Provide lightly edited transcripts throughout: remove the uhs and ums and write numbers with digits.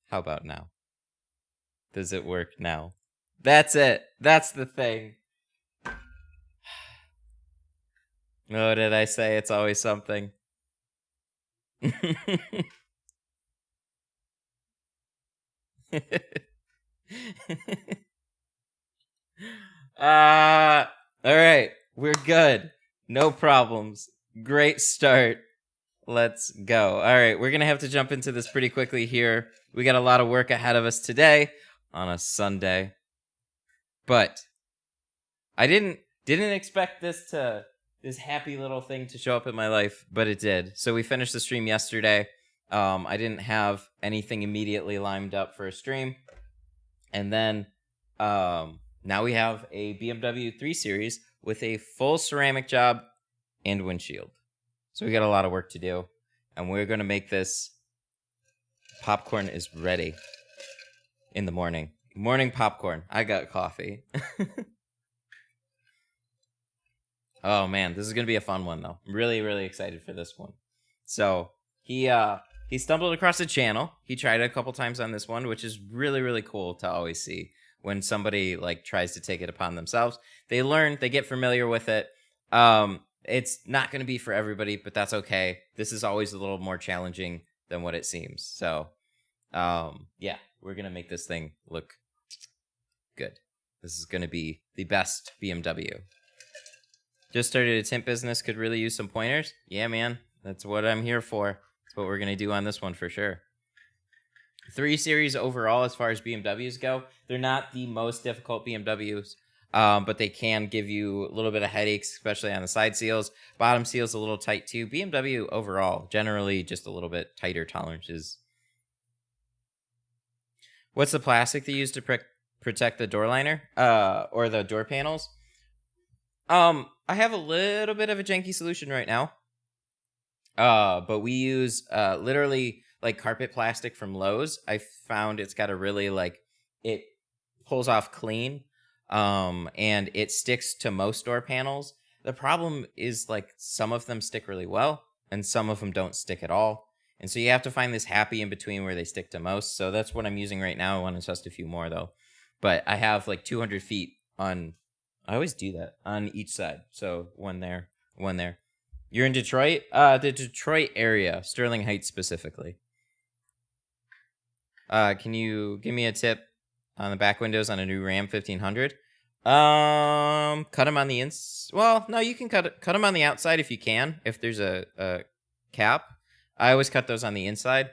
How about now? Does it work now? That's it. That's the thing. Oh, did I say it's always something? All right. We're good. No problems. Great start. Let's go. All right. We're going to have to jump into this pretty quickly here. We got a lot of work ahead of us today on a Sunday. But I didn't expect this happy little thing to show up in my life, but it did. So we finished the stream yesterday. I didn't have anything immediately lined up for a stream. And then now we have a BMW 3 Series with a full ceramic job and windshield. So we got a lot of work to do. And we're going to make this. Popcorn is ready in the morning. Morning popcorn. I got coffee. Oh, man. This is going to be a fun one, though. I'm really, really excited for this one. So he stumbled across a channel. He tried it a couple times on this one, which is really, really cool to always see when somebody like tries to take it upon themselves. They learn, they get familiar with it. It's not going to be for everybody, but that's okay. This is always a little more challenging than what it seems. So, yeah, we're going to make this thing look good. This is going to be the best BMW. Just started a tint business, could really use some pointers. Yeah, man, that's what I'm here for. That's what we're going to do on this one for sure. 3 Series overall, as far as BMWs go, they're not the most difficult BMWs, but they can give you a little bit of headaches, especially on the side seals. Bottom seals a little tight too. BMW overall, generally just a little bit tighter tolerances. What's the plastic they use to protect the door liner or the door panels? I have a little bit of a janky solution right now. But we use literally like carpet plastic from Lowe's. I found it's got a really it pulls off clean. And it sticks to most door panels. The problem is some of them stick really well and some of them don't stick at all. And so you have to find this happy in between where they stick to most. So that's what I'm using right now. I want to test a few more though. But I have 200 feet on, I always do that, on each side. So one there, one there. You're in Detroit? The Detroit area, Sterling Heights specifically. Can you give me a tip on the back windows on a new Ram 1500? Cut them on the well, no, you can cut them on the outside if you can, if there's a cap. I always cut those on the inside.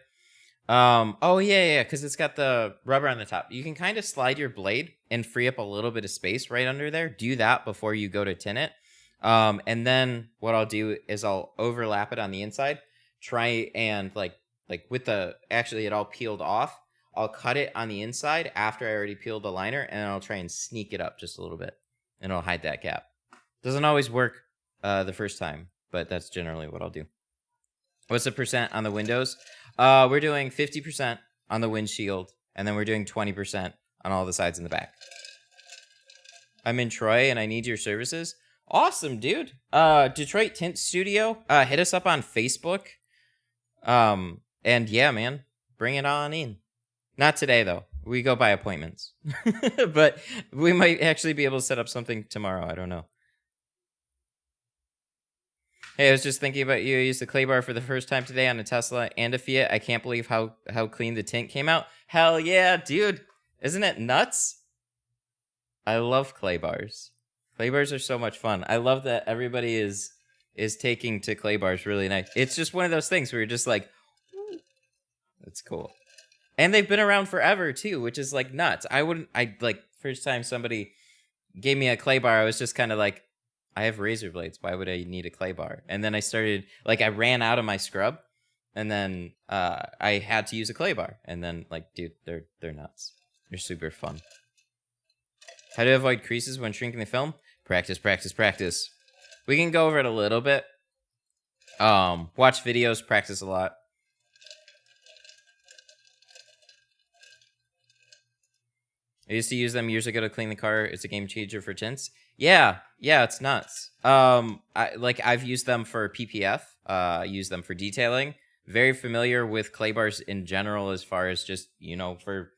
Oh yeah, because it's got the rubber on the top. You can kind of slide your blade and free up a little bit of space right under there. Do that before you go to tint it. And then what I'll do is I'll overlap it on the inside. Try and with actually it all peeled off. I'll cut it on the inside after I already peeled the liner, and I'll try and sneak it up just a little bit, and I'll hide that gap. Doesn't always work the first time, but that's generally what I'll do. What's the percent on the windows? We're doing 50% on the windshield, and then we're doing 20% on all the sides and the back. I'm in Troy, and I need your services. Awesome, dude. Detroit Tint Studio. Hit us up on Facebook. And yeah, man, bring it on in. Not today, though. We go by appointments. But we might actually be able to set up something tomorrow. I don't know. Hey, I was just thinking about you. I used the clay bar for the first time today on a Tesla and a Fiat. I can't believe how clean the tint came out. Hell yeah, dude. Isn't it nuts? I love clay bars. Clay bars are so much fun. I love that everybody is taking to clay bars really nice. It's just one of those things where you're just like, that's cool. And they've been around forever too, which is nuts. First time somebody gave me a clay bar, I was just kind of like, I have razor blades. Why would I need a clay bar? And then I started, I ran out of my scrub, and then I had to use a clay bar. And then dude, they're nuts. They're super fun. How to avoid creases when shrinking the film? Practice, practice, practice. We can go over it a little bit. Watch videos, practice a lot. I used to use them years ago to clean the car. It's a game changer for tints. Yeah, it's nuts. I've used them for PPF. Use them for detailing. very familiar with clay bars in general as far as just, for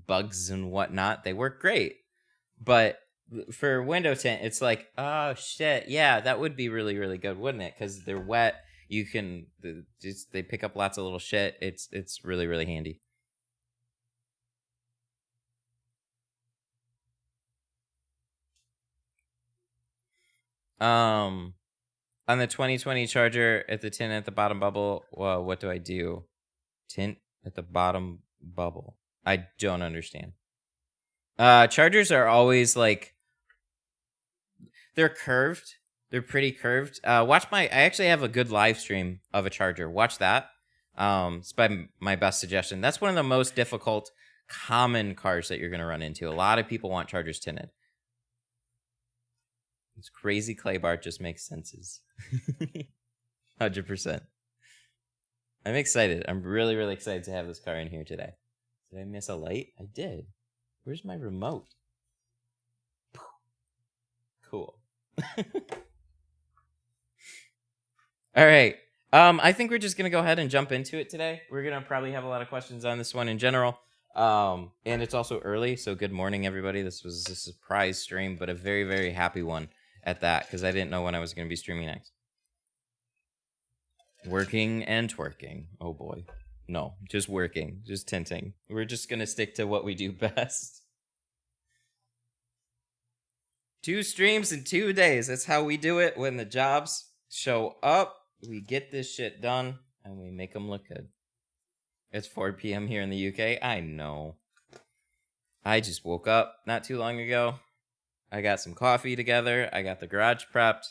bugs and whatnot. They work great. But for window tint, it's like, oh, shit. Yeah, that would be really, really good, wouldn't it? Because they're wet. You can, they pick up lots of little shit. It's really, really handy. On the 2020 charger at the tint at the bottom bubble, well, what do I do? Tint at the bottom bubble. I don't understand. Chargers are always like, they're curved. They're pretty curved. I actually have a good live stream of a charger. Watch that. It's by my best suggestion. That's one of the most difficult common cars that you're going to run into. A lot of people want chargers tinted. This crazy clay bar just makes senses. 100%. I'm excited. I'm really, really excited to have this car in here today. Did I miss a light? I did. Where's my remote? Cool. All right. I think we're just going to go ahead and jump into it today. We're going to probably have a lot of questions on this one in general. And it's also early, so good morning, everybody. This was a surprise stream, but a very, very happy one at that, because I didn't know when I was going to be streaming next. Working and twerking. Oh, boy. No, just working. Just tinting. We're just going to stick to what we do best. 2 streams in 2 days. That's how we do it when the jobs show up. We get this shit done, and we make them look good. It's 4 p.m. here in the UK. I know. I just woke up not too long ago. I got some coffee together. I got the garage prepped.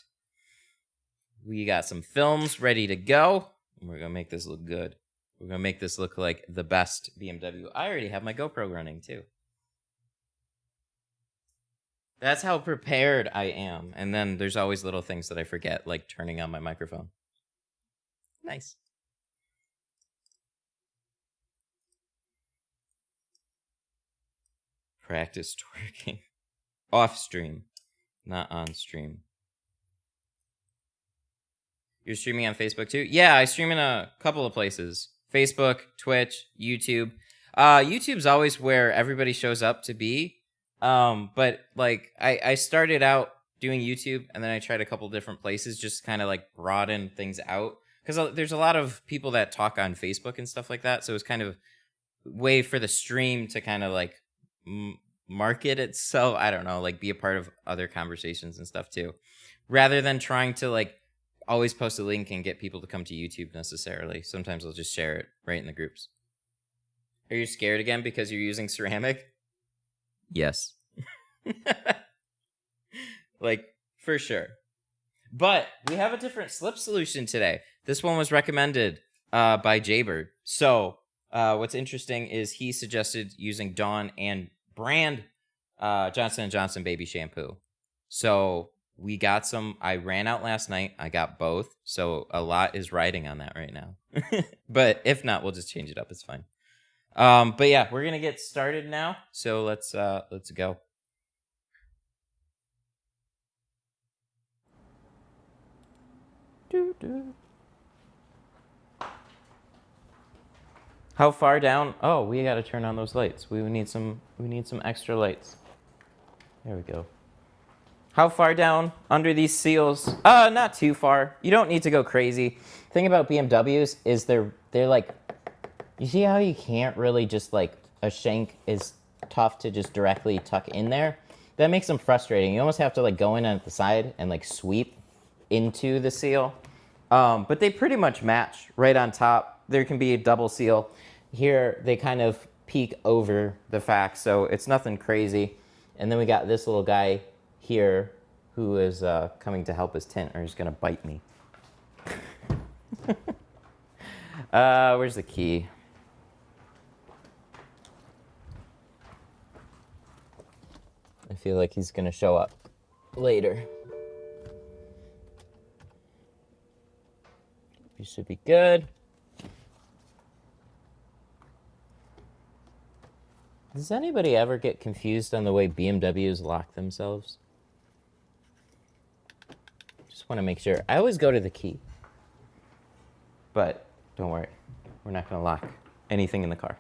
We got some films ready to go. And we're going to make this look good. We're going to make this look like the best BMW. I already have my GoPro running, too. That's how prepared I am. And then there's always little things that I forget, like turning on my microphone. Nice. Practice twerking. Off stream, not on stream. You're streaming on Facebook too? Yeah, I stream in a couple of places. Facebook, Twitch, YouTube. YouTube's always where everybody shows up to be. But like I started out doing YouTube, and then I tried a couple different places, just kind of like broaden things out. Because there's a lot of people that talk on Facebook and stuff like that. So it's kind of a way for the stream to kind of like market itself. I don't know, like be a part of other conversations and stuff too. Rather than trying to like always post a link and get people to come to YouTube necessarily. Sometimes I'll just share it right in the groups. Are you scared again because you're using ceramic? Yes. Like, for sure. But we have a different slip solution today. This one was recommended by Jaybird. So what's interesting is he suggested using Dawn and brand Johnson & Johnson baby shampoo. So we got some. I ran out last night. I got both. So a lot is riding on that right now. But if not, we'll just change it up. It's fine. But yeah, we're going to get started now. So let's go. How far down? Oh, we got to turn on those lights. We need some extra lights. There we go. How far down under these seals? Not too far. You don't need to go crazy. The thing about BMWs is they're like, you see how you can't really just like, a shank is tough to just directly tuck in there? That makes them frustrating. You almost have to like go in at the side and like sweep into the seal. But they pretty much match right on top. There can be a double seal. Here, they kind of peek over the fact, so it's nothing crazy. And then we got this little guy here who is coming to help us tint, or he's going to bite me. Where's the key? I feel like he's going to show up later. You should be good. Does anybody ever get confused on the way BMWs lock themselves? Just want to make sure. I always go to the key. But don't worry. We're not going to lock anything in the car.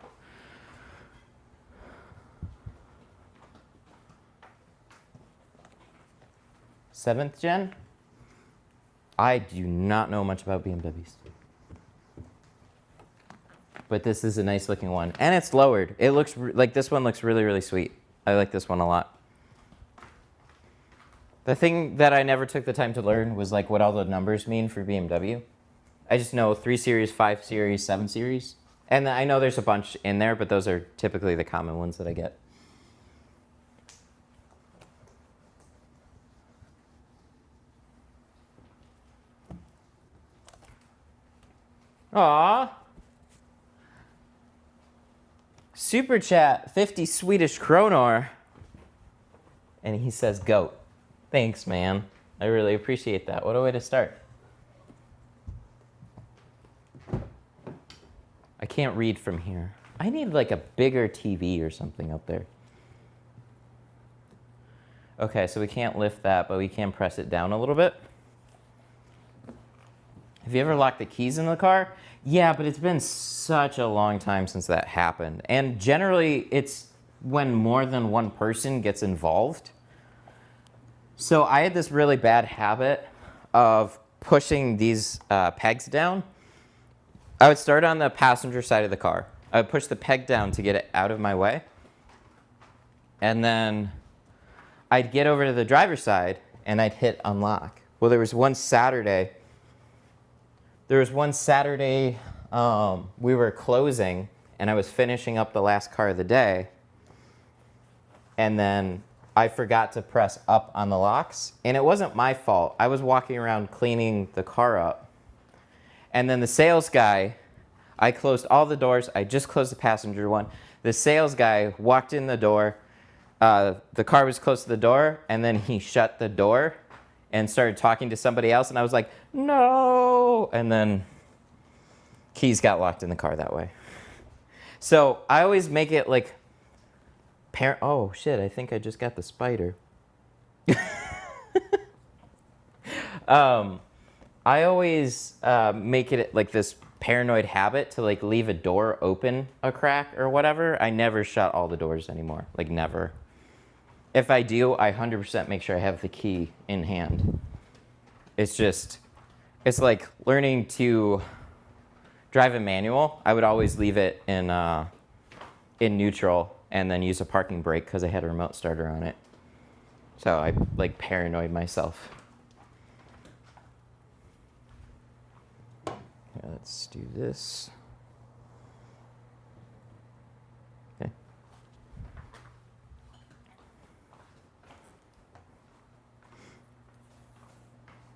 Seventh gen? I do not know much about BMWs. But this is a nice looking one. And it's lowered. It looks like this one looks really, really sweet. I like this one a lot. The thing that I never took the time to learn was like what all the numbers mean for BMW. I just know 3 Series, 5 Series, 7 Series. And I know there's a bunch in there, but those are typically the common ones that I get. Aww. Super chat, 50 Swedish kronor. And he says goat. Thanks, man. I really appreciate that. What a way to start. I can't read from here. I need like a bigger TV or something up there. Okay, so we can't lift that, but we can press it down a little bit. Have you ever locked the keys in the car? Yeah, but it's been such a long time since that happened. And generally, it's when more than one person gets involved. So I had this really bad habit of pushing these pegs down. I would start on the passenger side of the car. I would push the peg down to get it out of my way. And then I'd get over to the driver's side and I'd hit unlock. Well, there was one Saturday we were closing and I was finishing up the last car of the day. And then I forgot to press up on the locks. And it wasn't my fault. I was walking around cleaning the car up. And then the sales guy, I closed all the doors. I just closed the passenger one. The sales guy walked in the door. The car was close to the door. And then he shut the door and started talking to somebody else. And I was like, no. And then keys got locked in the car that way. So I always make it like, oh shit, I think I just got the spider. I always make it like this paranoid habit to like leave a door open a crack or whatever. I never shut all the doors anymore, like never. If I do, I 100% make sure I have the key in hand. It's like learning to drive a manual. I would always leave it in neutral and then use a parking brake because I had a remote starter on it. So I like paranoid myself. Okay, let's do this. Okay.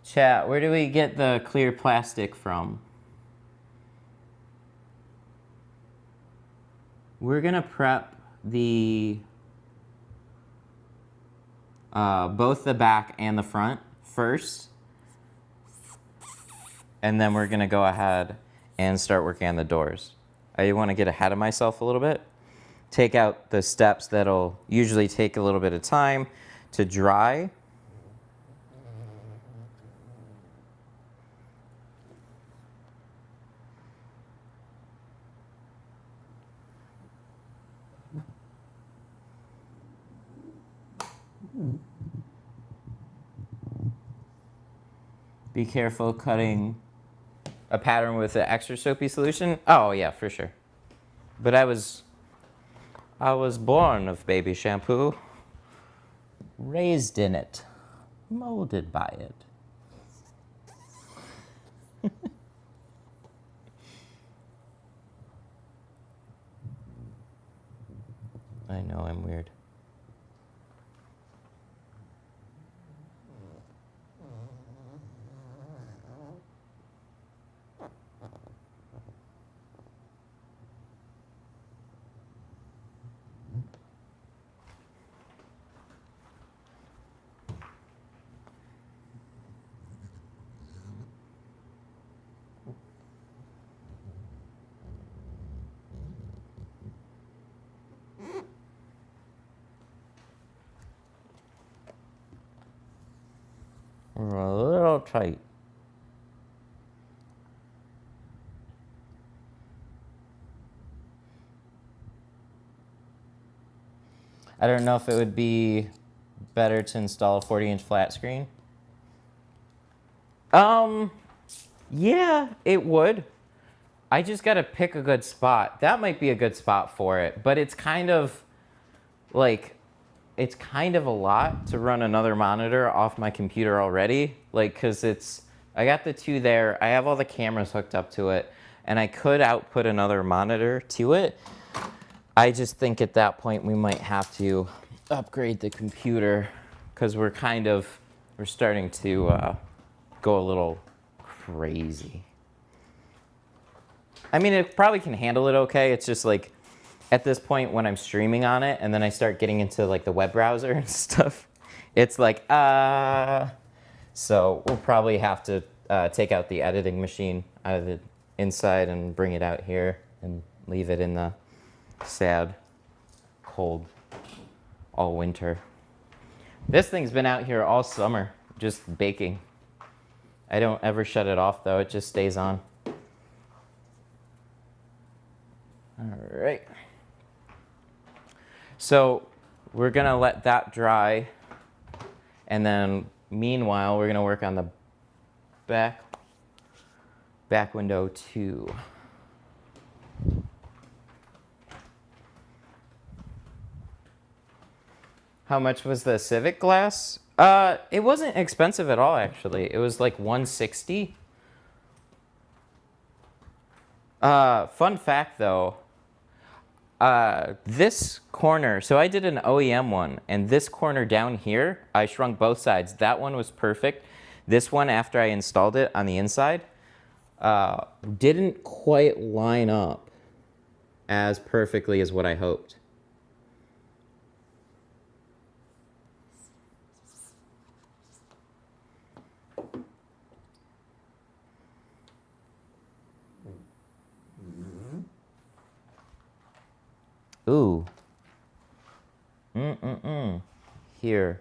Chat, where do we get the clear plastic from? We're gonna prep the both the back and the front first, and then we're gonna go ahead and start working on the doors. I want to get ahead of myself a little bit, take out the steps that'll usually take a little bit of time to dry. Be careful cutting a pattern with an extra soapy solution. Oh yeah, for sure. But I was born of baby shampoo, raised in it, molded by it. I know I'm weird. We're a little tight. I don't know if it would be better to install a 40-inch flat screen. Yeah, it would. I just got to pick a good spot. That might be a good spot for it, but it's kind of like, it's kind of a lot to run another monitor off my computer already. Like, cause I got the two there. I have all the cameras hooked up to it, and I could output another monitor to it. I just think at that point we might have to upgrade the computer, because we're starting to go a little crazy. I mean, it probably can handle it okay. It's just like, at this point when I'm streaming on it and then I start getting into like the web browser and stuff, it's like, so we'll probably have to take out the editing machine out of the inside and bring it out here and leave it in the sad, cold, all winter. This thing's been out here all summer, just baking. I don't ever shut it off though, it just stays on. All right. So we're gonna let that dry, and then meanwhile we're gonna work on the back window too. How much was the Civic glass? It wasn't expensive at all, actually. It was like $160. Fun fact though, this corner, so I did an OEM one, and this corner down here, I shrunk both sides. That one was perfect. This one, after I installed it on the inside, didn't quite line up as perfectly as what I hoped. Ooh. Here.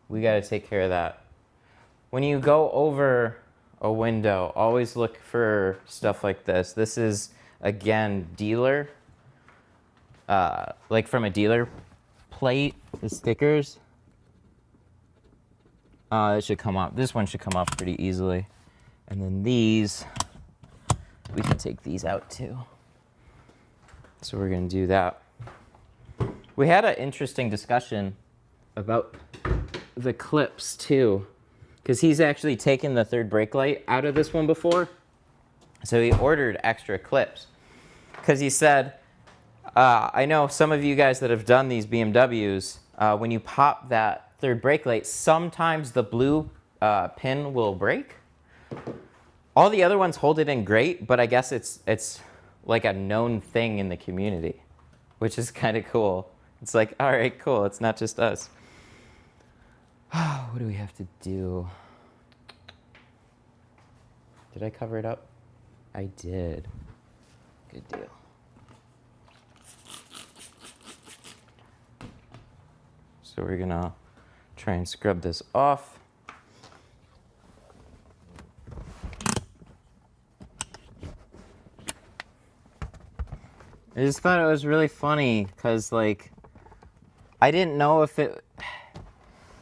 We got to take care of that. When you go over a window, always look for stuff like this. This is, again, dealer. Like from a dealer plate, the stickers. It should come up. This one should come up pretty easily. And then these, we can take these out too. So we're going to do that. We had an interesting discussion about the clips too, because he's actually taken the third brake light out of this one before. So he ordered extra clips because he said, I know some of you guys that have done these BMWs, when you pop that third brake light, sometimes the blue pin will break. All the other ones hold it in great, but I guess it's like a known thing in the community, which is kind of cool. It's like, all right, cool. It's not just us. What do we have to do? Did I cover it up? I did. Good deal. So we're going to try and scrub this off. I just thought it was really funny because, like, I didn't know if it...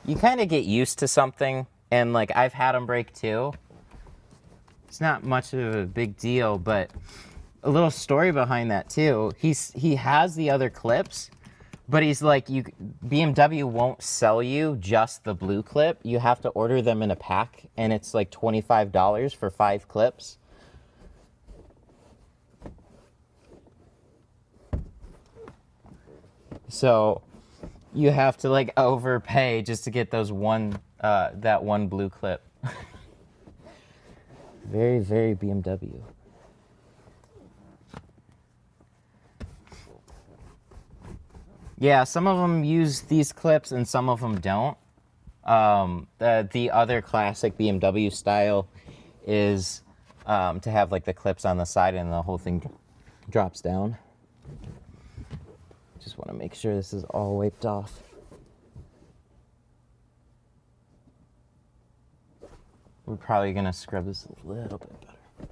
You kind of get used to something, and, like, I've had them break too. It's not much of a big deal, but a little story behind that too. He has the other clips, but he's like, BMW won't sell you just the blue clip. You have to order them in a pack, and it's like $25 for 5 clips. So you have to like overpay just to get those that one blue clip. Very, very BMW. Yeah, some of them use these clips and some of them don't. The other classic BMW style is to have like the clips on the side and the whole thing drops down. Just want to make sure this is all wiped off. We're probably going to scrub this a little bit better.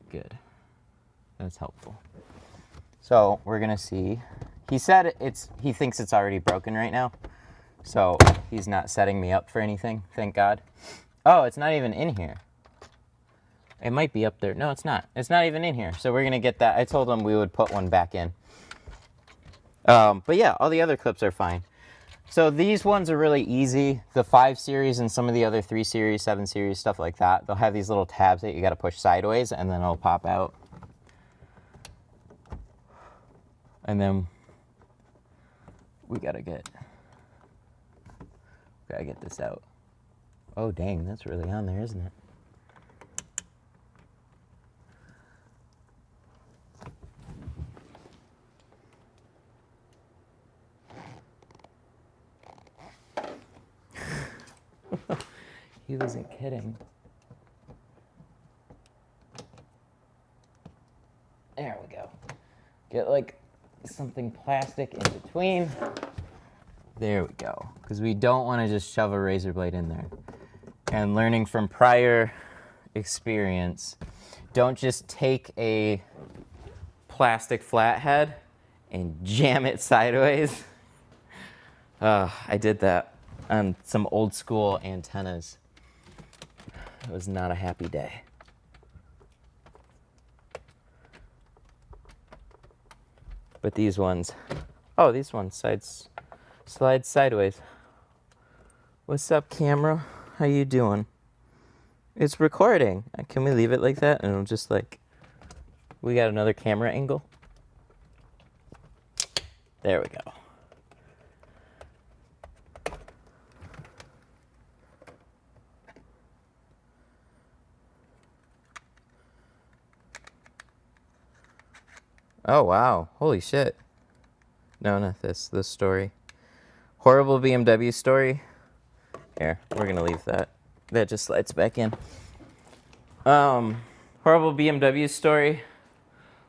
Good. That's helpful. So we're going to see He said he thinks it's already broken right now, so he's not setting me up for anything, thank God. Oh, it's not even in here. It might be up there. No, it's not. It's not even in here. So we're going to get that. I told him we would put one back in. But yeah, all the other clips are fine. So these ones are really easy. The 5 series and some of the other 3 series, 7 series, stuff like that. They'll have these little tabs that you got to push sideways and then it'll pop out. And then we got to get this out. Oh, dang, that's really on there, isn't it? He wasn't kidding. There we go. Get like something plastic in between. There we go. Because we don't want to just shove a razor blade in there. And learning from prior experience, don't just take a plastic flathead and jam it sideways. I did that on some old school antennas. It was not a happy day. But these ones, oh, these ones slide sideways. What's up, camera? How you doing? It's recording. Can we leave it like that? And it'll just like, we got another camera angle. There we go. Oh, wow. Holy shit. No, not this. This story. Horrible BMW story. Here, we're going to leave that. That just slides back in. Horrible BMW story.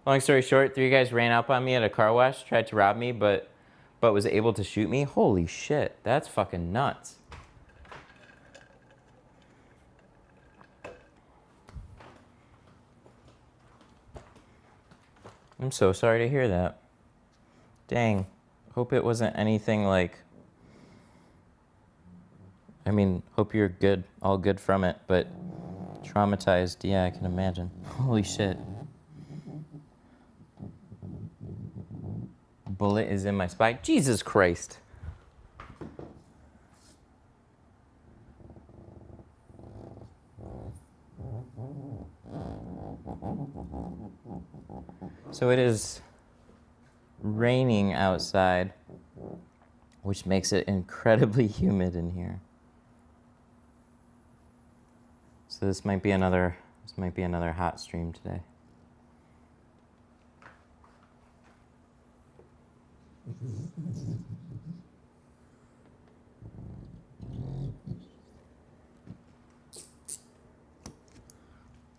Long story short, 3 guys ran up on me at a car wash, tried to rob me, but was able to shoot me. Holy shit. That's fucking nuts. I'm so sorry to hear that. Dang. Hope it wasn't anything like... I mean, hope you're good, all good from it, but traumatized, yeah, I can imagine. Holy shit. Bullet is in my spine. Jesus Christ. So it is raining outside, which makes it incredibly humid in here. So this might be another hot stream today.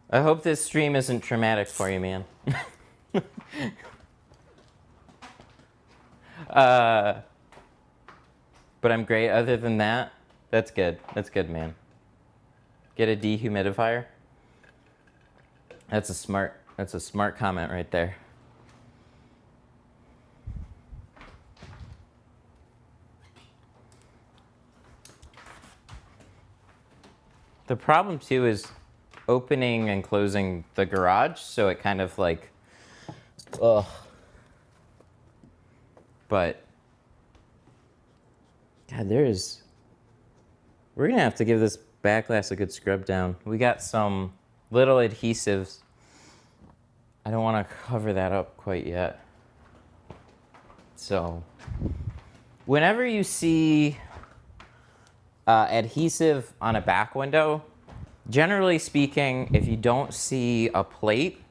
I hope this stream isn't traumatic for you, man. But I'm great. Other than that, that's good. That's good, man. Get a dehumidifier. That's a smart comment right there. The problem too is opening and closing the garage, so it kind of like, ugh. But, God, we're gonna have to give this back glass a good scrub down. We got some little adhesives. I don't want to cover that up quite yet. So, whenever you see adhesive on a back window, generally speaking, if you don't see a plate,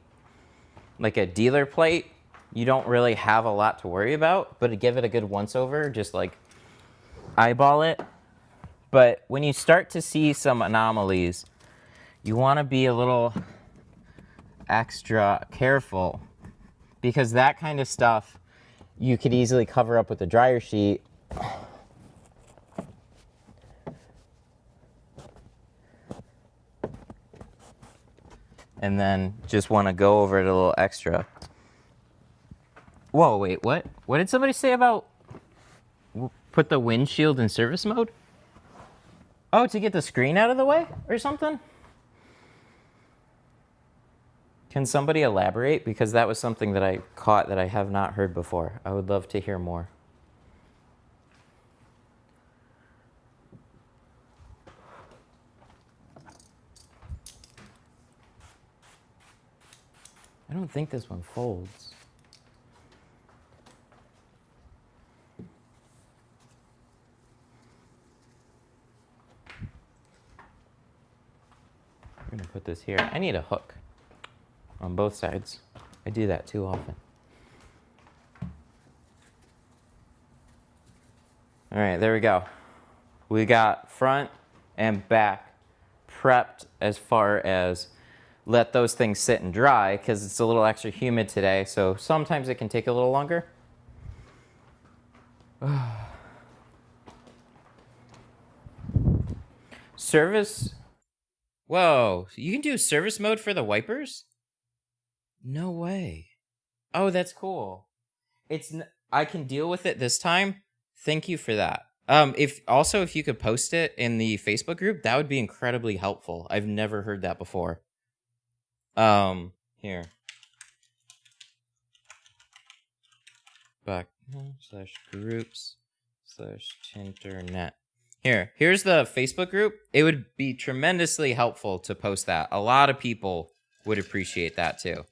like a dealer plate, you don't really have a lot to worry about, but to give it a good once-over, just like eyeball it. But when you start to see some anomalies, you want to be a little extra careful, because that kind of stuff you could easily cover up with a dryer sheet. And then just want to go over it a little extra. Whoa, wait, what? What did somebody say about put the windshield in service mode? Oh, to get the screen out of the way or something? Can somebody elaborate? Because that was something that I caught that I have not heard before. I would love to hear more. I don't think this one folds. I'm gonna put this here. I need a hook on both sides. I do that too often. All right, there we go. We got front and back prepped as far as let those things sit and dry because it's a little extra humid today, so sometimes it can take a little longer. Service. Whoa, you can do service mode for the wipers? No way. Oh, that's cool. I can deal with it this time. Thank you for that. If you could post it in the Facebook group, that would be incredibly helpful. I've never heard that before. Here. Back/groups/tinternet. Here's the Facebook group. It would be tremendously helpful to post that. A lot of people would appreciate that too.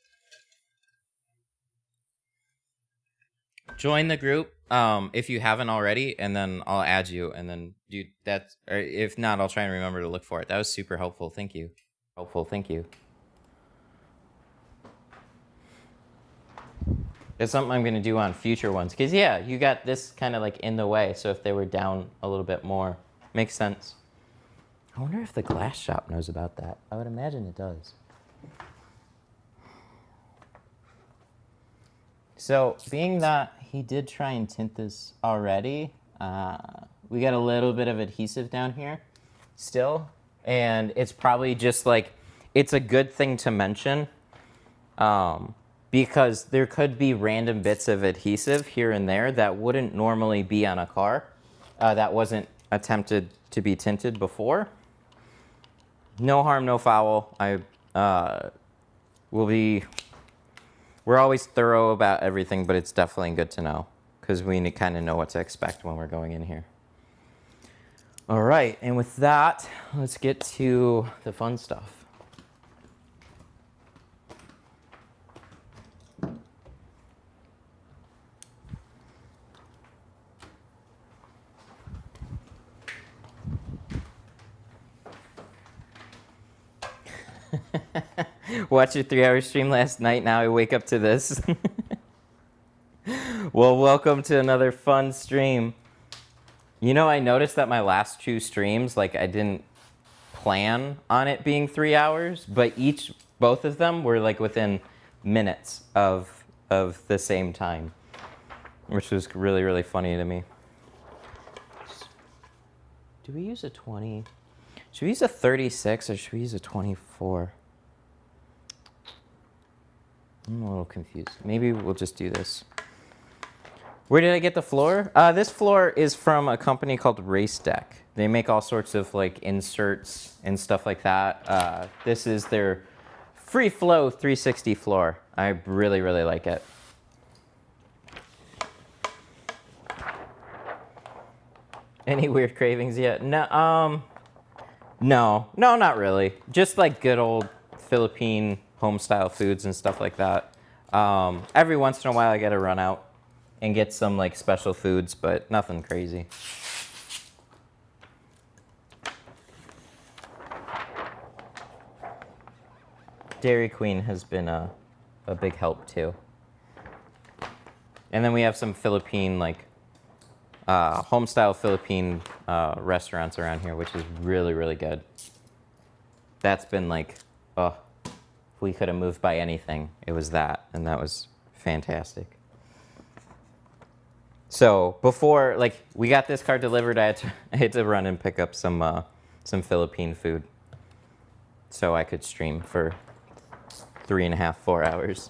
Join the group if you haven't already, and then I'll add you, and then do that. Or if not, I'll try and remember to look for it. That was super helpful. Thank you. Thank you. It's something I'm going to do on future ones. Because, yeah, you got this kind of like in the way. So if they were down a little bit more, makes sense. I wonder if the glass shop knows about that. I would imagine it does. So being that he did try and tint this already, we got a little bit of adhesive down here still. And it's probably just like, it's a good thing to mention. Because there could be random bits of adhesive here and there that wouldn't normally be on a car that wasn't attempted to be tinted before. No harm, no foul. We're always thorough about everything, but it's definitely good to know because we kind of know what to expect when we're going in here. All right, and with that, let's get to the fun stuff. Watched your 3-hour stream last night. Now I wake up to this. Well, welcome to another fun stream. You know, I noticed that my last 2 streams, like I didn't plan on it being 3 hours, but both of them were like within minutes of the same time, which was really, really funny to me. Do we use a 20? Should we use a 36 or should we use a 24? I'm a little confused. Maybe we'll just do this. Where did I get the floor? This floor is from a company called Race Deck. They make all sorts of like inserts and stuff like that. This is their free flow 360 floor. I really, really like it. Any weird cravings yet? No, no, not really. Just like good old Philippine home style foods and stuff like that. Every once in a while I get to run out and get some like special foods, but nothing crazy. Dairy Queen has been a big help too. And then we have some Philippine like home style Philippine restaurants around here, which is really, really good. That's been like, oh, if we could have moved by anything, it was that, and that was fantastic. So before, like, we got this car delivered, I had to run and pick up some Philippine food so I could stream for 3.5, 4 hours.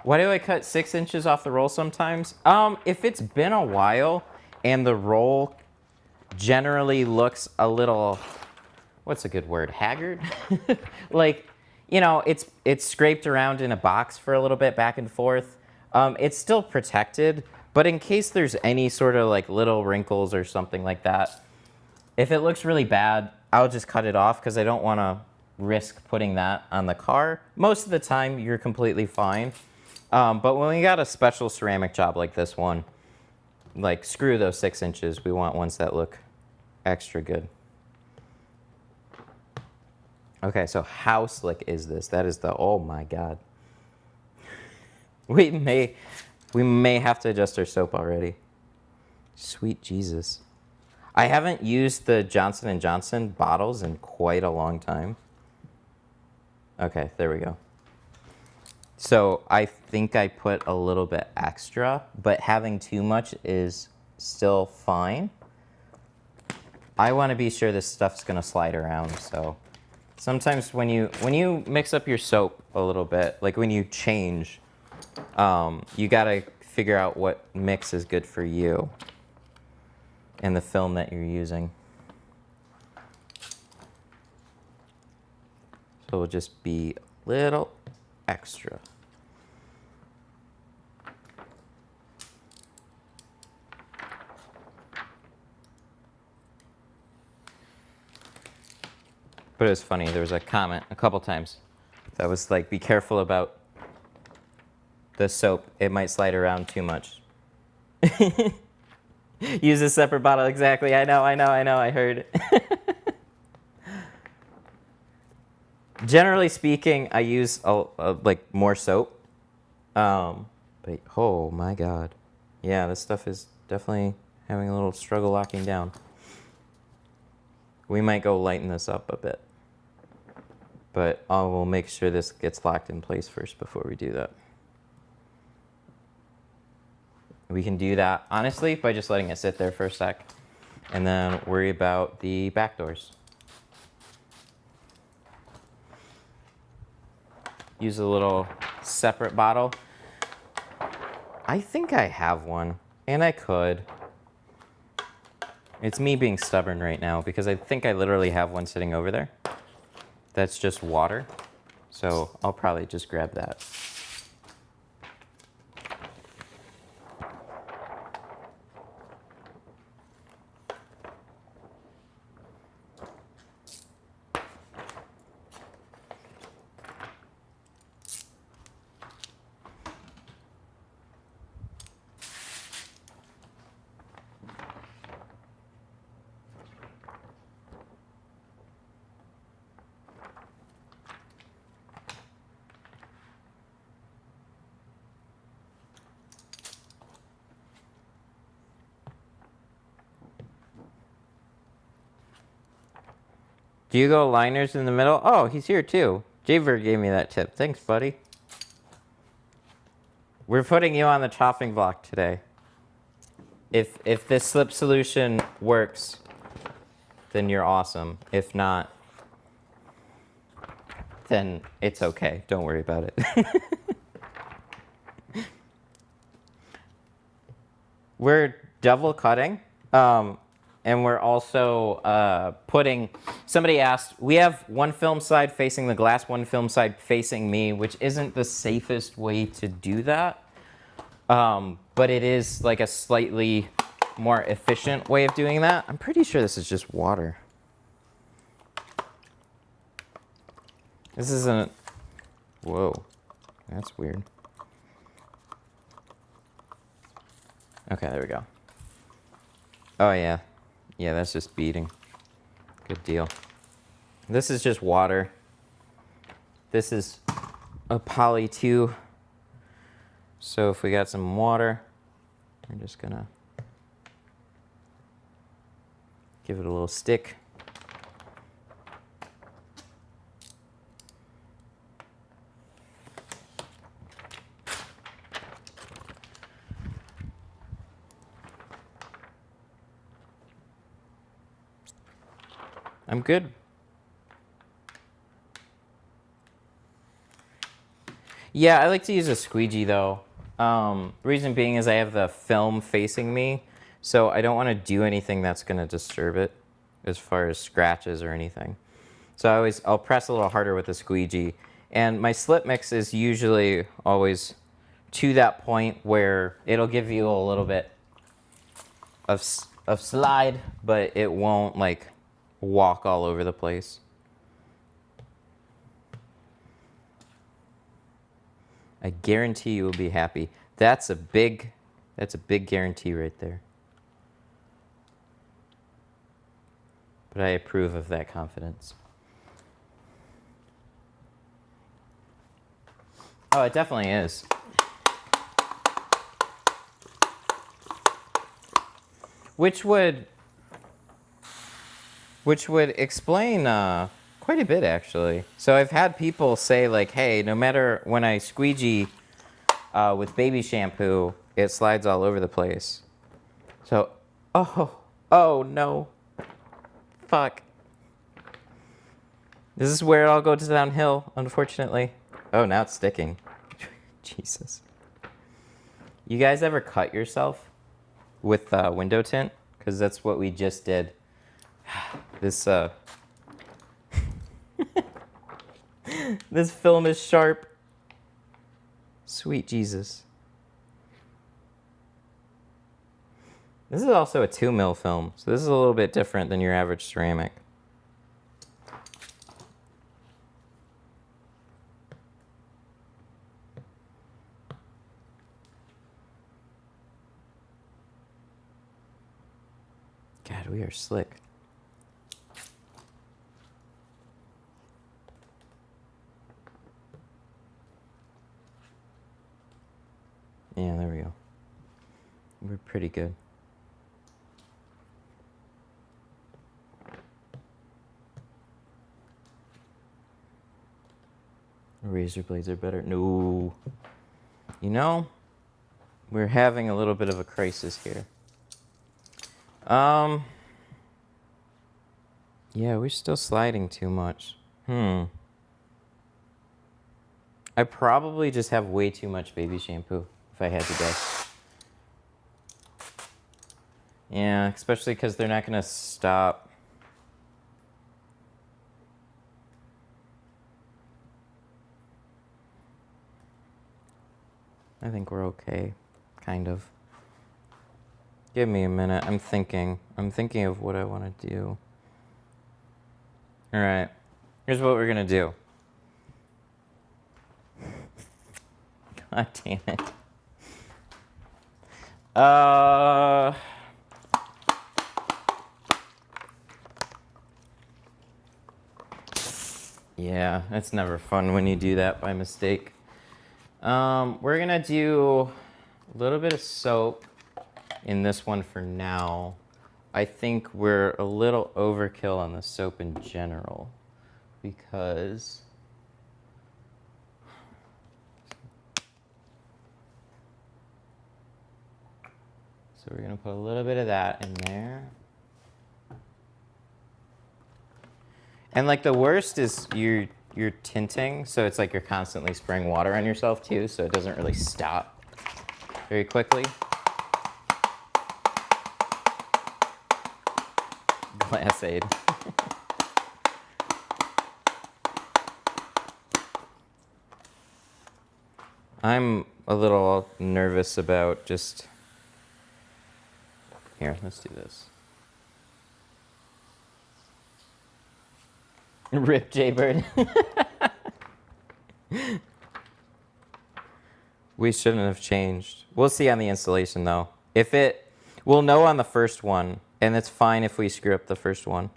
Why do I cut 6 inches off the roll sometimes? If it's been a while and the roll generally looks a little, what's a good word, haggard? Like, you know, it's scraped around in a box for a little bit back and forth. It's still protected, but in case there's any sort of like little wrinkles or something like that, if it looks really bad, I'll just cut it off because I don't want to risk putting that on the car. Most of the time, you're completely fine. But when we got a special ceramic job like this one, like screw those 6 inches. We want ones that look extra good. Okay, so how slick is this? That is the, oh my God. We may have to adjust our soap already. Sweet Jesus. I haven't used the Johnson & Johnson bottles in quite a long time. Okay, there we go. So I think I put a little bit extra, but having too much is still fine. I want to be sure this stuff's going to slide around. So sometimes when you mix up your soap a little bit, like when you change, you got to figure out what mix is good for you and the film that you're using. So it'll just be a little extra. But it was funny, there was a comment a couple times that was like, be careful about the soap. It might slide around too much. Use a separate bottle, exactly. I know, I heard. Generally speaking, I use like more soap. But oh my God. Yeah, this stuff is definitely having a little struggle locking down. We might go lighten this up a bit. But I will make sure this gets locked in place first before we do that. We can do that, honestly, by just letting it sit there for a sec. And then worry about the back doors. Use a little separate bottle. I think I have one, and I could. It's me being stubborn right now because I think I literally have one sitting over there. That's just water. So I'll probably just grab that. Do you go liners in the middle? Oh, he's here too. Javer gave me that tip. Thanks, buddy. We're putting you on the chopping block today. If this slip solution works, then you're awesome. If not, then it's okay. Don't worry about it. We're double cutting. And we're also putting, somebody asked, we have one film side facing the glass, one film side facing me, which isn't the safest way to do that. But it is like a slightly more efficient way of doing that. I'm pretty sure this is just water. This isn't, whoa, that's weird. Okay, there we go. Oh yeah. Yeah, that's just beading. Good deal. This is just water. This is a poly 2. So if we got some water, we're just gonna give it a little stick. I'm good. Yeah, I like to use a squeegee though. Reason being is I have the film facing me, so I don't want to do anything that's going to disturb it as far as scratches or anything. So I'll press a little harder with the squeegee. And my slip mix is usually always to that point where it'll give you a little bit of slide, but it won't like walk all over the place. I guarantee you will be happy. That's a big guarantee right there. But I approve of that confidence. Oh, it definitely is. Which would explain quite a bit, actually. So I've had people say, like, hey, no matter when I squeegee with baby shampoo, it slides all over the place. So, oh no. Fuck. This is where it all goes downhill, unfortunately. Oh, now it's sticking. Jesus. You guys ever cut yourself with window tint? Because that's what we just did. This this film is sharp. Sweet Jesus. This is also a 2 mil film, so this is a little bit different than your average ceramic. God, we are slick. Yeah, there we go. We're pretty good. Razor blades are better. No. You know, we're having a little bit of a crisis here. Yeah, we're still sliding too much. I probably just have way too much baby shampoo, if I had to guess. Yeah, especially because they're not going to stop. I think we're okay, kind of. Give me a minute. I'm thinking of what I want to do. All right. Here's what we're going to do. God damn it. Yeah, it's never fun when you do that by mistake. We're gonna do a little bit of soap in this one for now. I think we're a little overkill on the soap in general because so we're gonna put a little bit of that in there. And like the worst is you're tinting, so it's like you're constantly spraying water on yourself too, so it doesn't really stop very quickly. Glass aid. I'm a little nervous about just... Here, let's do this. Rip Jaybird. We shouldn't have changed. We'll see on the installation though. We'll know on the first one, and it's fine if we screw up the first one.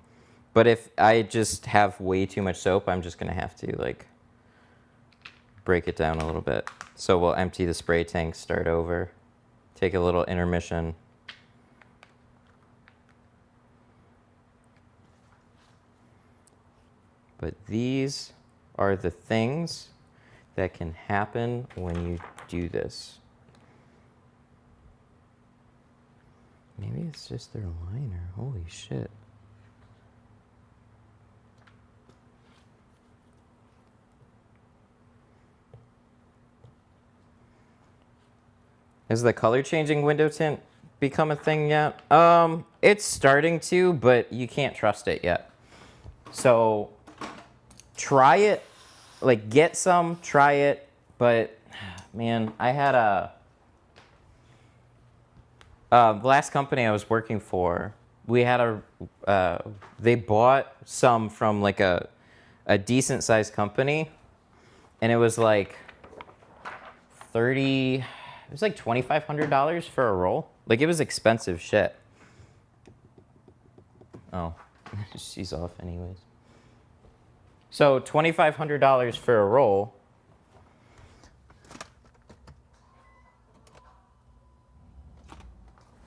But if I just have way too much soap, I'm just gonna have to like break it down a little bit. So we'll empty the spray tank, start over, take a little intermission. But these are the things that can happen when you do this. Maybe it's just their liner. Holy shit. Has the color changing window tint become a thing yet? It's starting to, but you can't trust it yet. So try it, like get some, try it. But man, I had the last company I was working for, we had they bought some from like a decent sized company, and it was like $2,500 for a roll. Like, it was expensive shit. Oh, she's off anyways. So $2,500 for a roll.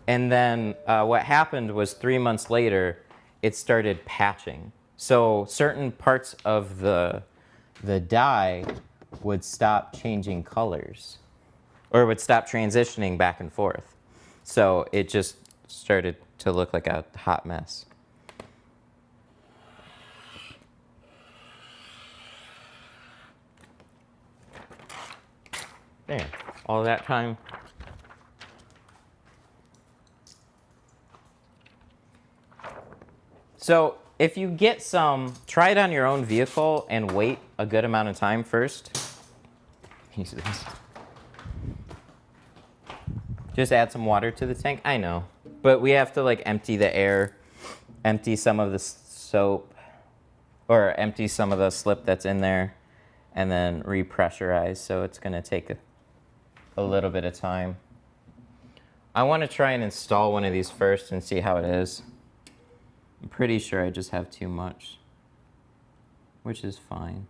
And then what happened was 3 months later, it started patching. So certain parts of the dye would stop changing colors, or would stop transitioning back and forth. So it just started to look like a hot mess. Damn, all that time. So if you get some, try it on your own vehicle and wait a good amount of time first. Just add some water to the tank. I know, but we have to like empty the air, empty some of the soap, or empty some of the slip that's in there, and then repressurize. So it's gonna take a little bit of time. I want to try and install one of these first and see how it is. I'm pretty sure I just have too much, which is fine.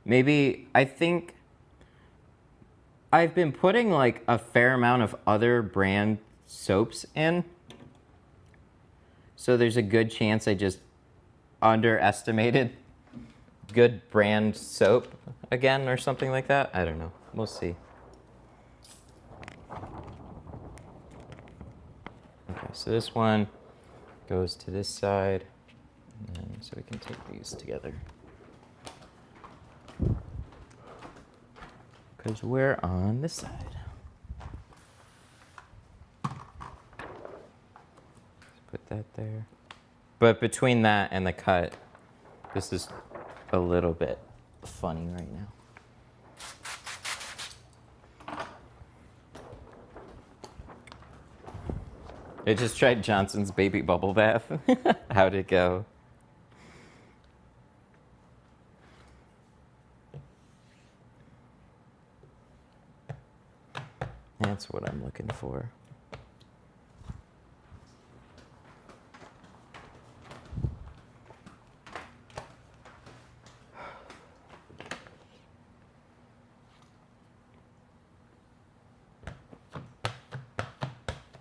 Maybe, I think I've been putting like a fair amount of other brand soaps in. So there's a good chance I just underestimated good brand soap again or something like that. I don't know. We'll see. Okay, so this one goes to this side, and then, so we can take these together. Because we're on this side. Let's put that there. But between that and the cut, this is a little bit funny right now. I just tried Johnson's baby bubble bath. How'd it go? That's what I'm looking for.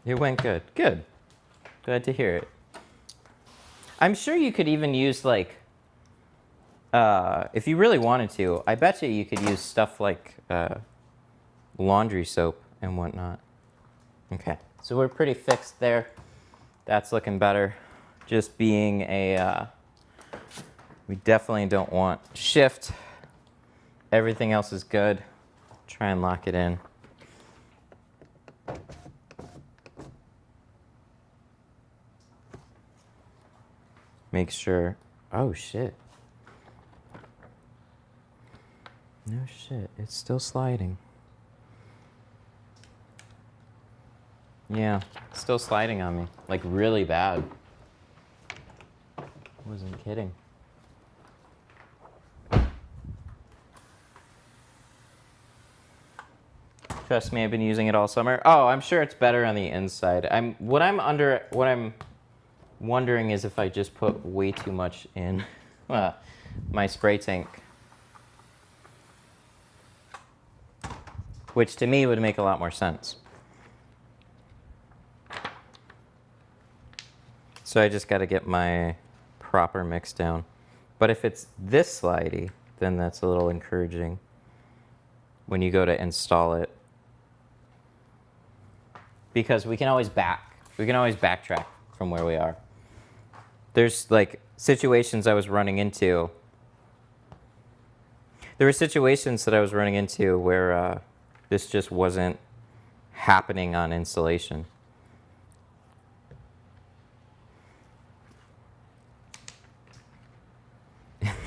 It went good. Good. Glad to hear it. I'm sure you could even use like, if you really wanted to, I bet you could use stuff like laundry soap and whatnot. Okay, so we're pretty fixed there. That's looking better. Just being a, we definitely don't want shift. Everything else is good. Try and lock it in. Make sure, oh shit. No shit, it's still sliding. Yeah, it's still sliding on me, like really bad. Wasn't kidding. Trust me, I've been using it all summer. Oh, I'm sure it's better on the inside. What I'm wondering is if I just put way too much in my spray tank, which to me would make a lot more sense. So I just got to get my proper mix down. But if it's this slidey, then that's a little encouraging when you go to install it. because we can always backtrack from where we are. There's like situations I was running into. There were situations that I was running into where this just wasn't happening on installation.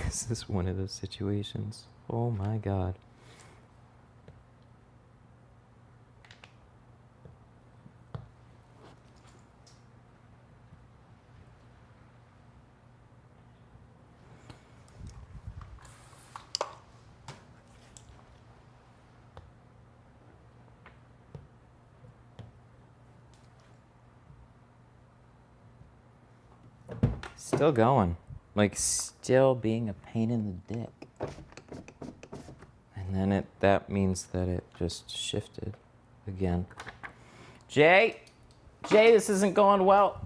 This is one of those situations. Oh my God. Still going. Like, still being a pain in the dick. And then that means that it just shifted again. Jay, this isn't going well.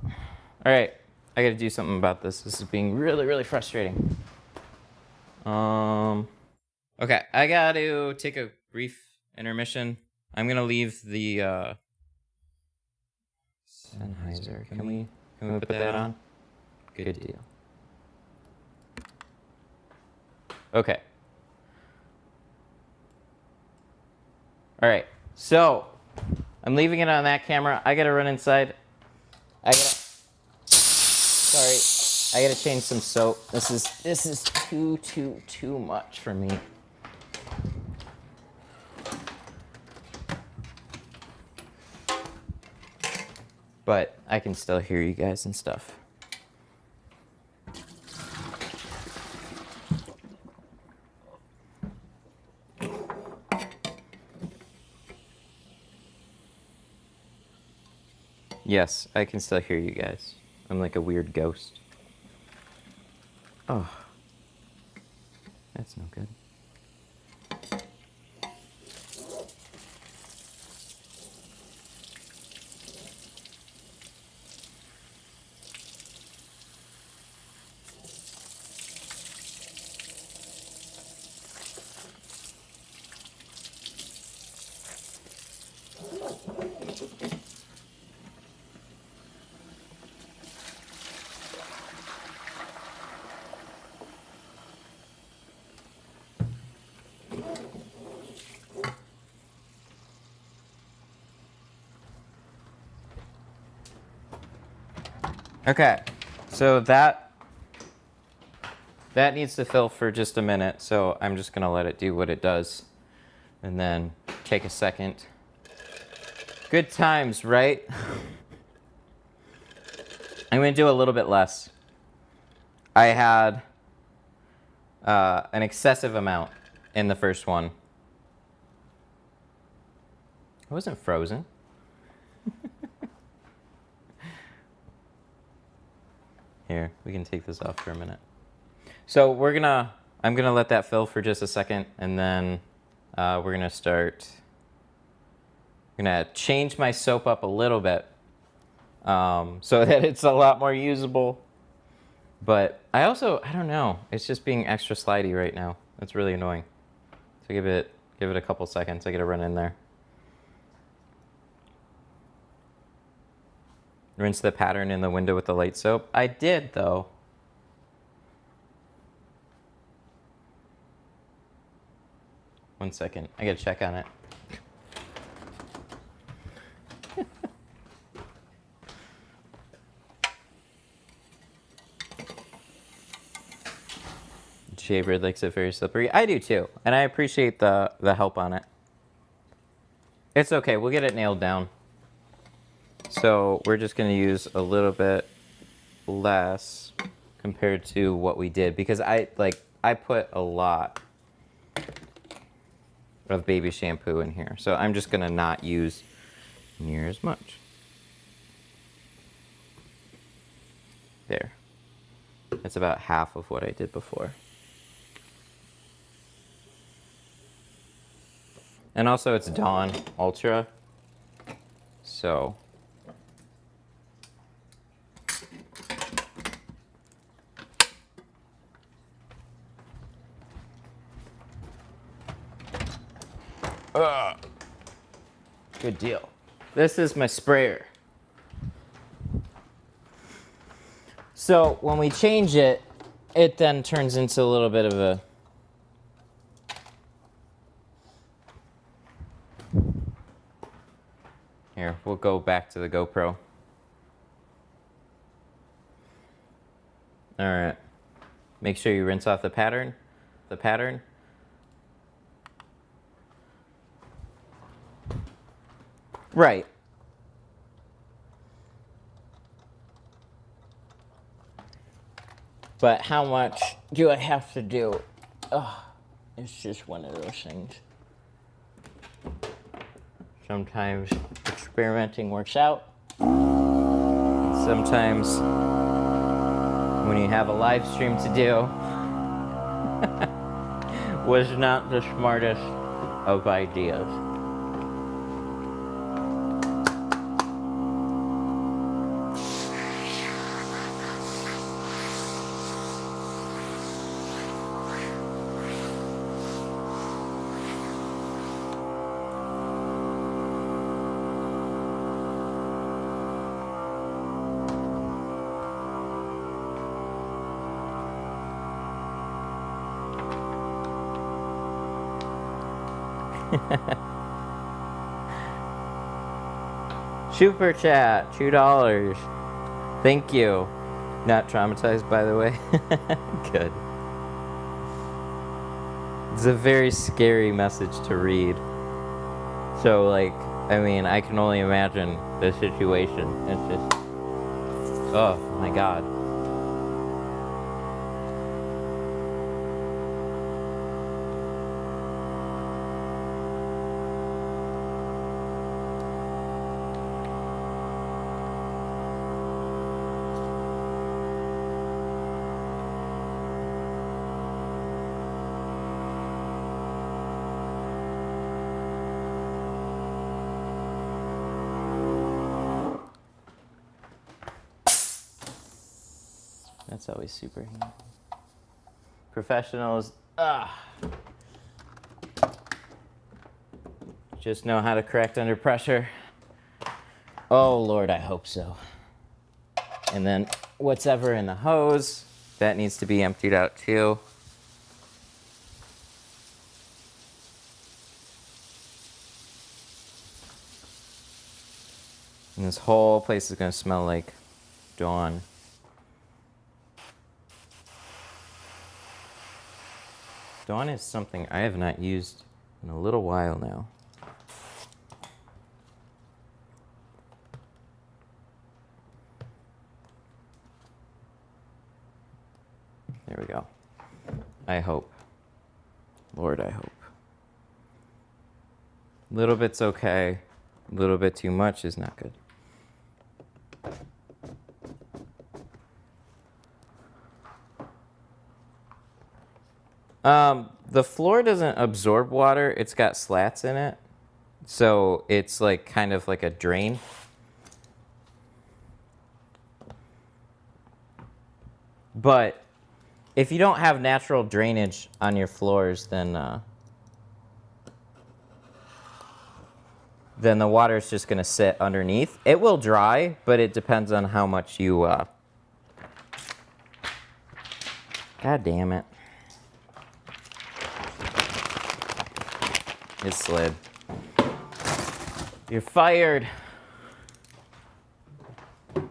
All right, I gotta do something about this. This is being really, really frustrating. Okay, I got to take a brief intermission. I'm gonna leave the Sennheiser. Can we put that on? Good deal. Okay. All right. So I'm leaving it on that camera. I gotta run inside. I gotta change some soap. This is too much for me. But I can still hear you guys and stuff. Yes, I can still hear you guys. I'm like a weird ghost. Oh, that's no good. Okay, so that needs to fill for just a minute, so I'm just gonna let it do what it does and then take a second. Good times, right? I'm gonna do a little bit less. I had an excessive amount in the first one. I wasn't frozen. Here, we can take this off for a minute. So I'm gonna let that fill for just a second, and then we're gonna change my soap up a little bit so that it's a lot more usable. But I don't know, it's just being extra slidey right now. That's really annoying. So give it a couple seconds. I gotta run in there. Rinse the pattern in the window with the light soap. I did, though. One second. I gotta check on it. Jaybird likes it very slippery. I do, too. And I appreciate the help on it. It's okay. We'll get it nailed down. So we're just going to use a little bit less compared to what we did, because I put a lot of baby shampoo in here. So I'm just going to not use near as much. There. That's about half of what I did before. And also it's Dawn Ultra. So good deal. this is my sprayer. So when we change it, it then turns into a little bit of a here, we'll go back to the GoPro. All right. Make sure you rinse off the pattern. Right. But how much do I have to do? Ugh, it's just one of those things. Sometimes experimenting works out. Sometimes when you have a live stream to do, was not the smartest of ideas. Super chat, $2. Thank you. Not traumatized, by the way. Good. It's a very scary message to read. So, like, I mean, I can only imagine the situation. It's just, oh my God. That's always super handy. Professionals, just know how to correct under pressure. Oh Lord, I hope so. And then what's ever in the hose, that needs to be emptied out too. And this whole place is gonna smell like Dawn. Dawn is something I have not used in a little while now. There we go. I hope. Lord, I hope. A little bit's okay. A little bit too much is not good. The floor doesn't absorb water. It's got slats in it. So it's like kind of like a drain. But if you don't have natural drainage on your floors, then the water is just going to sit underneath. It will dry, but it depends on how much you... God damn it. It slid. You're fired. All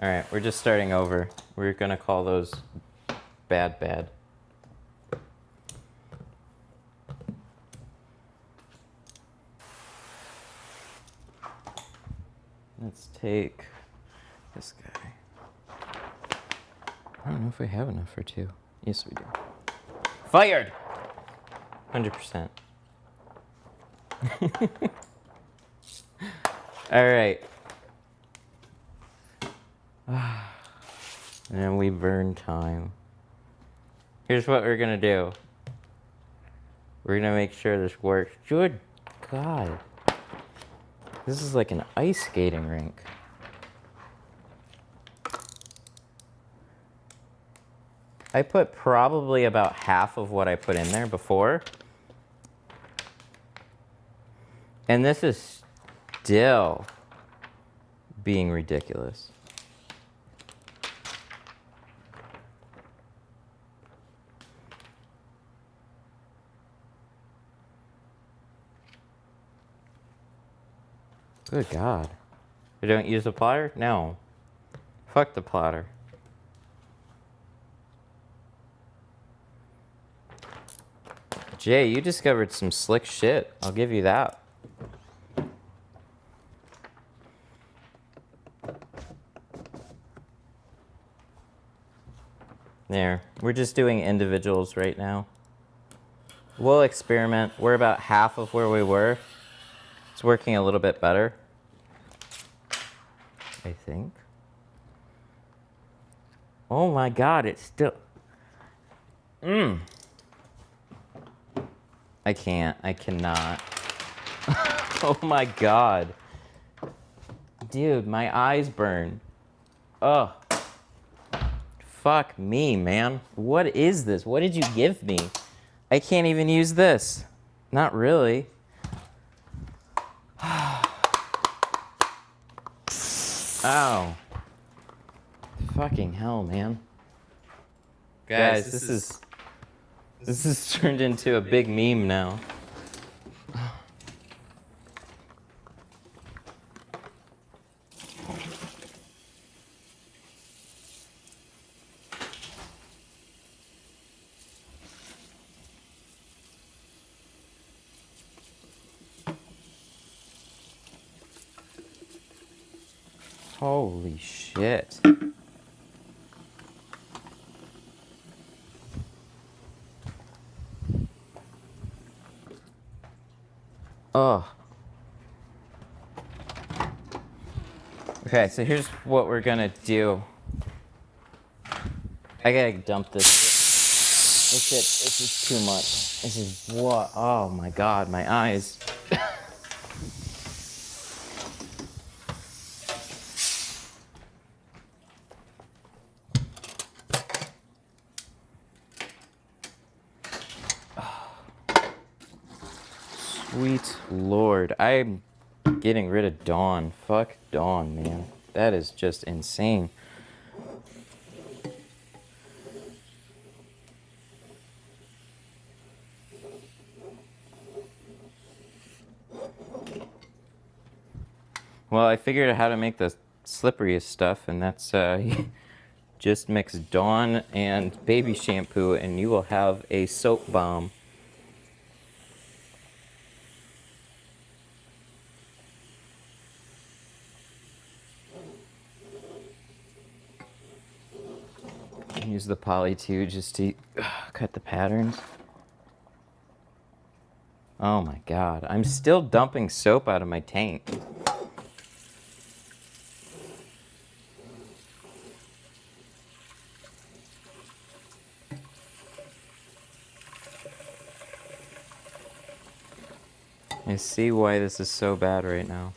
right, we're just starting over. We're gonna call those bad. Let's take this guy. I don't know if we have enough for two. Yes, we do. Fired! 100%. All right. And we burn time. Here's what we're gonna do. We're gonna make sure this works. Good God. This is like an ice skating rink. I put probably about half of what I put in there before. And this is still being ridiculous. Good God. You don't use a plotter? No. Fuck the plotter. Jay, you discovered some slick shit. I'll give you that. There. We're just doing individuals right now. We'll experiment. We're about half of where we were. It's working a little bit better, I think. Oh my God, it's still... I can't. I cannot. Oh my God. Dude, my eyes burn. Ugh. Fuck me, man. What is this? What did you give me? I can't even use this. Not really. Ow. Fucking hell, man. Guys, this is turned into a big meme now. Holy shit. Oh. Okay, so here's what we're gonna do. I gotta dump this. It's just too much. This is what? Oh my God, my eyes. Sweet Lord. I'm getting rid of Dawn. Fuck Dawn, man. That is just insane. Well, I figured out how to make the slipperiest stuff, and that's just mix Dawn and baby shampoo, and you will have a soap bomb. Use the poly too just to cut the patterns. Oh my God, I'm still dumping soap out of my tank. I see why this is so bad right now.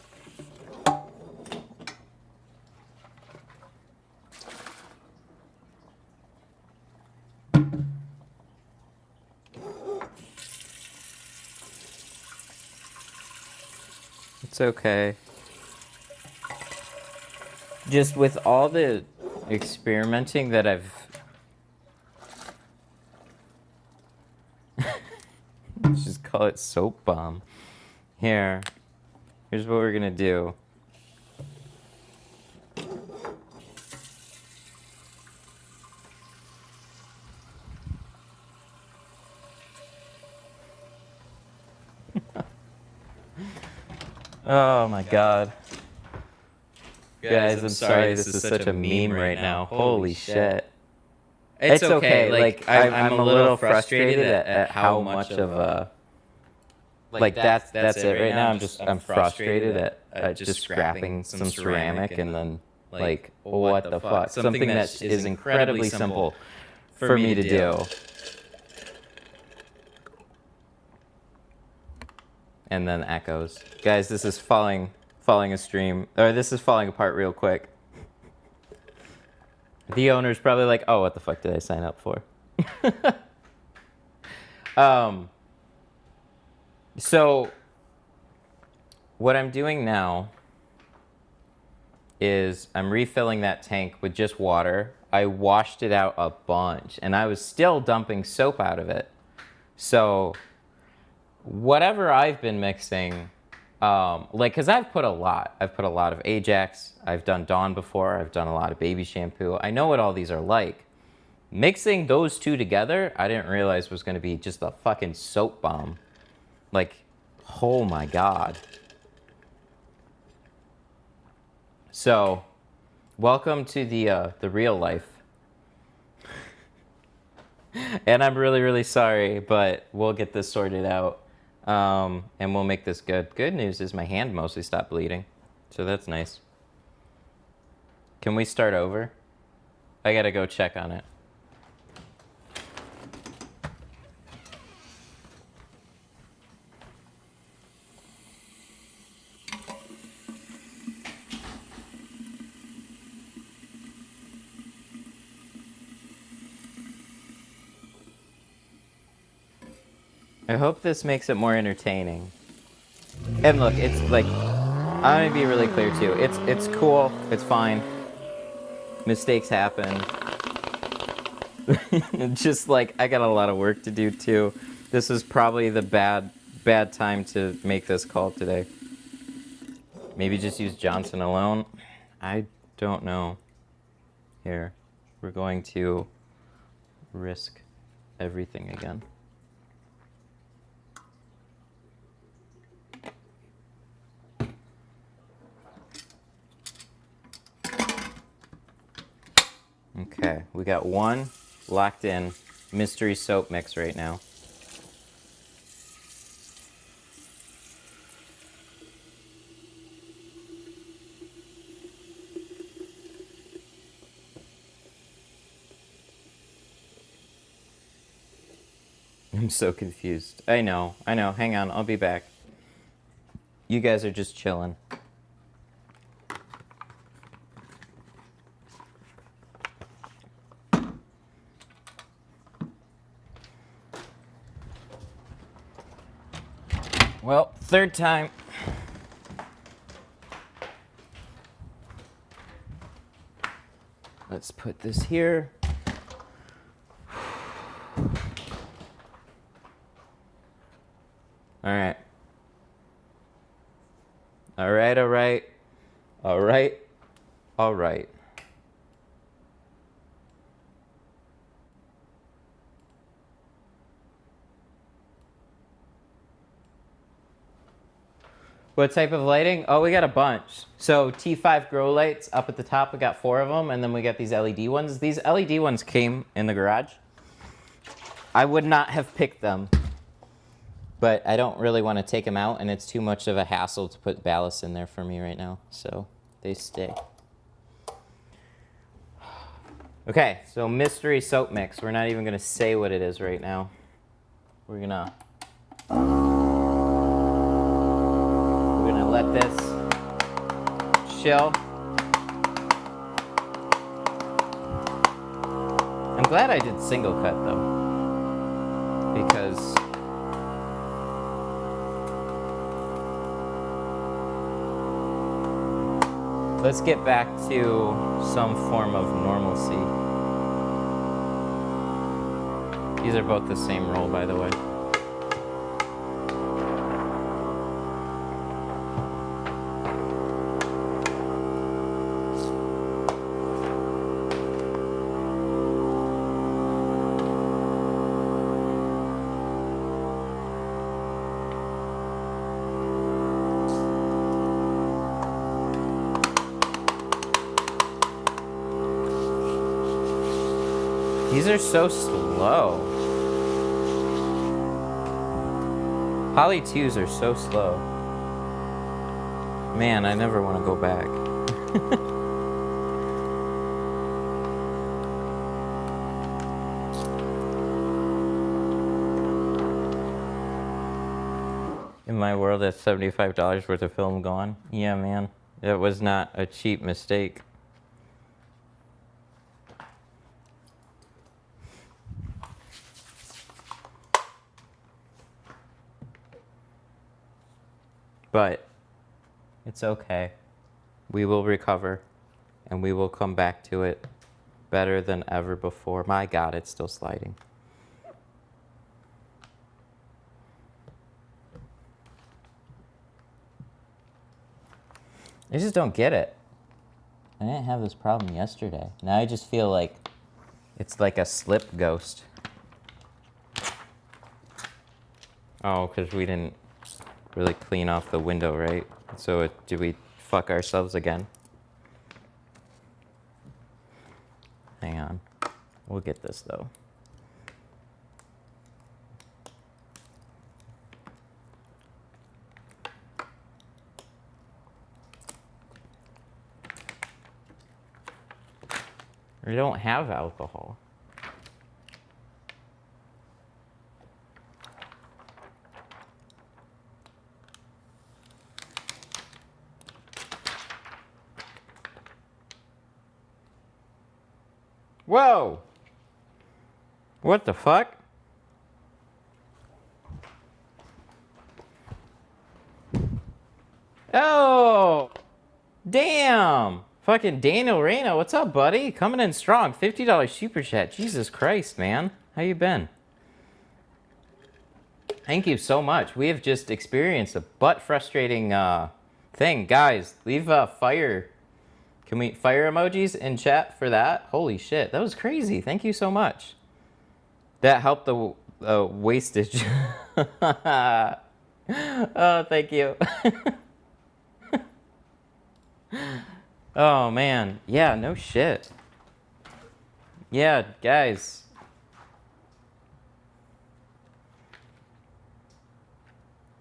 It's okay. Just with all the experimenting that I've... Let's just call it soap bomb. Here's what we're gonna do. Oh my God. Guys, I'm sorry this is such a meme right now. Holy shit. It's okay. Like, I'm a little frustrated at how much of a... Like, that's it right now. I'm frustrated at just scrapping some ceramic and then, like, what the fuck? Something that is incredibly simple for me to do. And then echoes. Guys, this is falling a stream, or this is falling apart real quick. The owner's probably like, oh, what the fuck did I sign up for? So what I'm doing now is I'm refilling that tank with just water. I washed it out a bunch, and I was still dumping soap out of it. So whatever I've been mixing, because I've put a lot. I've put a lot of Ajax. I've done Dawn before. I've done a lot of baby shampoo. I know what all these are like. Mixing those two together, I didn't realize was going to be just a fucking soap bomb. Like, oh my God. So, welcome to the real life. And I'm really, really sorry, but we'll get this sorted out. And we'll make this good. Good news is my hand mostly stopped bleeding. So that's nice. Can we start over? I gotta go check on it. I hope this makes it more entertaining. And look, it's like, I'm gonna be really clear too. It's cool, it's fine. Mistakes happen. Just like, I got a lot of work to do too. This is probably the bad time to make this call today. Maybe just use Johnson alone. I don't know. Here, we're going to risk everything again. Okay, we got one locked in mystery soap mix right now. I'm so confused. I know. Hang on, I'll be back. You guys are just chilling. Well, third time. Let's put this here. All right. All right, all right. All right. All right. What type of lighting? Oh, we got a bunch. So T5 grow lights up at the top, we got 4 of them, and then we got these LED ones. These LED ones came in the garage. I would not have picked them, but I don't really want to take them out, and it's too much of a hassle to put ballast in there for me right now, so they stay. Okay, so mystery soap mix. We're not even going to say what it is right now. We're going to let this chill. I'm glad I did single cut though, because let's get back to some form of normalcy. These are both the same roll, by the way. These are so slow. Poly 2s are so slow. Man, I never want to go back. In my world, that's $75 worth of film gone. Yeah, man. It was not a cheap mistake. But It's okay. We will recover, and we will come back to it better than ever before. My God, it's still sliding. I just don't get it. I didn't have this problem yesterday. Now I just feel like it's like a slip ghost. Oh, because we didn't really clean off the window, right? So did we fuck ourselves again? Hang on. We'll get this, though. We don't have alcohol. Whoa! What the fuck? Oh! Damn! Fucking Daniel Reyna, what's up, buddy? Coming in strong. $50 super chat. Jesus Christ, man. How you been? Thank you so much. We have just experienced a butt-frustrating thing. Guys, leave fire. Can we fire emojis in chat for that? Holy shit, that was crazy. Thank you so much. That helped the wastage. Oh, thank you. Oh, man. Yeah, no shit. Yeah, guys.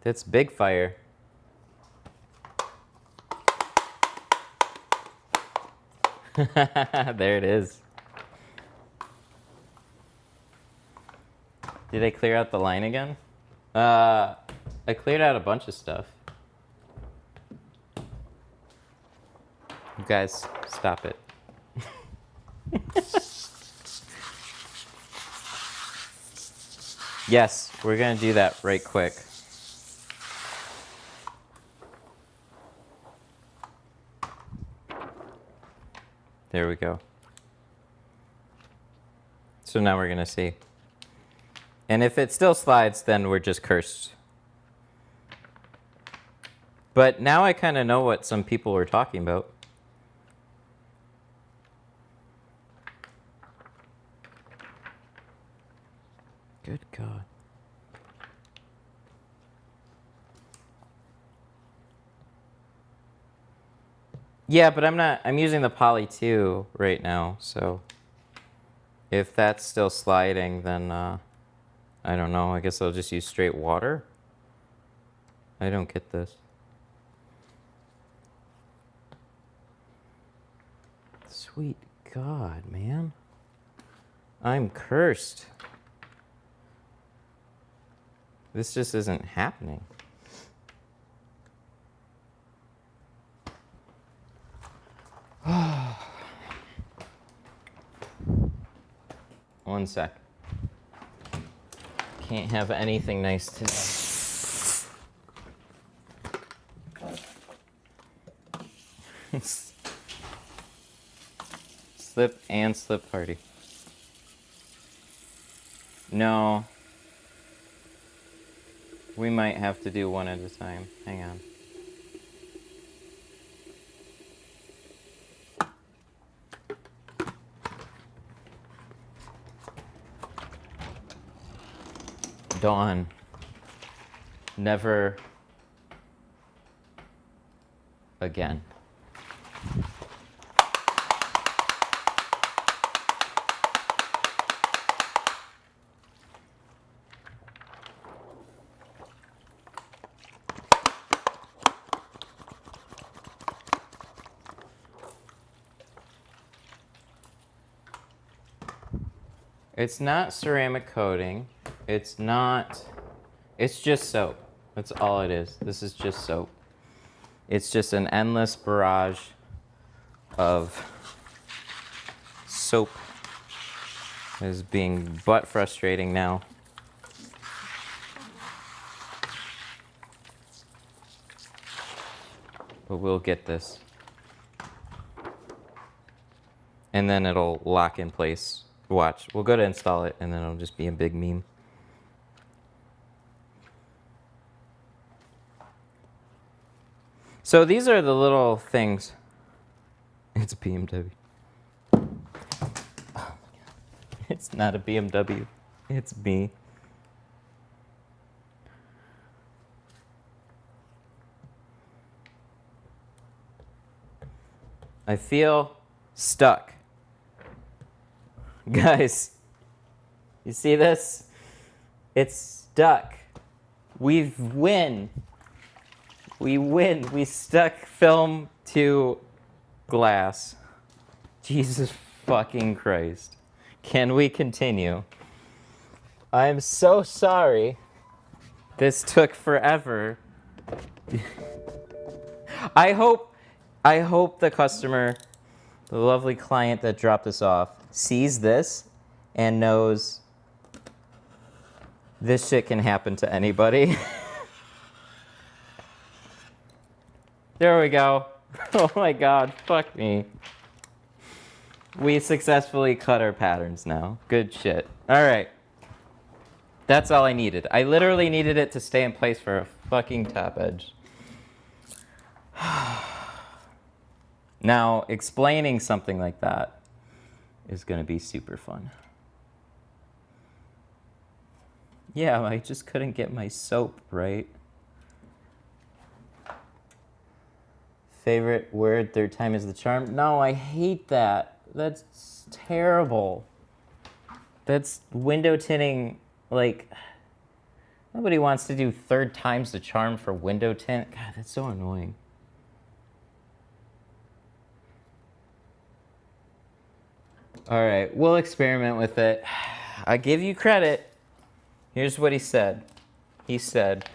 That's big fire. There it is. Did I clear out the line again? I cleared out a bunch of stuff. You guys, stop it. Yes, we're gonna do that right quick. There we go. So now we're gonna see. And if it still slides, then we're just cursed. But now I kind of know what some people were talking about. Good God. Yeah, but I'm using the Poly 2 right now, so if that's still sliding, then I don't know. I guess I'll just use straight water. I don't get this. Sweet God, man. I'm cursed. This just isn't happening. One sec. Can't have anything nice today. Slip and slip party. No. We might have to do one at a time. Hang on. Dawn. Never again. It's not ceramic coating. It's not, it's just soap. That's all it is. This is just soap. It's just an endless barrage of soap. It is being butt frustrating now. but we'll get this. And then it'll lock in place. Watch. We'll go to install it, and then it'll just be a big meme. So these are the little things. It's a BMW. Oh my God. It's not a BMW. It's me. I feel stuck. Guys, you see this? It's stuck. We win. We win. We stuck film to glass. Jesus fucking Christ. Can we continue? I'm so sorry. This took forever. I hope the customer, the lovely client that dropped this off, sees this and knows this shit can happen to anybody. There we go. Oh my God, fuck me. We successfully cut our patterns now. Good shit. All right. That's all I needed. I literally needed it to stay in place for a fucking top edge. Now, explaining something like that is going to be super fun. Yeah, I just couldn't get my soap right. Favorite word, third time is the charm. No, I hate that. That's terrible. That's window tinting, like, nobody wants to do third time's the charm for window tint. God, that's so annoying. All right, we'll experiment with it. I give you credit. Here's what he said. He said,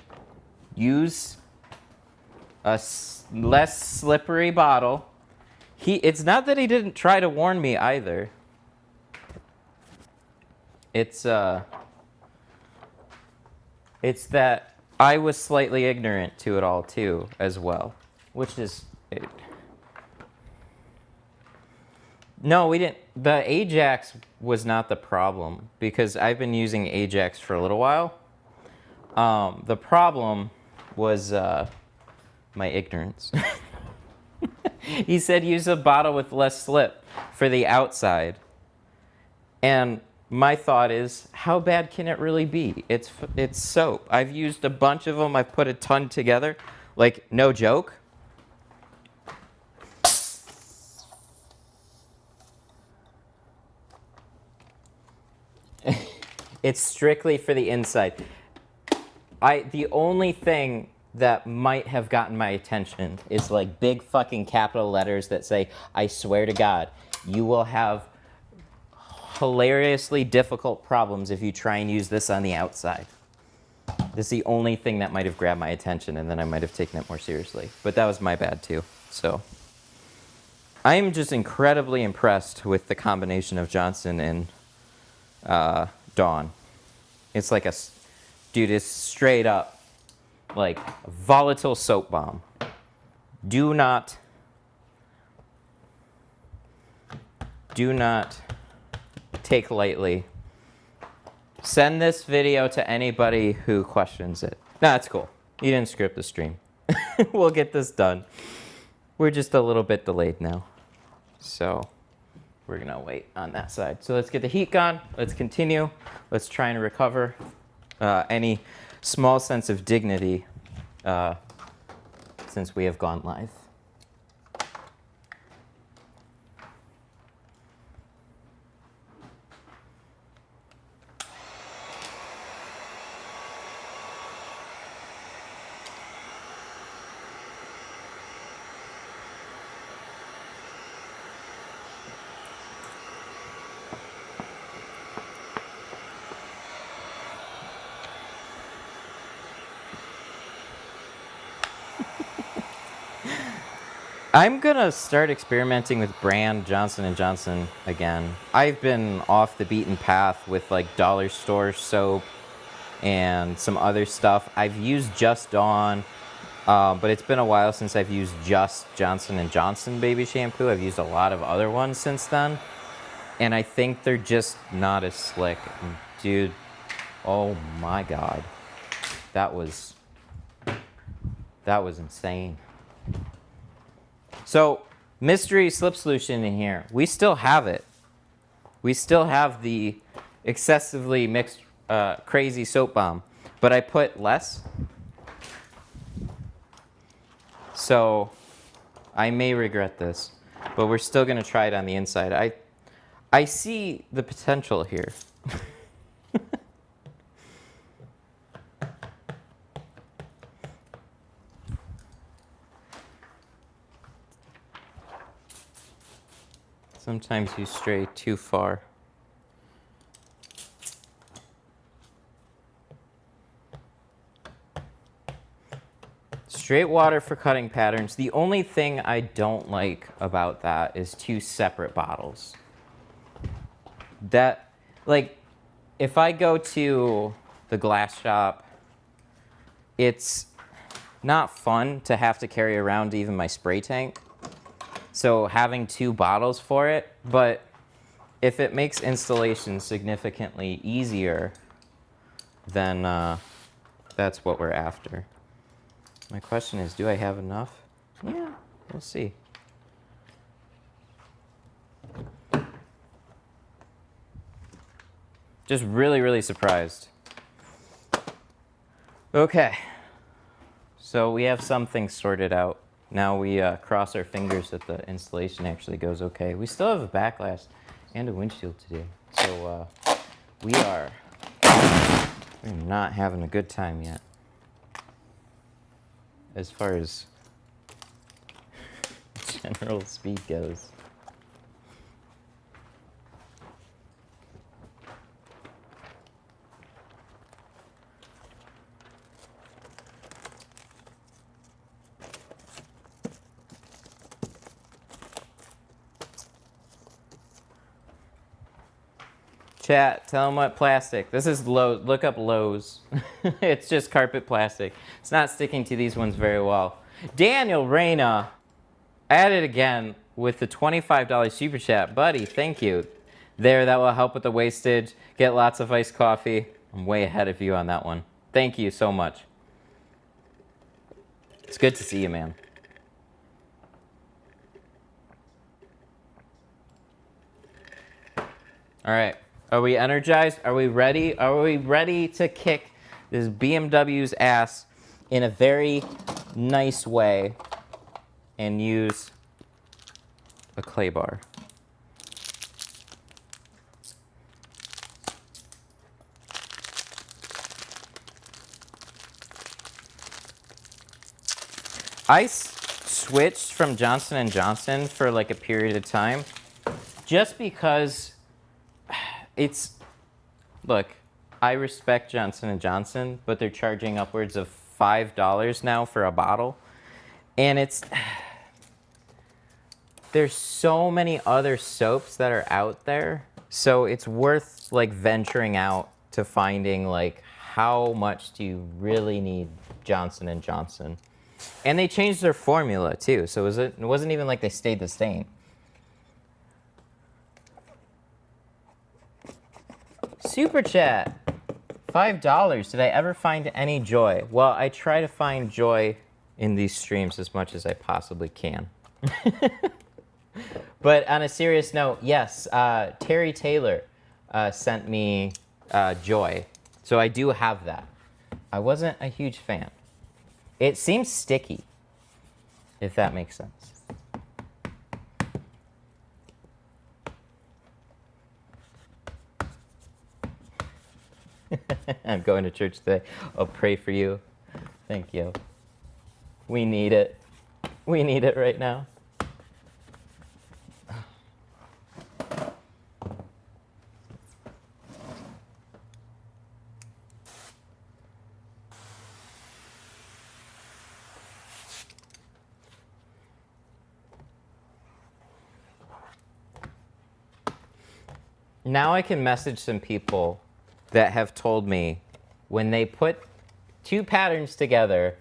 use a less slippery bottle. It's not that he didn't try to warn me either. It's that I was slightly ignorant to it all too, as well, which is it. No, we didn't. The Ajax was not the problem because I've been using Ajax for a little while. The problem was my ignorance. He said use a bottle with less slip for the outside. And my thought is, how bad can it really be? It's soap. I've used a bunch of them. I've put a ton together. Like, no joke. It's strictly for the inside. The only thing that might have gotten my attention is like big fucking capital letters that say, I swear to God, you will have hilariously difficult problems if you try and use this on the outside. This is the only thing that might have grabbed my attention, and then I might have taken it more seriously. But that was my bad too. So I'm just incredibly impressed with the combination of Johnson and Dawn. It's like dude, it's straight up like volatile soap bomb. Do not take lightly. Send this video to anybody who questions it. No, that's cool. You didn't script the stream. We'll get this done. We're just a little bit delayed now. So we're gonna wait on that side. So let's get the heat gone. Let's continue. Let's try and recover any small sense of dignity since we have gone live. I'm gonna start experimenting with brand Johnson & Johnson again. I've been off the beaten path with like dollar store soap and some other stuff. I've used Just Dawn. But it's been a while since I've used just Johnson & Johnson baby shampoo. I've used a lot of other ones since then. And I think they're just not as slick. And dude, oh my God. That was insane. So, mystery slip solution in here. We still have it. We still have the excessively mixed crazy soap bomb. But I put less. So, I may regret this. But we're still going to try it on the inside. I see the potential here. Sometimes you stray too far. Straight water for cutting patterns. The only thing I don't like about that is 2 separate bottles. That, like, if I go to the glass shop, it's not fun to have to carry around even my spray tank. So having 2 bottles for it, but if it makes installation significantly easier, then that's what we're after. My question is, do I have enough? Yeah, we'll see. Just really, really surprised. Okay. So we have some things sorted out. Now we cross our fingers that the installation actually goes okay. We still have a backlash and a windshield today. So we're not having a good time yet. As far as general speed goes. Chat, tell them what plastic. This is Lowe's. Look up Lowe's. It's just carpet plastic. It's not sticking to these ones very well. Daniel Reyna, at it again with the $25 super chat. Buddy, thank you. There, that will help with the wastage. Get lots of iced coffee. I'm way ahead of you on that one. Thank you so much. It's good to see you, man. All right. Are we energized? Are we ready? Are we ready to kick this BMW's ass in a very nice way and use a clay bar? I switched from Johnson & Johnson for like a period of time just because look, I respect Johnson & Johnson, but they're charging upwards of $5 now for a bottle. And there's so many other soaps that are out there. So it's worth like venturing out to finding like how much do you really need Johnson & Johnson. And they changed their formula too. So it wasn't even like they stayed the same. Super chat, $5. Did I ever find any joy? Well, I try to find joy in these streams as much as I possibly can. But on a serious note, yes, Terry Taylor sent me joy. So I do have that. I wasn't a huge fan. It seems sticky, if that makes sense. I'm going to church today. I'll pray for you. Thank you. We need it. We need it right now. Now I can message some people that have told me when they put 2 patterns together,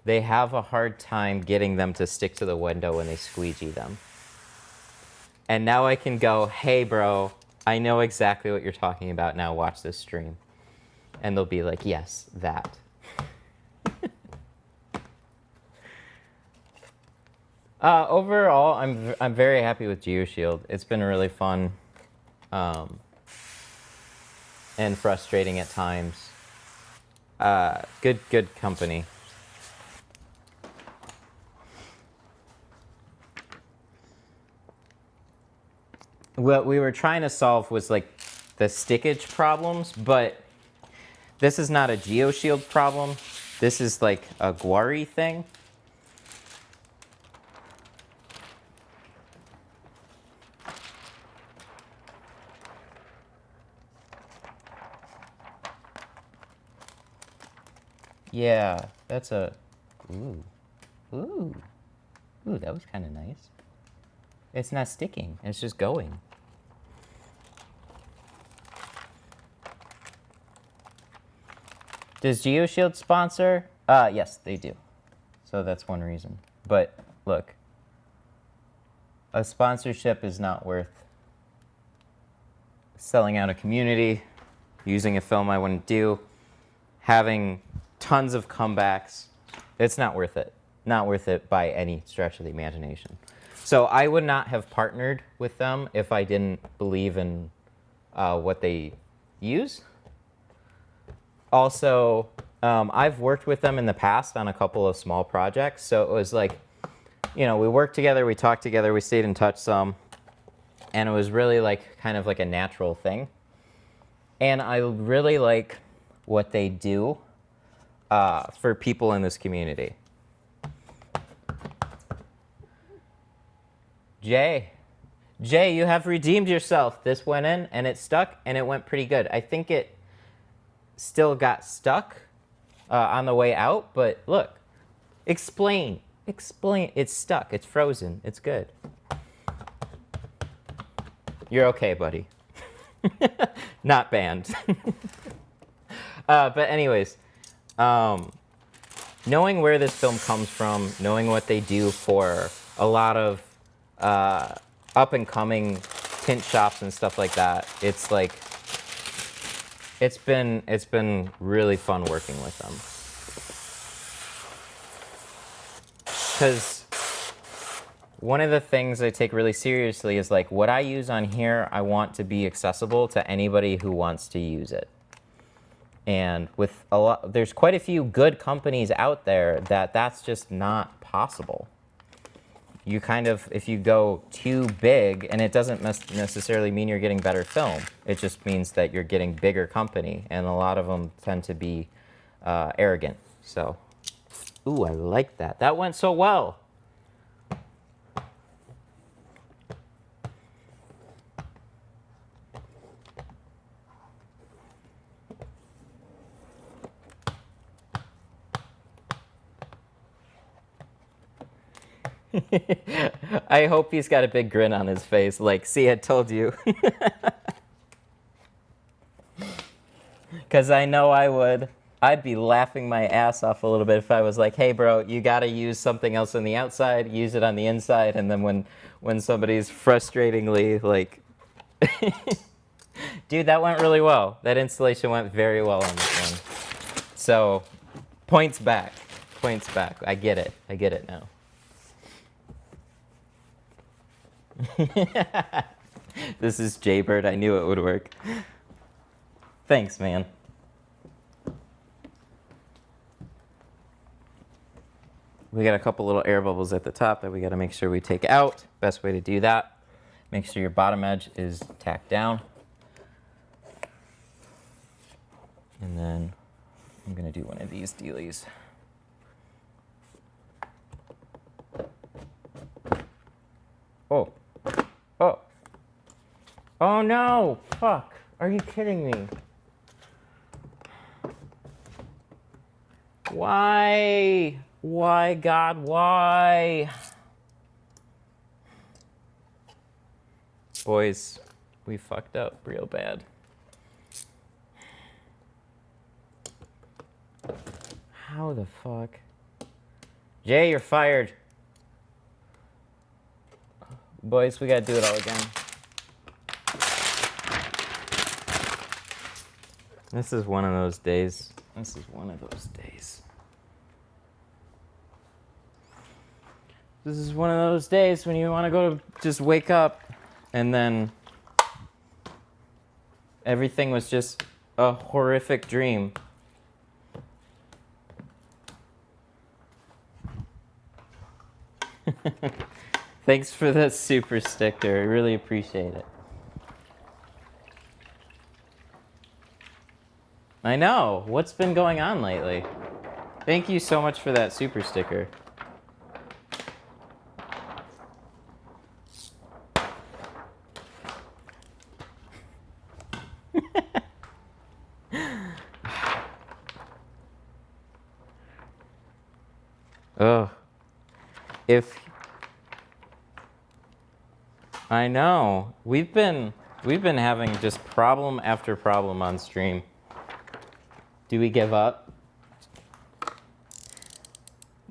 they have a hard time getting them to stick to the window when they squeegee them. And now I can go, hey, bro, I know exactly what you're talking about. Now watch this stream. And they'll be like, yes, that. Overall, I'm very happy with GeoShield. It's been really fun and frustrating at times. Good company. What we were trying to solve was like the stickage problems, but this is not a GeoShield problem. This is like a Guari thing. Yeah, that's a, ooh, that was kind of nice. It's not sticking, it's just going. Does GeoShield sponsor? Yes, they do. So that's one reason. But look, a sponsorship is not worth selling out a community, using a film I wouldn't do, having tons of comebacks. It's not worth it. Not worth it by any stretch of the imagination. So I would not have partnered with them if I didn't believe in what they use. Also, I've worked with them in the past on a couple of small projects. So it was like, you know, we worked together, we talked together, we stayed in touch some. And it was really like kind of like a natural thing. And I really like what they do for people in this community. Jay, you have redeemed yourself. This went in and it stuck and it went pretty good. I think it still got stuck on the way out, but look, explain, it's stuck, it's frozen, it's good. You're okay, buddy. Not banned. But anyways, knowing where this film comes from, knowing what they do for a lot of up-and-coming tint shops and stuff like that, it's like, it's been really fun working with them. Because one of the things I take really seriously is like, what I use on here, I want to be accessible to anybody who wants to use it. And with a lot, there's quite a few good companies out there that's just not possible. You kind of, if you go too big, and it doesn't necessarily mean you're getting better film, it just means that you're getting bigger company, and a lot of them tend to be arrogant. So, ooh, I like that. That went so well. I hope he's got a big grin on his face, like, see, I told you. Because I know I would. I'd be laughing my ass off a little bit if I was like, hey, bro, you got to use something else on the outside, use it on the inside, and then when somebody's frustratingly like, dude, that went really well. That installation went very well on this one. So, points back. Points back. I get it. I get it now. This is Jaybird. I knew it would work. Thanks, man. We got a couple little air bubbles at the top that we got to make sure we take out. Best way to do that, make sure your bottom edge is tacked down. And then I'm going to do one of these dealies. Oh. Oh. Oh no! Fuck. Are you kidding me? Why? Why, God, why? Boys, we fucked up real bad. How the fuck? Jay, you're fired. Boys, we gotta do it all again. This is one of those days. This is one of those days. This is one of those days when you want to go to just wake up and then everything was just a horrific dream. Thanks for the super sticker. I really appreciate it. I know. What's been going on lately? Thank you so much for that super sticker. Oh. If I know. We've been having just problem after problem on stream. Do we give up?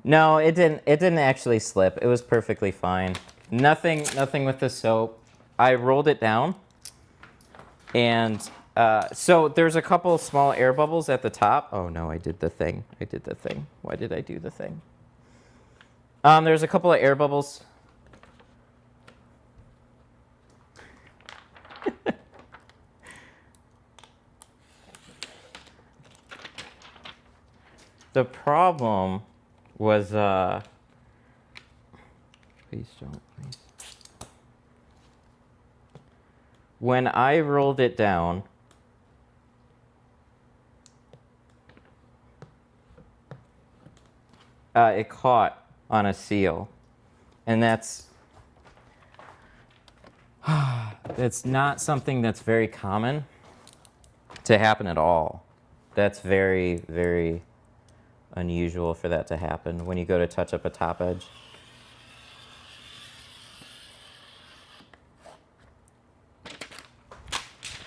No, it didn't actually slip. It was perfectly fine. Nothing with the soap. I rolled it down. And so there's a couple small air bubbles at the top. Oh no, I did the thing. Why did I do the thing? There's a couple of air bubbles. The problem was, please don't, please. When I rolled it down, it caught on a seal, and that's not something that's very common to happen at all. That's very, very unusual for that to happen when you go to touch up a top edge.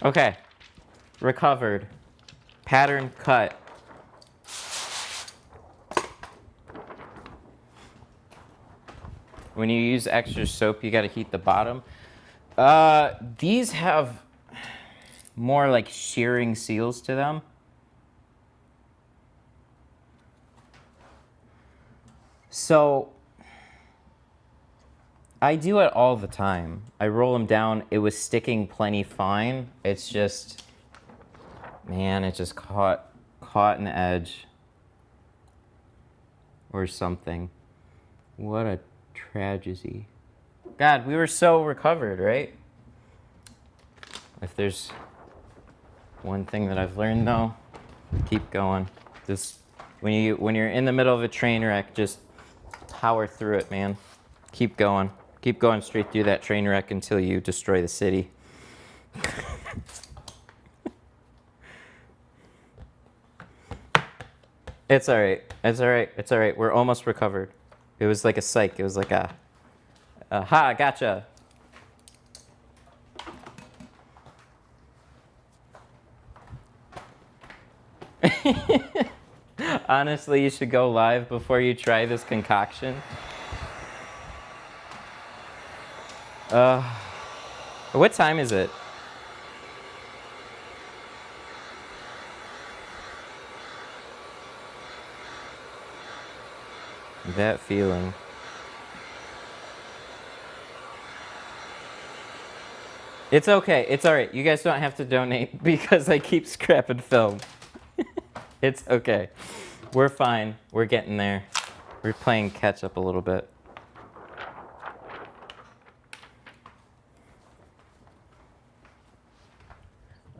Okay, recovered. Pattern cut. When you use extra soap, you got to heat the bottom. These have more like shearing seals to them. So I do it all the time. I roll them down. It was sticking plenty fine. It's just, man, it just caught an edge or something. What a tragedy. God, we were so recovered, right? If there's one thing that I've learned though, keep going. Just when you're in the middle of a train wreck, just power through it, man. Keep going. Keep going straight through that train wreck until you destroy the city. It's all right. It's all right. It's all right. We're almost recovered. It was like a psych. It was like a ha, gotcha. Honestly, you should go live before you try this concoction. What time is it? That feeling. It's okay. It's all right. You guys don't have to donate because I keep scrapping film. It's okay. We're fine. We're getting there. We're playing catch up a little bit.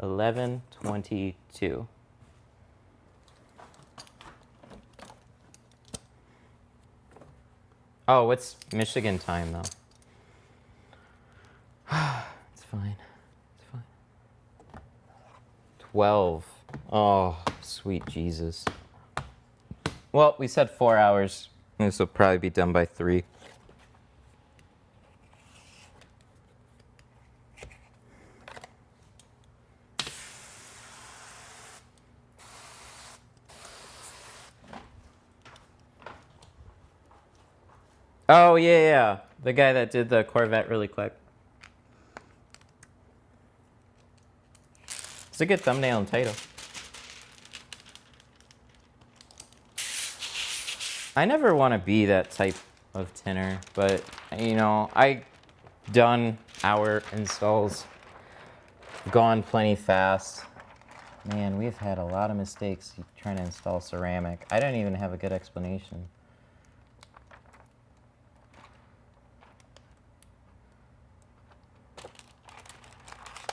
$11:22. Oh, what's Michigan time though? It's fine. It's fine. 12. Oh, sweet Jesus. Well, we said 4 hours. This will probably be done by 3. Oh, yeah, yeah. The guy that did the Corvette really quick. It's a good thumbnail and title. I never want to be that type of tinner, but, you know, I done our installs, gone plenty fast. Man, we've had a lot of mistakes trying to install ceramic. I don't even have a good explanation.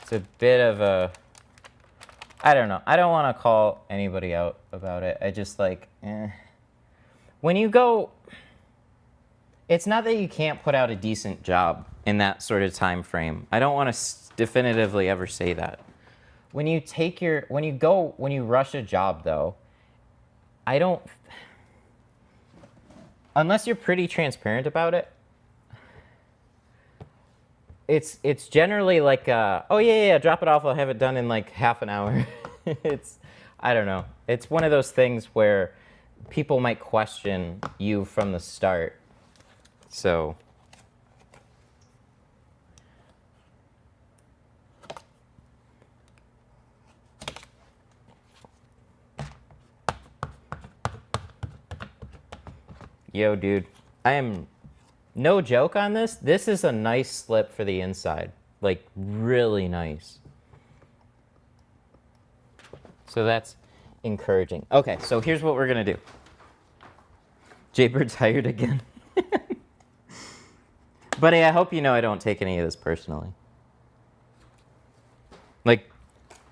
It's a bit of a, I don't know. I don't want to call anybody out about it. I just like, when you go, it's not that you can't put out a decent job in that sort of time frame. I don't want to definitively ever say that. When you rush a job though, I don't, unless you're pretty transparent about it, it's generally like, oh yeah, drop it off, I'll have it done in like half an hour. I don't know. It's one of those things where people might question you from the start. So. Yo, dude, I am no joke on this. This is a nice slip for the inside. Like, really nice. So that's encouraging. Okay, so here's what we're going to do. Jaybird's hired again. But hey, I hope you know I don't take any of this personally.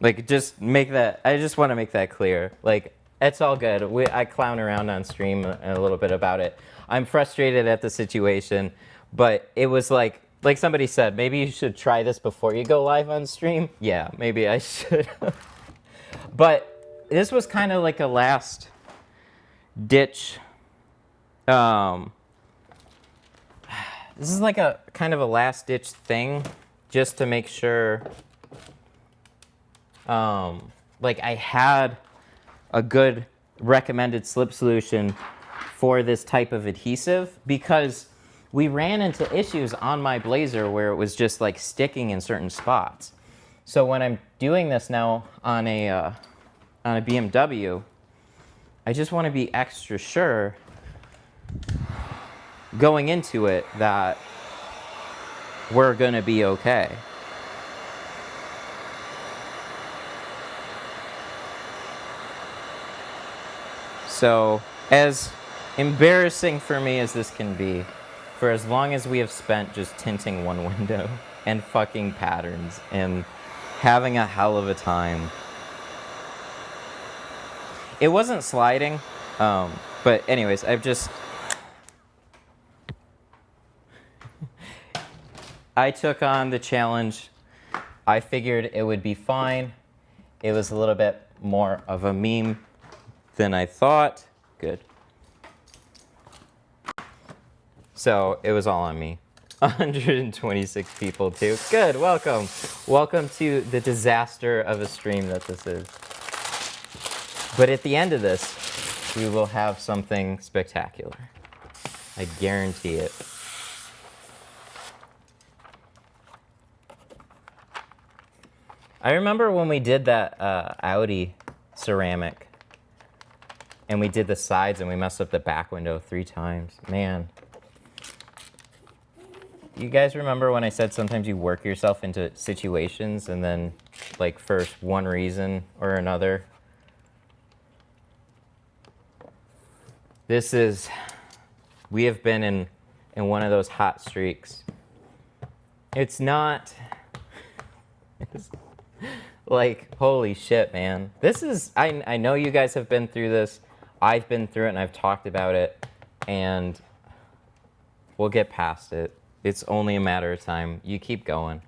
Like just make that, I just want to make that clear. Like, it's all good. I clown around on stream a little bit about it. I'm frustrated at the situation, but it was like somebody said, maybe you should try this before you go live on stream. Yeah, maybe I should. But this was kind of like a last ditch. This is like a kind of a last ditch thing just to make sure like I had a good recommended slip solution for this type of adhesive, because we ran into issues on my Blazer where it was just like sticking in certain spots. So when I'm doing this now on a BMW, I just want to be extra sure going into it that we're going to be okay. So, as embarrassing for me as this can be, for as long as we have spent just tinting one window and fucking patterns and having a hell of a time. It wasn't sliding, but anyways, I took on the challenge. I figured it would be fine. It was a little bit more of a meme than I thought. Good. So it was all on me. 126 people too. Good, welcome. Welcome to the disaster of a stream that this is. But at the end of this, we will have something spectacular. I guarantee it. I remember when we did that Audi ceramic and we did the sides and we messed up the back window 3 times. Man. You guys remember when I said sometimes you work yourself into situations and then, like, for one reason or another? We have been in one of those hot streaks. It's not, it's like, holy shit, man. This is, I know you guys have been through this. I've been through it and I've talked about it, and we'll get past it. It's only a matter of time. You keep going.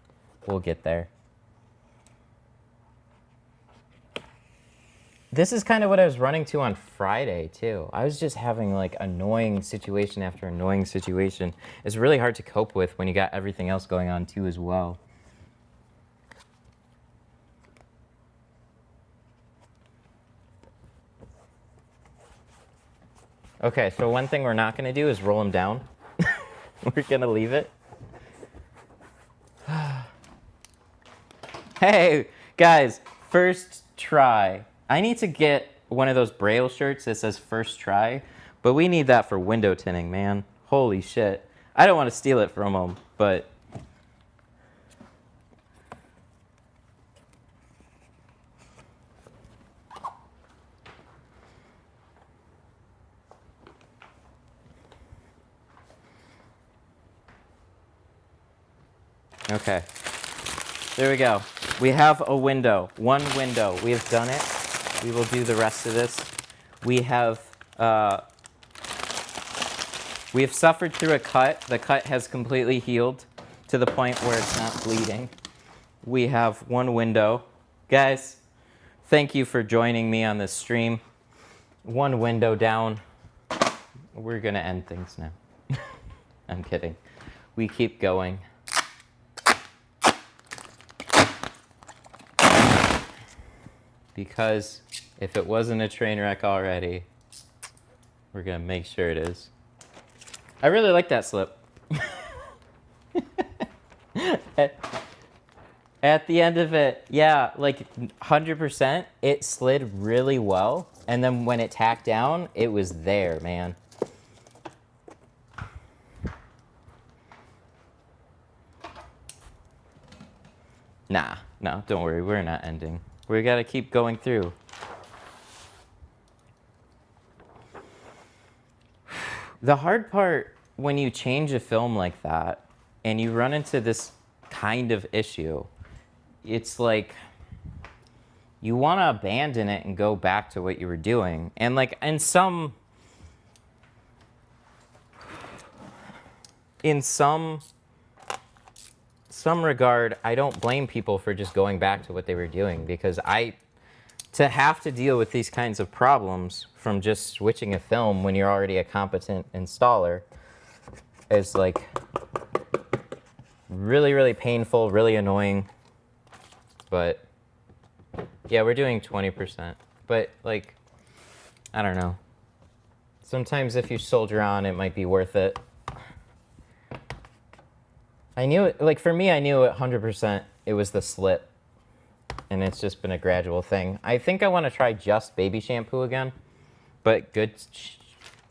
We'll get there. This is kind of what I was running to on Friday, too. I was just having, like, annoying situation after annoying situation. It's really hard to cope with when you got everything else going on, too, as well. Okay, so one thing we're not going to do is roll them down. We're gonna leave it. Hey, guys, first try. I need to get one of those Braille shirts that says first try, but we need that for window tinting, man. Holy shit. I don't want to steal it from them, but... Okay, there we go. We have a window, one window. We have done it. We will do the rest of this. We have suffered through a cut. The cut has completely healed to the point where it's not bleeding. We have one window. Guys, thank you for joining me on this stream. One window down. We're gonna end things now. I'm kidding. We keep going. Because if it wasn't a train wreck already, we're gonna make sure it is. I really like that slip. At the end of it, yeah, like 100%, it slid really well. And then when it tacked down, it was there, man. Nah, no, don't worry, we're not ending. We gotta keep going through. The hard part when you change a film like that and you run into this kind of issue, it's like you want to abandon it and go back to what you were doing. And like in some regard, I don't blame people for just going back to what they were doing, because to have to deal with these kinds of problems from just switching a film when you're already a competent installer is like really, really painful, really annoying. But yeah, we're doing 20%. But like, I don't know. Sometimes if you soldier on, it might be worth it. I knew it, like for me, I knew 100% it was the slip. And it's just been a gradual thing. I think I want to try just baby shampoo again. But good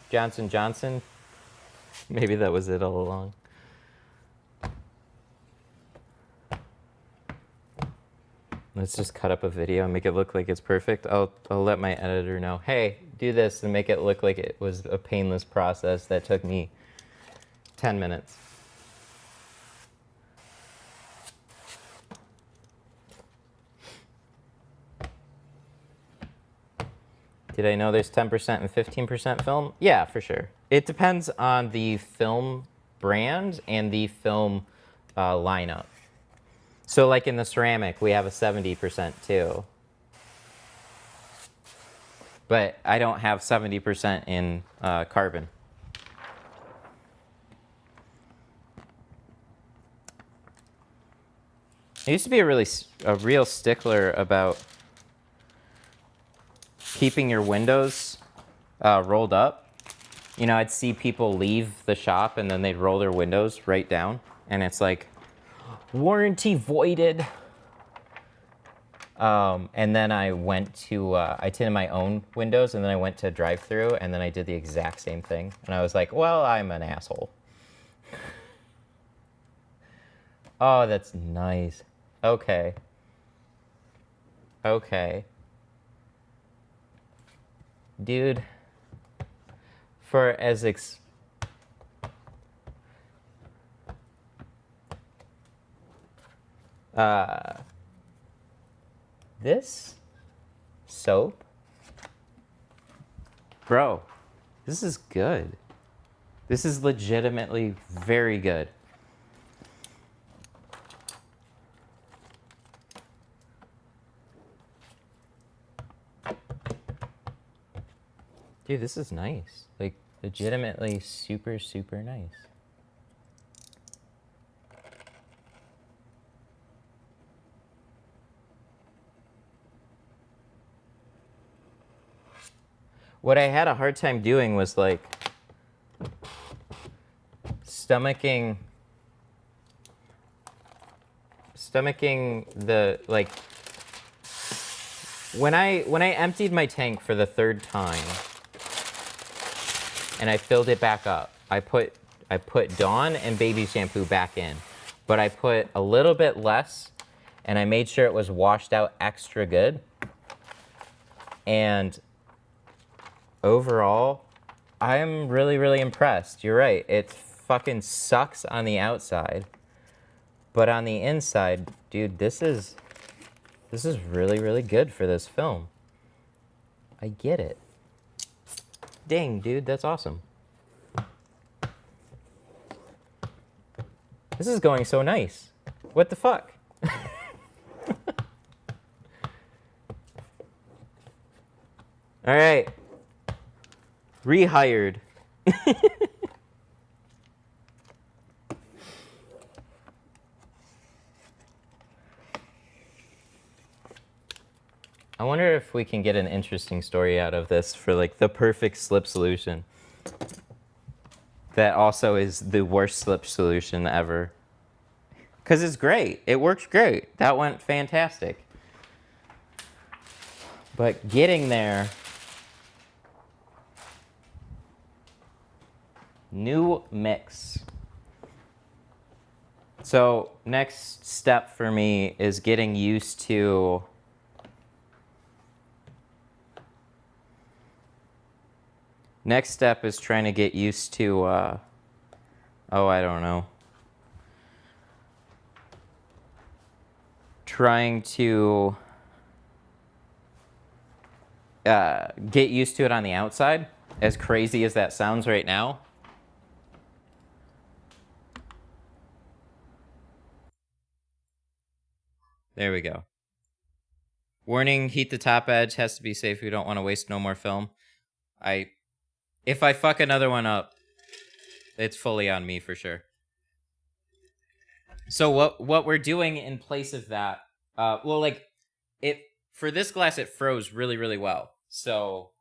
Johnson Johnson. Maybe that was it all along. Let's just cut up a video and make it look like it's perfect. I'll let my editor know, hey, do this and make it look like it was a painless process that took me 10 minutes. Did I know there's 10% and 15% film? Yeah, for sure. It depends on the film brand and the film lineup. So like in the ceramic, we have a 70% too. But I don't have 70% in carbon. I used to be a real stickler about keeping your windows rolled up. You know, I'd see people leave the shop and then they'd roll their windows right down. And it's like, warranty voided. And then I went to, I tinted my own windows and then I went to drive-through and then I did the exact same thing. And I was like, well, I'm an asshole. Oh, that's nice. Okay. Okay. Dude, for as this soap, bro, this is good. This is legitimately very good. Dude, this is nice. Like, legitimately super, super nice. What I had a hard time doing was like stomaching the, like, when I emptied my tank for the 3rd time and I filled it back up, I put Dawn and baby shampoo back in, but I put a little bit less and I made sure it was washed out extra good. And overall, I'm really, really impressed. You're right, it fucking sucks on the outside, but on the inside, dude, this is really, really good for this film. I get it. Dang, dude, that's awesome. This is going so nice. What the fuck? All right. Rehired. I wonder if we can get an interesting story out of this for, like, the perfect slip solution. That also is the worst slip solution ever. Because it's great. It works great. That went fantastic. But getting there... New mix. So next step for me is getting used to trying to get used to oh, I don't know. Trying to get used to it on the outside, as crazy as that sounds right now. There we go. Warning, heat the top edge, has to be safe. We don't want to waste no more film. If I fuck another one up, it's fully on me for sure. So what we're doing in place of that, well, like, for this glass, it froze really, really well. So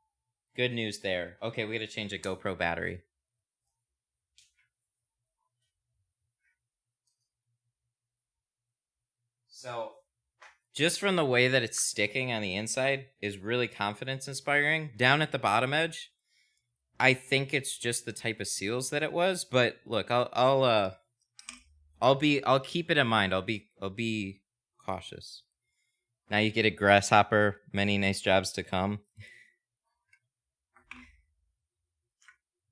good news there. Okay, we got to change a GoPro battery. So just from the way that it's sticking on the inside is really confidence inspiring. Down at the bottom edge, I think it's just the type of seals that it was, but look, I'll keep it in mind. I'll be cautious. Now you get a grasshopper, many nice jobs to come.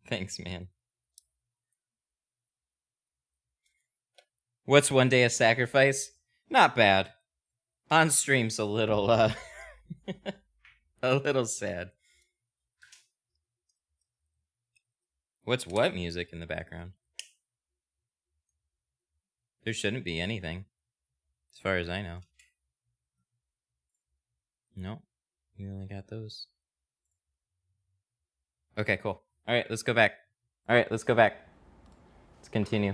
Thanks, man. What's one day a sacrifice? Not bad. On stream's a little, a little sad. What's what music in the background? There shouldn't be anything, as far as I know. No, we only got those. Okay, cool. All right, let's go back. All right, let's go back. Let's continue.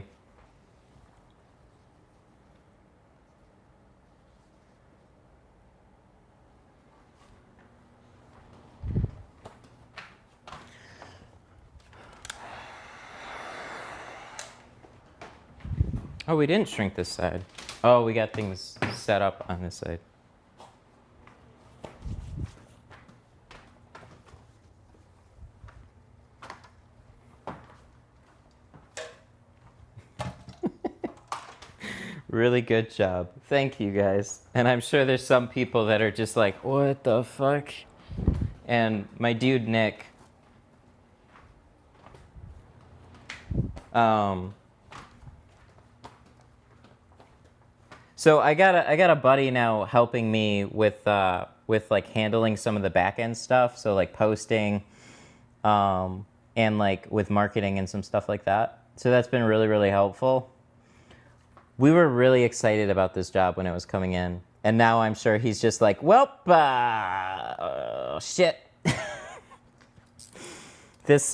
Oh, we didn't shrink this side. Oh, we got things set up on this side. Really good job. Thank you, guys. And I'm sure there's some people that are just like, what the fuck? And my dude, Nick, so I got a buddy now helping me with like handling some of the back end stuff. So like posting, and like with marketing and some stuff like that. So that's been really, really helpful. We were really excited about this job when it was coming in. And now I'm sure he's just like, well, shit. This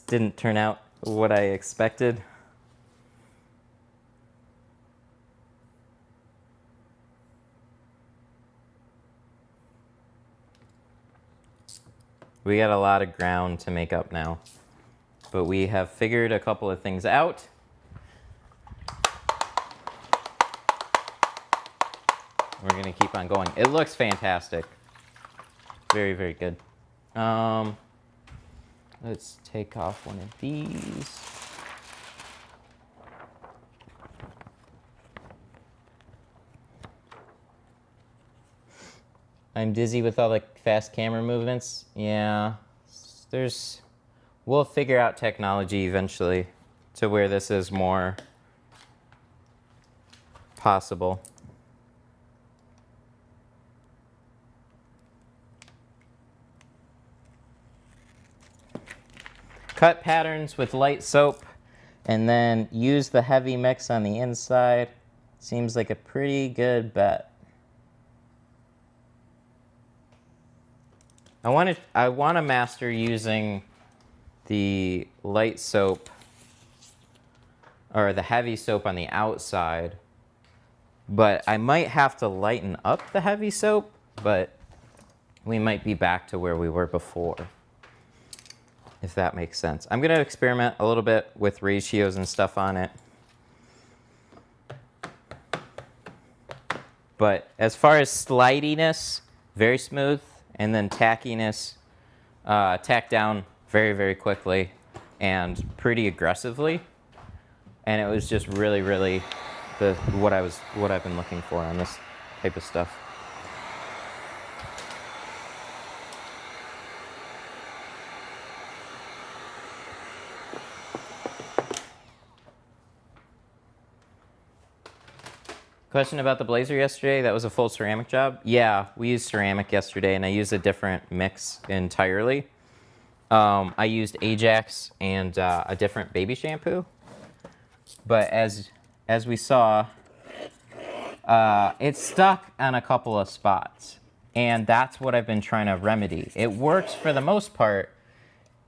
didn't turn out what I expected. We got a lot of ground to make up now. But we have figured a couple of things out. we're going to keep on going. It looks fantastic. Very, very good. Let's take off one of these. I'm dizzy with all the fast camera movements. Yeah, we'll figure out technology eventually to where this is more possible. Cut patterns with light soap and then use the heavy mix on the inside. Seems like a pretty good bet. I want to master using the light soap or the heavy soap on the outside, but I might have to lighten up the heavy soap, but we might be back to where we were before, if that makes sense. I'm going to experiment a little bit with ratios and stuff on it. But as far as slidiness, very smooth. And then tackiness, tack down very, very quickly and pretty aggressively. And it was just really, really what I've been looking for on this type of stuff. Question about the blazer yesterday. That was a full ceramic job. Yeah, we used ceramic yesterday, and I used a different mix entirely. I used Ajax and a different baby shampoo. But as we saw, it's stuck on a couple of spots, and that's what I've been trying to remedy. It works for the most part.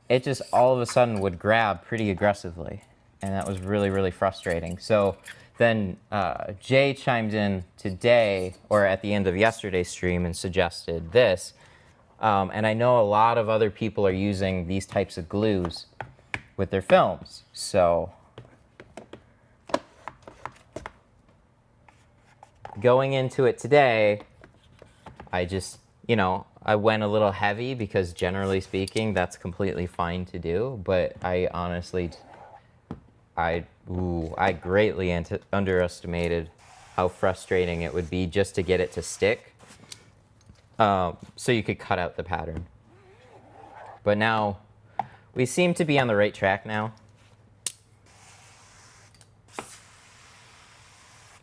It just all of a sudden would grab pretty aggressively, and that was really, really frustrating. So then Jay chimed in today, or at the end of yesterday's stream, and suggested this. And I know a lot of other people are using these types of glues with their films. So going into it today, I just, I went a little heavy because generally speaking, that's completely fine to do. But I honestly, I greatly underestimated how frustrating it would be just to get it to stick, so you could cut out the pattern. But now, we seem to be on the right track now.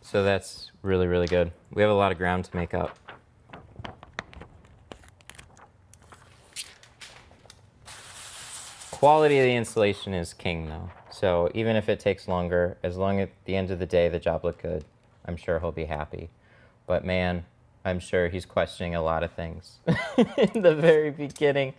So that's really, really good. We have a lot of ground to make up. Quality of the installation is king, though. So even if it takes longer, as long as at the end of the day the job looked good, I'm sure he'll be happy. But man, I'm sure he's questioning a lot of things in the very beginning.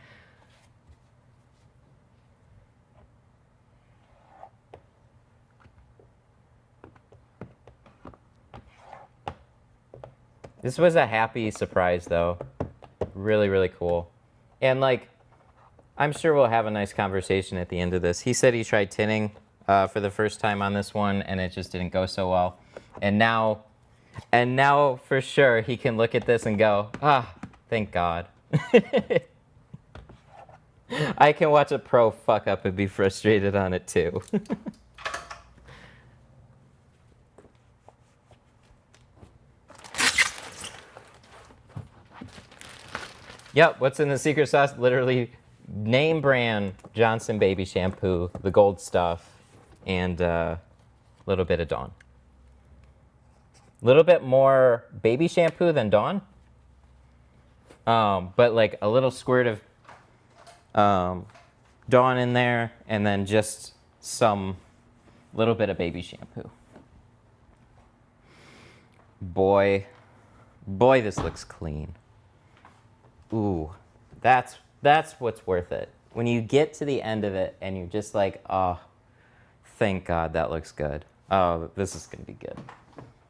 This was a happy surprise, though. Really, really cool. And like, I'm sure we'll have a nice conversation at the end of this. He said he tried tinting for the first time on this one, and it just didn't go so well. And now for sure, he can look at this and go, thank God. I can watch a pro fuck up and be frustrated on it too. Yep, what's in the secret sauce? Literally name brand Johnson baby shampoo, the gold stuff, and a little bit of Dawn. A little bit more baby shampoo than Dawn, but like a little squirt of Dawn in there, and then just some little bit of baby shampoo. Boy, this looks clean. Ooh, that's what's worth it. When you get to the end of it and you're just like, oh, thank God that looks good. Oh, this is going to be good.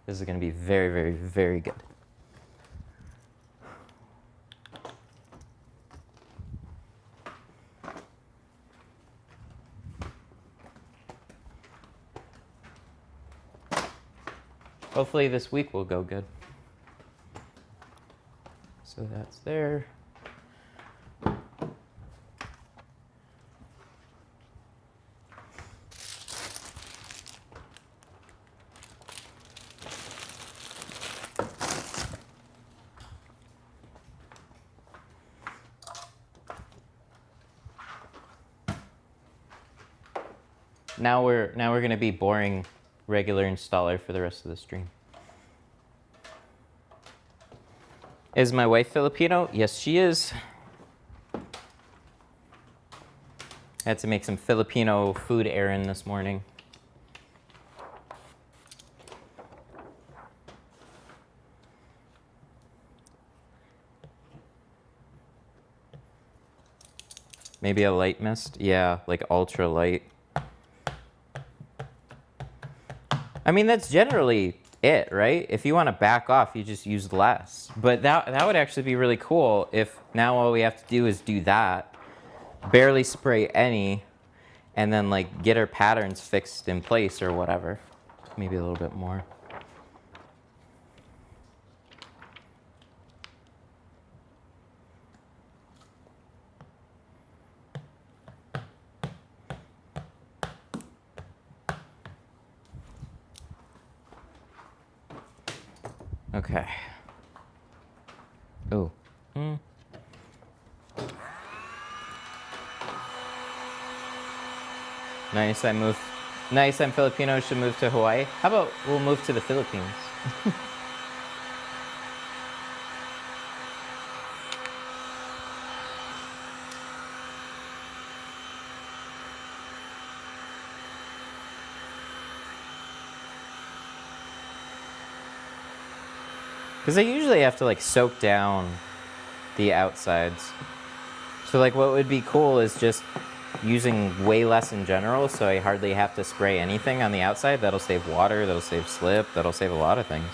This is going to be very, very, very good. Hopefully this week will go good. So that's there. Now we're gonna be boring regular installer for the rest of the stream. Is my wife Filipino? Yes, she is. I had to make some Filipino food errand this morning. Maybe a light mist? Yeah, like ultra light. I mean, that's generally it, right? If you want to back off, you just use less. But that would actually be really cool if now all we have to do is do that, barely spray any, and then like get our patterns fixed in place or whatever. Maybe a little bit more. Okay. Oh. Nice, Nice, I'm Filipino, should move to Hawaii. How about we'll move to the Philippines? Because I usually have to like soak down the outsides. So like what would be cool is just using way less in general, so I hardly have to spray anything on the outside. That'll save water, that'll save slip, that'll save a lot of things.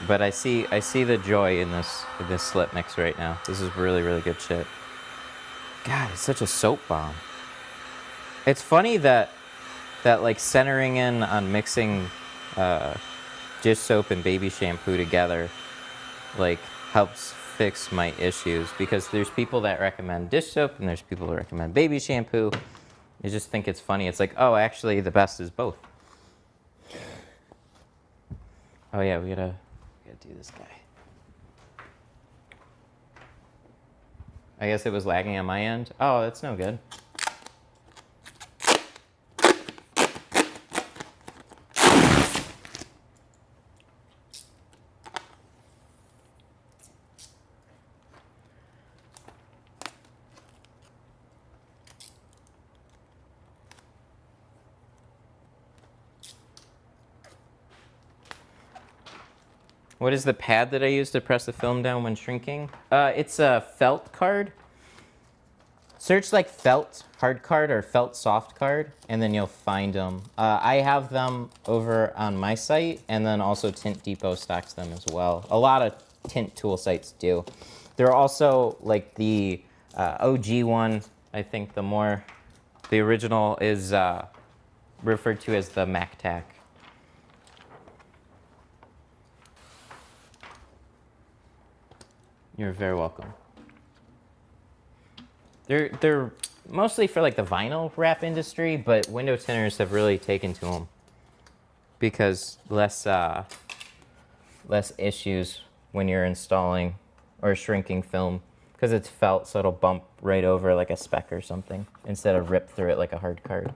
But I see the joy in this slip mix right now. This is really, really good shit. God, it's such a soap bomb. It's funny that like centering in on mixing dish soap and baby shampoo together like helps fix my issues, because there's people that recommend dish soap and there's people that recommend baby shampoo. I just think it's funny. It's like, oh, actually the best is both. Oh yeah, we gotta do this guy. I guess it was lagging on my end. Oh, that's no good. What is the pad that I use to press the film down when shrinking? It's a felt card. Search like felt hard card or felt soft card, and then you'll find them. I have them over on my site, and then also Tint Depot stocks them as well. A lot of tint tool sites do. There are also like the OG one. I think the original is referred to as the MacTac. You're very welcome. They're mostly for like the vinyl wrap industry, but window tinters have really taken to them because less issues when you're installing or shrinking film, because it's felt, so it'll bump right over like a speck or something instead of rip through it like a hard card.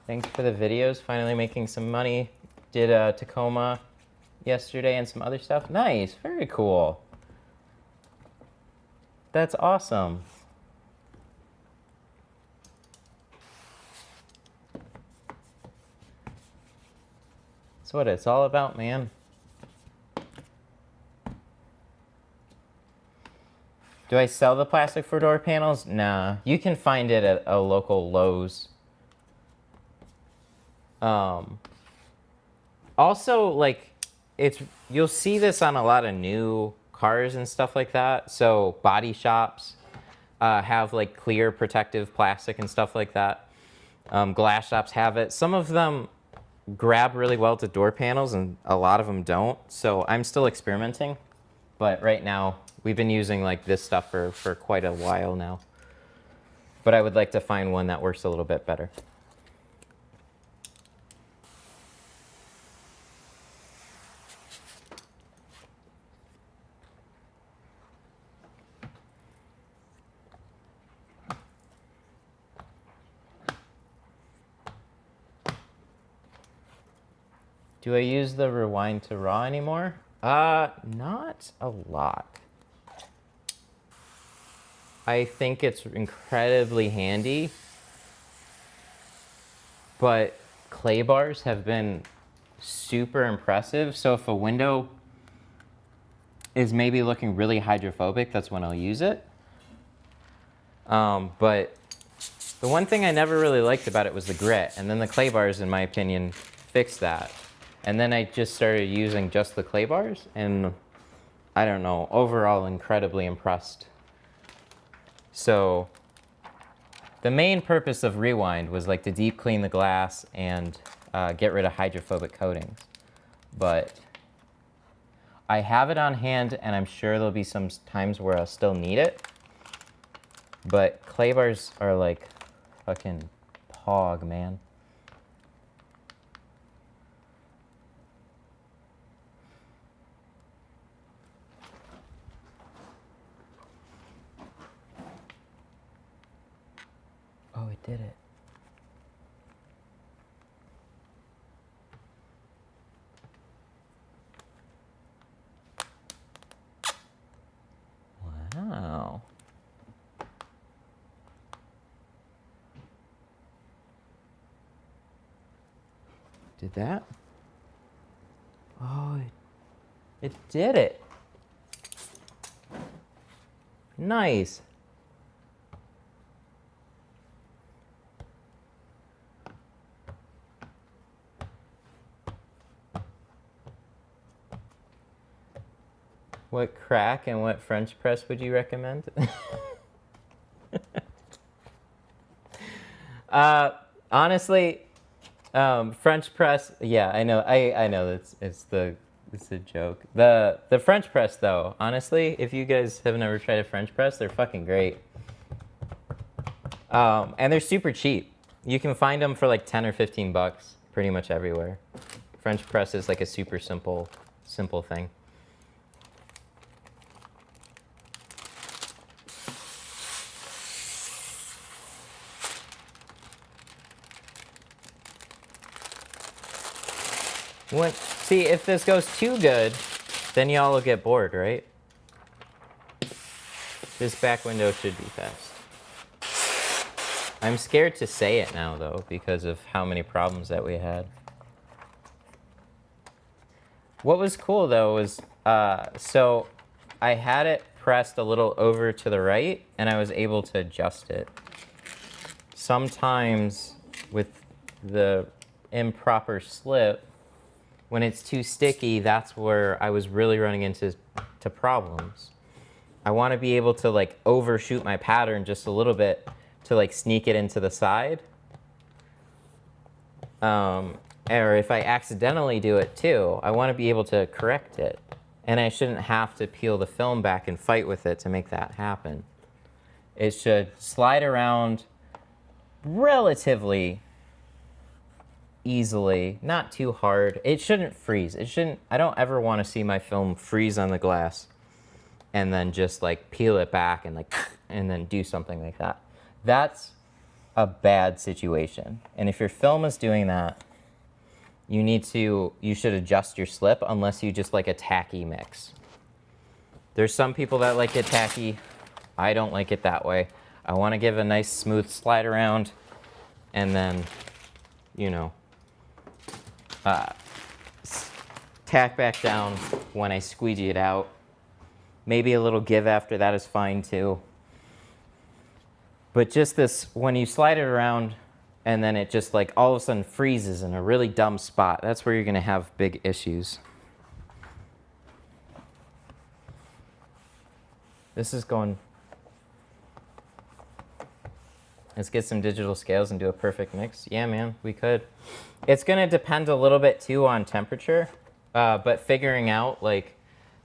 Thanks for the videos, finally making some money. Did Tacoma yesterday and some other stuff. Nice, very cool. That's awesome. That's what it's all about, man. Do I sell the plastic for door panels? Nah. You can find it at a local Lowe's. Also, like, you'll see this on a lot of new cars and stuff like that. So body shops have like clear protective plastic and stuff like that. Glass shops have it. Some of them grab really well to door panels and a lot of them don't. So I'm still experimenting. But right now, we've been using like this stuff for quite a while now. But I would like to find one that works a little bit better. Do I use the rewind to raw anymore? Not a lot. I think it's incredibly handy, but clay bars have been super impressive. So if a window is maybe looking really hydrophobic, that's when I'll use it. But the one thing I never really liked about it was the grit, and then the clay bars, in my opinion, fixed that. And then I just started using just the clay bars, and I don't know, overall incredibly impressed. So the main purpose of Rewind was like to deep clean the glass and get rid of hydrophobic coatings. But I have it on hand, and I'm sure there'll be some times where I'll still need it. But clay bars are like fucking pog, man. Oh, it did it. Wow. Did that? Oh, it did it. Nice. What crack and what French press would you recommend? Honestly, French press. Yeah, I know. I know it's a joke. The French press though. Honestly, if you guys have never tried a French press, they're fucking great. And they're super cheap. You can find them for like 10 or 15 bucks pretty much everywhere. French press is like a super simple thing. See, if this goes too good, then y'all will get bored, right? This back window should be fast. I'm scared to say it now, though, because of how many problems that we had. What was cool, though, was, so I had it pressed a little over to the right, and I was able to adjust it. Sometimes with the improper slip, when it's too sticky, that's where I was really running into problems. I want to be able to like overshoot my pattern just a little bit to like sneak it into the side. Or if I accidentally do it too, I want to be able to correct it. And I shouldn't have to peel the film back and fight with it to make that happen. It should slide around relatively easily, not too hard. It shouldn't freeze. I don't ever want to see my film freeze on the glass and then just like peel it back and like, and then do something like that. That's a bad situation. And if your film is doing that, you should adjust your slip unless you just like a tacky mix. There's some people that like it tacky. I don't like it that way. I want to give a nice smooth slide around and then, you know, tack back down when I squeegee it out. Maybe a little give after that is fine too. But just this, when you slide it around and then it just like all of a sudden freezes in a really dumb spot, that's where you're gonna have big issues. This is going, let's get some digital scales and do a perfect mix. Yeah, man, we could. It's gonna depend a little bit too on temperature, but figuring out like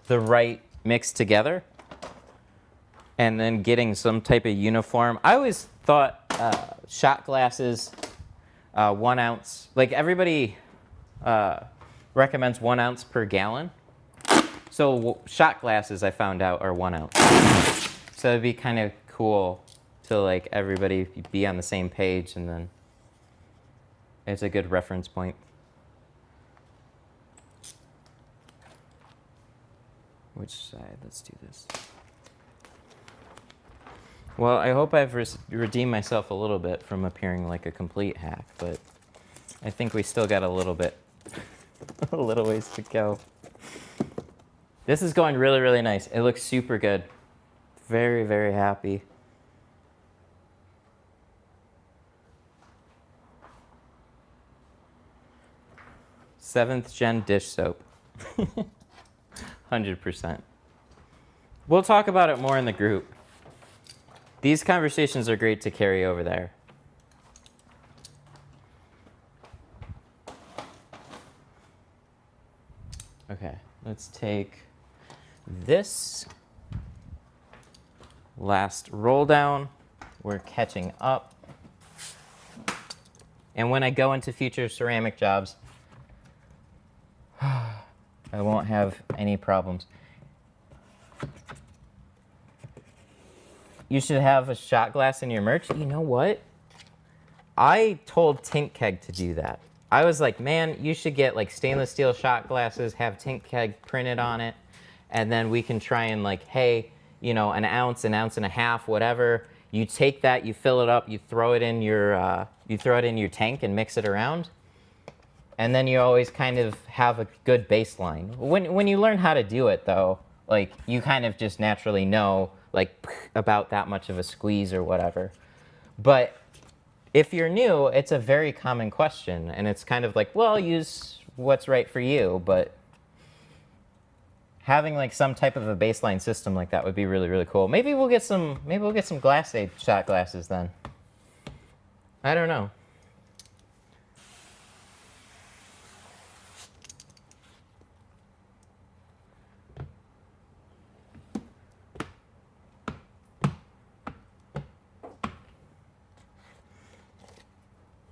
the right mix together and then getting some type of uniform. I always thought shot glasses, 1 ounce, like everybody recommends 1 ounce per gallon. So shot glasses, I found out, are 1 ounce. So it'd be kind of cool to like everybody be on the same page, and then it's a good reference point. Which side? Let's do this. Well, I hope I've redeemed myself a little bit from appearing like a complete hack, but I think we still got a little bit, a little ways to go. This is going really, really nice. It looks super good. Very, very happy. Seventh gen dish soap. 100%. We'll talk about it more in the group. These conversations are great to carry over there. Okay, let's take this last roll down. We're catching up. And when I go into future ceramic jobs, I won't have any problems. You should have a shot glass in your merch. You know what? I told Tint Keg to do that. I was like, man, you should get like stainless steel shot glasses, have Tint Keg printed on it, and then we can try and like, hey, you know, an ounce and a half, whatever. You take that, you fill it up, you throw it in your tank and mix it around. And then you always kind of have a good baseline. When you learn how to do it, though, like you kind of just naturally know like about that much of a squeeze or whatever. But if you're new, it's a very common question, and it's kind of like, well, use what's right for you. But having like some type of a baseline system like that would be really, really cool. Maybe we'll get some Glass Aid shot glasses then. I don't know.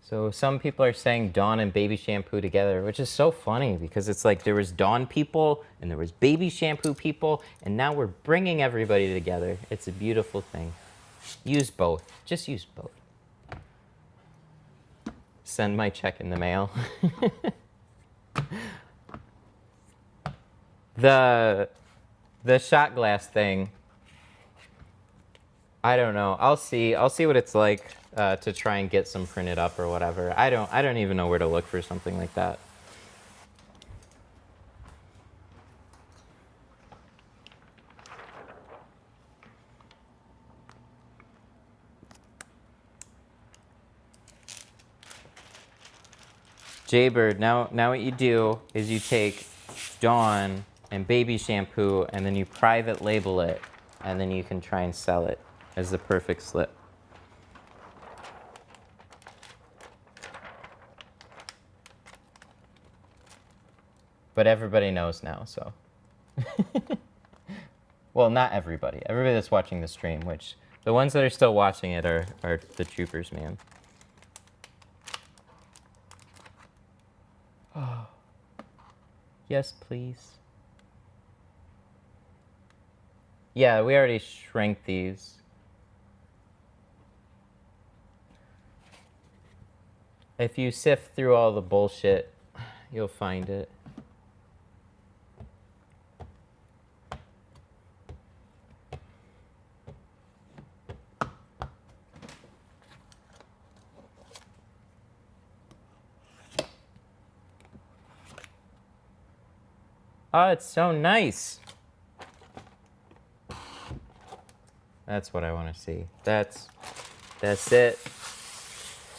So some people are saying Dawn and baby shampoo together, which is so funny because it's like there was Dawn people and there was baby shampoo people, and now we're bringing everybody together. It's a beautiful thing. Use both. Just use both. Send my check in the mail. The shot glass thing, I don't know. I'll see what it's like to try and get some printed up or whatever. I don't even know where to look for something like that. Jaybird, now what you do is you take Dawn and baby shampoo and then you private label it, and then you can try and sell it as the perfect slip. But everybody knows now, so. Well, not everybody. Everybody that's watching the stream, which the ones that are still watching it are the troopers, man. Oh. Yes, please. Yeah, we already shrank these. If you sift through all the bullshit, you'll find it. Oh, it's so nice. That's what I want to see. That's it.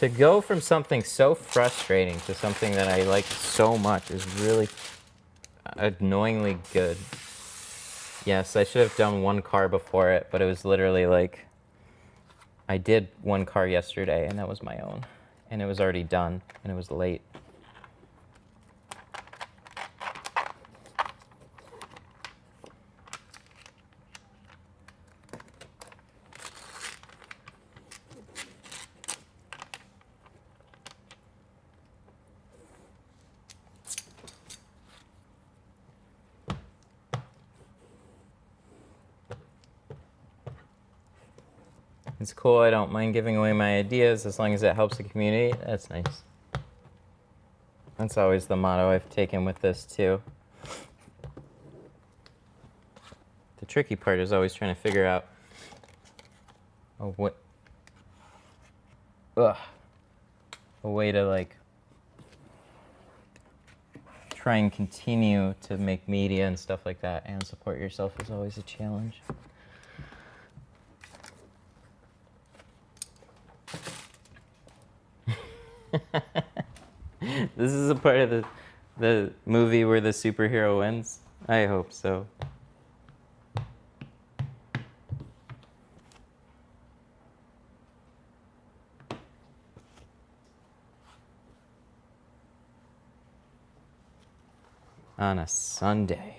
To go from something so frustrating to something that I like so much is really annoyingly good. Yes, I should have done one car before it, but it was literally like, I did one car yesterday, and that was my own. And it was already done, and it was late. It's cool. I don't mind giving away my ideas as long as it helps the community. That's nice. That's always the motto I've taken with this, too. The tricky part is always trying to figure out a way to, like, try and continue to make media and stuff like that and support yourself is always a challenge. This is a part of the movie where the superhero wins? I hope so. On a Sunday.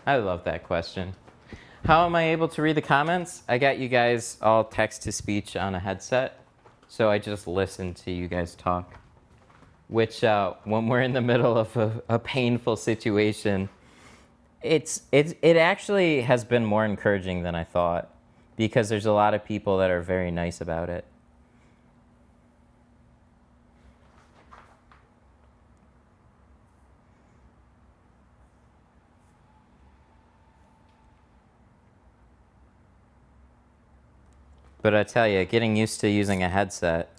I love that question. How am I able to read the comments? I got you guys all text-to-speech on a headset, so I just listen to you guys talk. Which, when we're in the middle of a painful situation, it actually has been more encouraging than I thought, because there's a lot of people that are very nice about it. But I tell you, getting used to using a headset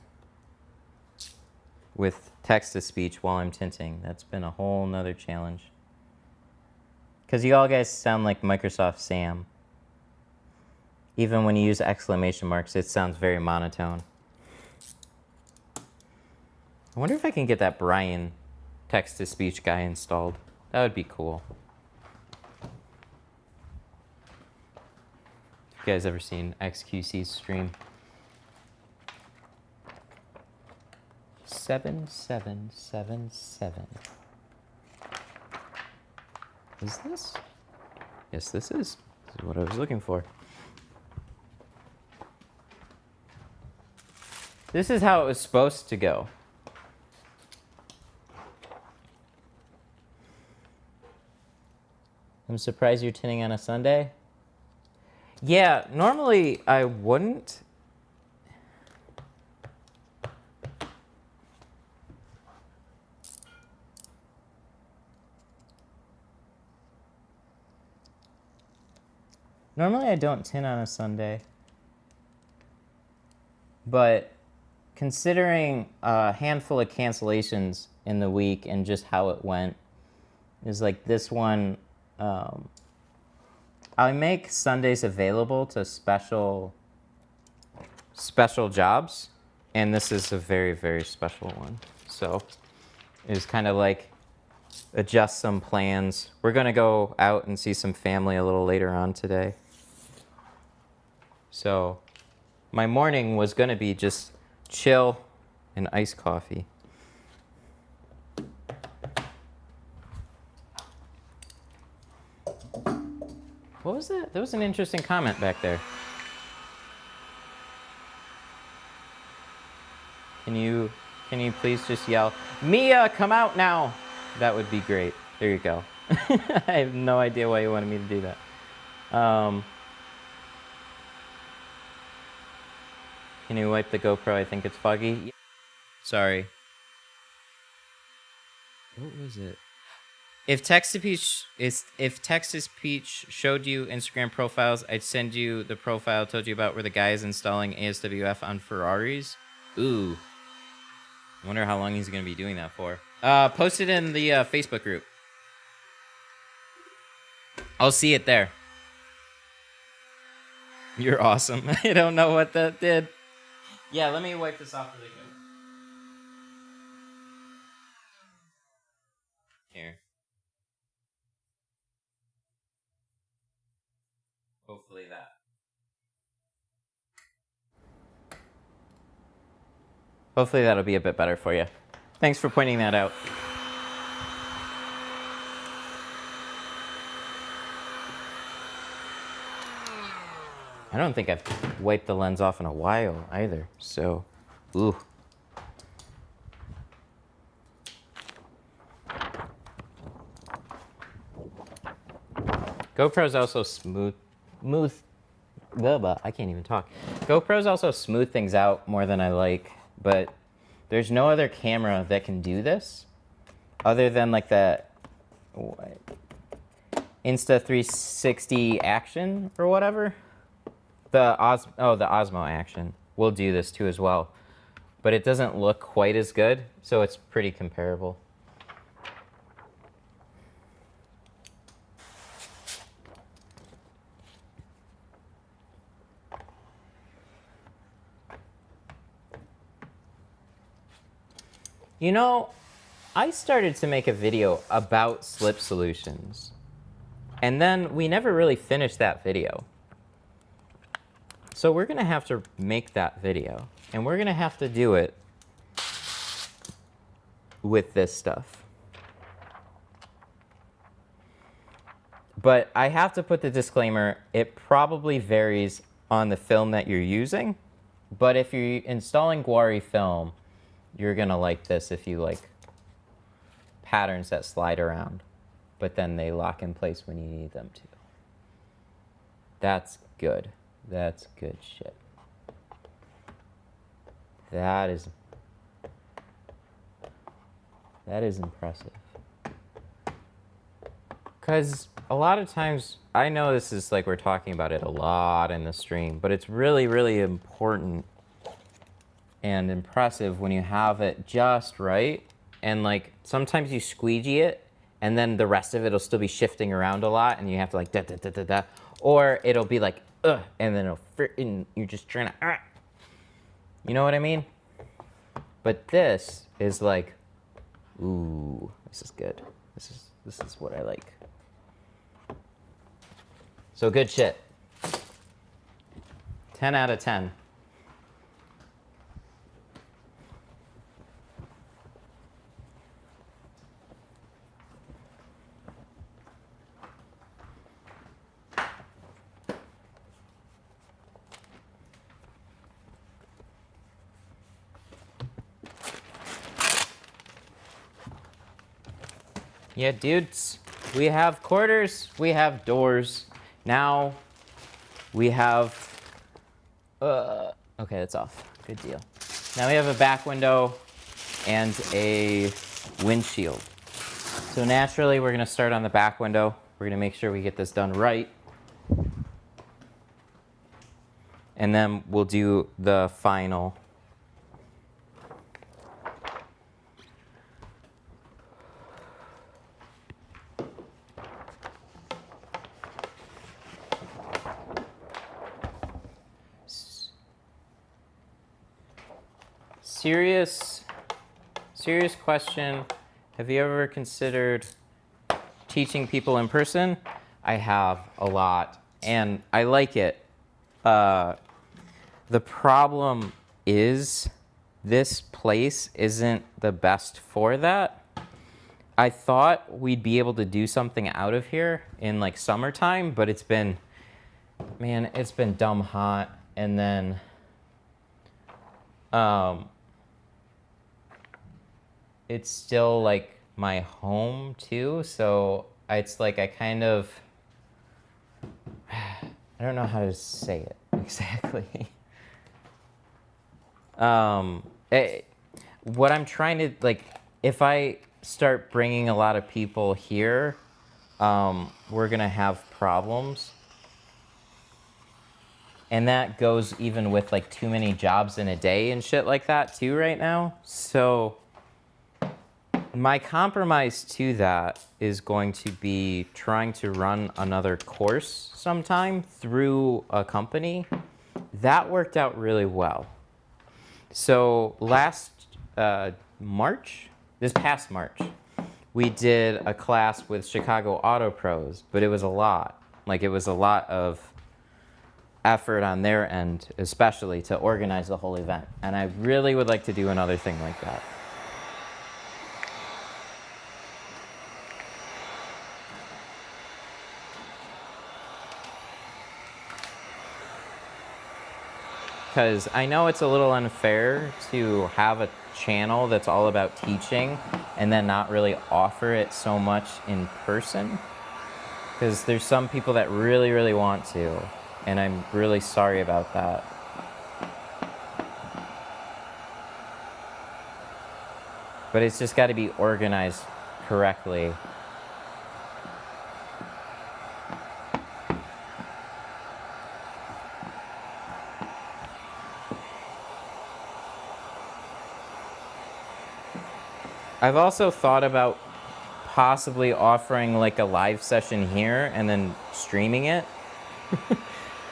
with text-to-speech while I'm tinting, that's been a whole nother challenge. Because you all guys sound like Microsoft Sam. Even when you use exclamation marks, it sounds very monotone. I wonder if I can get that Brian text-to-speech guy installed. That would be cool. You guys ever seen XQC's stream? 7777. Is this? Yes, this is. This is what I was looking for. This is how it was supposed to go. I'm surprised you're tinting on a Sunday. Yeah, normally I wouldn't. Normally I don't tint on a Sunday. But considering a handful of cancellations in the week and just how it went, is like this one, I make Sundays available to special jobs, and this is a very, very special one. So it's kind of like adjust some plans. We're gonna go out and see some family a little later on today. So my morning was gonna be just chill and iced coffee. What was that? There was an interesting comment back there. Can you please just yell, Mia, come out now? That would be great. There you go. I have no idea why you wanted me to do that. Can you wipe the GoPro? I think it's foggy. Sorry. What was it? If text-to-speech showed you Instagram profiles, I'd send you the profile I told you about where the guy is installing ASWF on Ferraris. Ooh. Wonder how long he's going to be doing that for. Post it in the Facebook group. I'll see it there. You're awesome. I don't know what that did. Yeah, let me wipe this off really quick. Here. Hopefully that. Hopefully that'll be a bit better for you. Thanks for pointing that out. I don't think I've wiped the lens off in a while either, so, ooh. GoPro's also smooth, I can't even talk. GoPro's also smooth things out more than I like, but there's no other camera that can do this other than like the Insta360 Action or whatever. The Osmo Action will do this too as well, but it doesn't look quite as good, so it's pretty comparable. You know, I started to make a video about slip solutions, and then we never really finished that video. So we're gonna have to make that video, and we're gonna have to do it with this stuff. But I have to put the disclaimer, it probably varies on the film that you're using, but if you're installing Guari film, you're gonna like this if you like patterns that slide around, but then they lock in place when you need them to. That's good. That's good shit. That is impressive. Because a lot of times, I know this is like we're talking about it a lot in the stream, but it's really, really important and impressive when you have it just right. And like sometimes you squeegee it and then the rest of it will still be shifting around a lot and you have to like da da da da da. Or it'll be like, and then you're just trying to, you know what I mean? But this is like, ooh, this is good. This is what I like. So good shit. 10 out of 10. Yeah, dudes, we have quarters, we have doors. Now we have, okay, that's off. Good deal. Now we have a back window and a windshield. So naturally, we're gonna start on the back window. We're gonna make sure we get this done right. And then we'll do the final. Serious question. Have you ever considered teaching people in person? I have a lot, and I like it. The problem is this place isn't the best for that. I thought we'd be able to do something out of here in like summertime, but it's been dumb hot, and then it's still like my home too, so it's like I kind of, I don't know how to say it exactly. What I'm trying to, like, if I start bringing a lot of people here, we're gonna have problems. And that goes even with like too many jobs in a day and shit like that too right now. So my compromise to that is going to be trying to run another course sometime through a company. That worked out really well. So last this past March, we did a class with Chicago Auto Pros, but it was a lot. Like, it was a lot of effort on their end, especially to organize the whole event. And I really would like to do another thing like that. Because I know it's a little unfair to have a channel that's all about teaching and then not really offer it so much in person. Because there's some people that really, really want to, and I'm really sorry about that. But it's just got to be organized correctly. I've also thought about possibly offering like a live session here and then streaming it.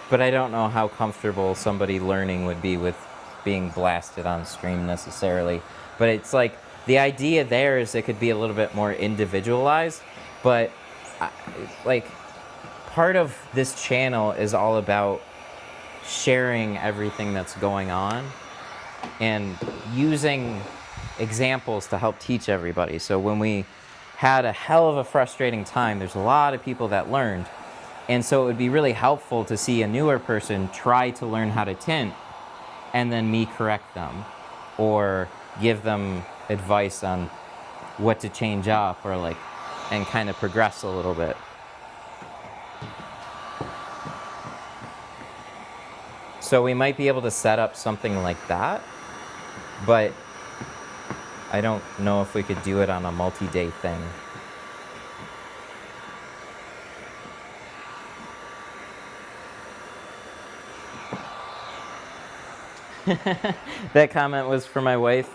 But I don't know how comfortable somebody learning would be with being blasted on stream necessarily. But it's like, the idea there is it could be a little bit more individualized. But like, part of this channel is all about sharing everything that's going on and using examples to help teach everybody. So when we had a hell of a frustrating time, there's a lot of people that learned. And so it would be really helpful to see a newer person try to learn how to tint and then me correct them or give them advice on what to change up or like, and kind of progress a little bit. So we might be able to set up something like that, but I don't know if we could do it on a multi-day thing. That comment was for my wife,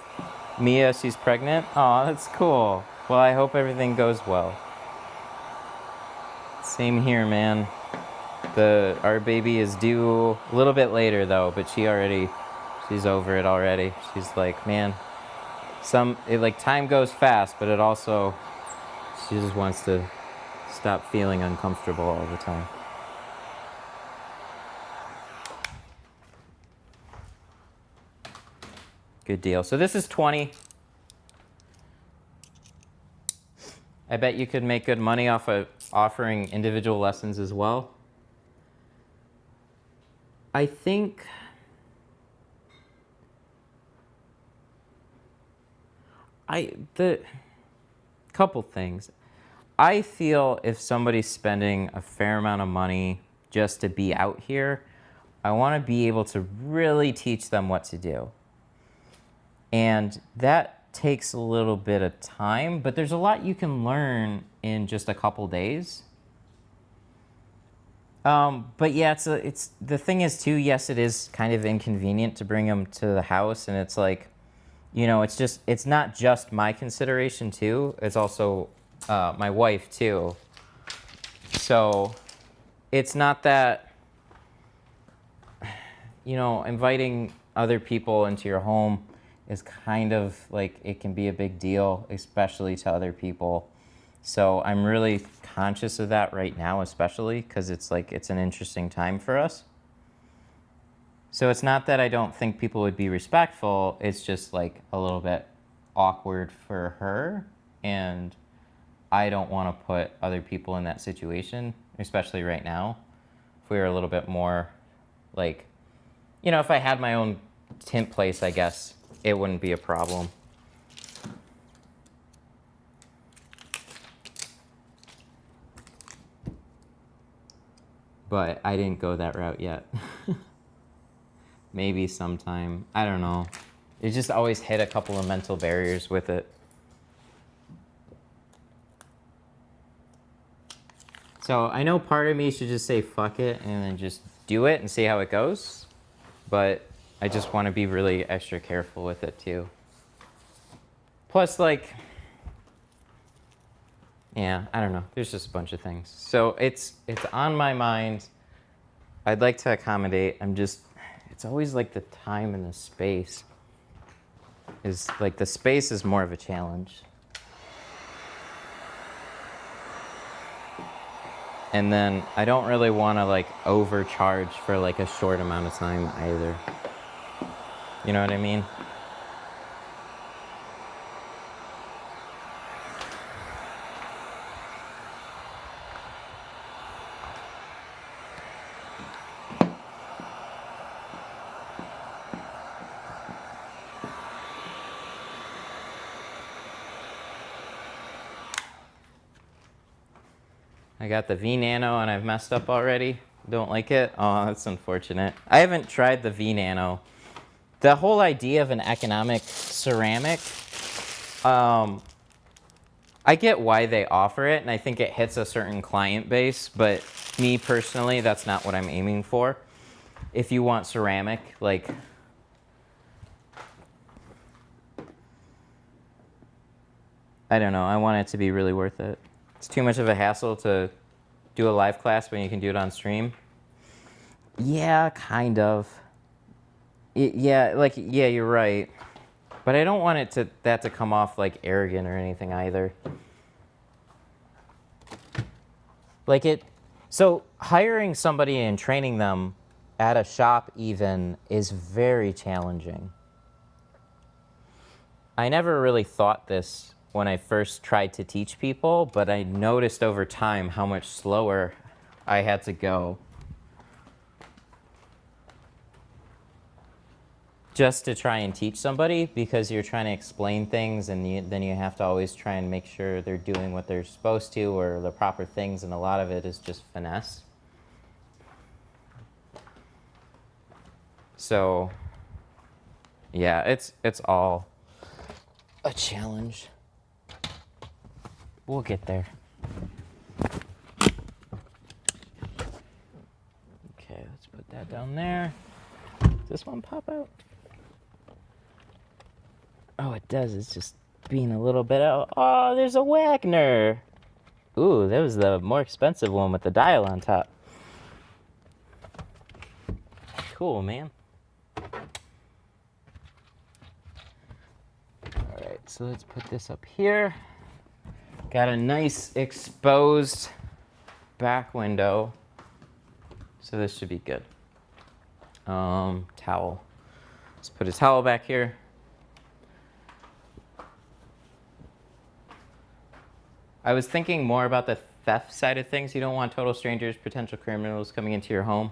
Mia. She's pregnant. Oh, that's cool. Well, I hope everything goes well. Same here, man. Our baby is due a little bit later though, but she's over it already. She's like, man, time goes fast, but it also, she just wants to stop feeling uncomfortable all the time. Good deal. So this is 20. I bet you could make good money off of offering individual lessons as well. I think couple things. I feel if somebody's spending a fair amount of money just to be out here, I want to be able to really teach them what to do. And that takes a little bit of time, but there's a lot you can learn in just a couple days. But yeah, it's the thing is too, yes, it is kind of inconvenient to bring them to the house, and it's like, you know, it's not just my consideration too, it's also my wife too. So it's not that, you know, inviting other people into your home is kind of like, it can be a big deal, especially to other people. So I'm really conscious of that right now, especially because it's like, it's an interesting time for us. So it's not that I don't think people would be respectful, it's just like a little bit awkward for her, and I don't want to put other people in that situation, especially right now. If we were a little bit more like, you know, if I had my own tint place, I guess it wouldn't be a problem. But I didn't go that route yet. Maybe sometime. I don't know. It just always hit a couple of mental barriers with it. So I know part of me should just say fuck it and then just do it and see how it goes, but I just want to be really extra careful with it too. Plus, like, yeah, I don't know. There's just a bunch of things. So it's on my mind. I'd like to accommodate. It's always like the time and the space. Is like the space is more of a challenge. And then I don't really want to like overcharge for like a short amount of time either. You know what I mean? I got the V Nano and I've messed up already. Don't like it? Oh, that's unfortunate. I haven't tried the V Nano. The whole idea of an economic ceramic, I get why they offer it, and I think it hits a certain client base, but me personally, that's not what I'm aiming for. If you want ceramic, like, I don't know, I want it to be really worth it. It's too much of a hassle to do a live class when you can do it on stream. Yeah, kind of. Yeah, you're right. But I don't want that to come off like arrogant or anything either. So hiring somebody and training them at a shop even is very challenging. I never really thought this when I first tried to teach people, but I noticed over time how much slower I had to go just to try and teach somebody, because you're trying to explain things and then you have to always try and make sure they're doing what they're supposed to or the proper things, and a lot of it is just finesse. So yeah, it's all a challenge. We'll get there. Okay, let's put that down there. Does this one pop out? Oh, it does. It's just being a little bit out. Oh, there's a Wagner. Ooh, that was the more expensive one with the dial on top. Cool, man. All right, so let's put this up here. Got a nice exposed back window, so this should be good. Towel. Let's put a towel back here. I was thinking more about the theft side of things. You don't want total strangers, potential criminals coming into your home.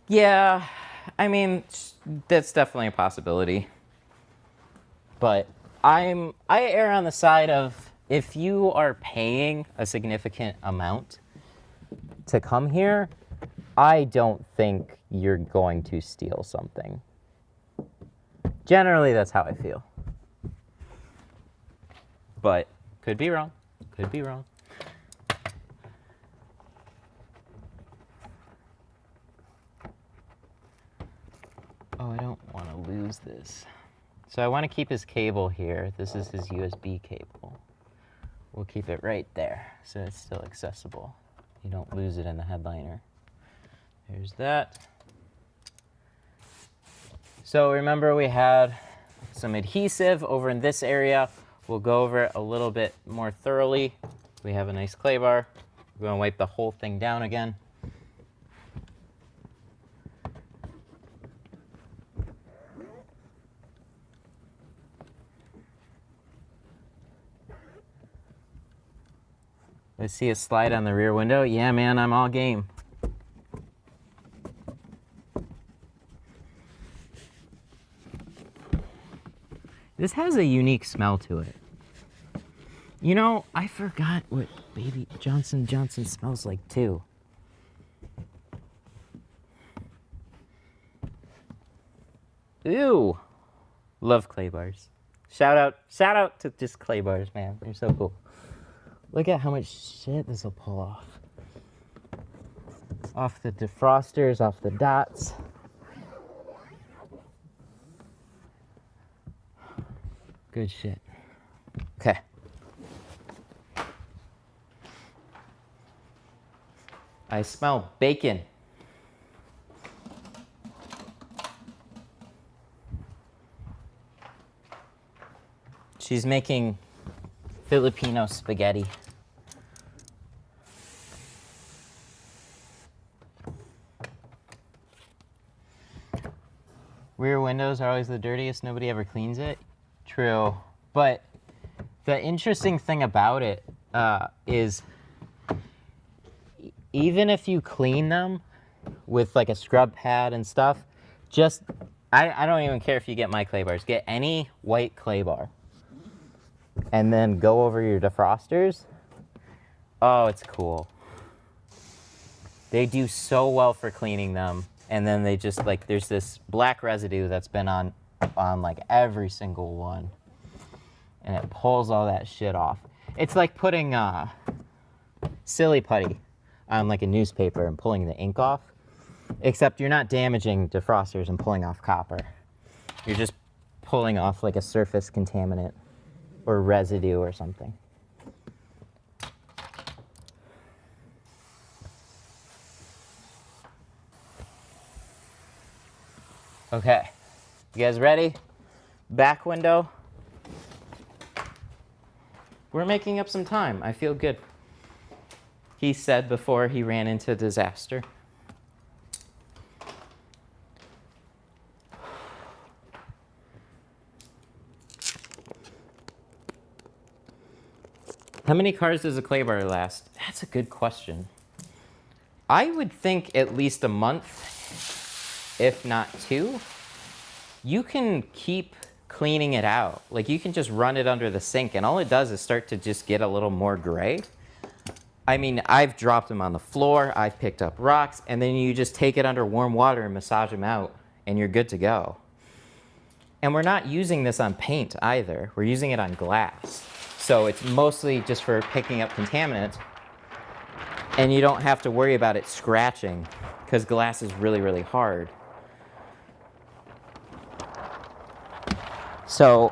Yeah, I mean, that's definitely a possibility. But I err on the side of, if you are paying a significant amount to come here, I don't think you're going to steal something. Generally, that's how I feel. But could be wrong. Could be wrong. Oh, I don't want to lose this. So I want to keep his cable here. This is his USB cable. We'll keep it right there so it's still accessible. You don't lose it in the headliner. There's that. So remember, we had some adhesive over in this area. We'll go over it a little bit more thoroughly. We have a nice clay bar. We're going to wipe the whole thing down again. Let's see a slide on the rear window. Yeah, man, I'm all game. This has a unique smell to it. You know, I forgot what Baby Johnson Johnson smells like too. Ew. Love clay bars. Shout out to just clay bars, man. They're so cool. Look at how much shit this will pull off. Off the defrosters, off the dots. Good shit. Okay. I smell bacon. She's making Filipino spaghetti. Rear windows are always the dirtiest. Nobody ever cleans it. True. But the interesting thing about it is even if you clean them with like a scrub pad and stuff, just, I don't even care if you get my clay bars. Get any white clay bar and then go over your defrosters. Oh, it's cool. They do so well for cleaning them. And then they just like, there's this black residue that's been on like every single one. And it pulls all that shit off. It's like putting silly putty on like a newspaper and pulling the ink off. Except you're not damaging defrosters and pulling off copper. You're just pulling off like a surface contaminant or residue or something. Okay, you guys ready? Back window. We're making up some time. I feel good. He said before he ran into disaster. How many cars does a clay bar last? That's a good question. I would think at least a month, if not 2. You can keep cleaning it out. Like you can just run it under the sink and all it does is start to just get a little more gray. I mean, I've dropped them on the floor, I've picked up rocks, and then you just take it under warm water and massage them out and you're good to go. And we're not using this on paint either. We're using it on glass. So it's mostly just for picking up contaminants. And you don't have to worry about it scratching because glass is really, really hard. So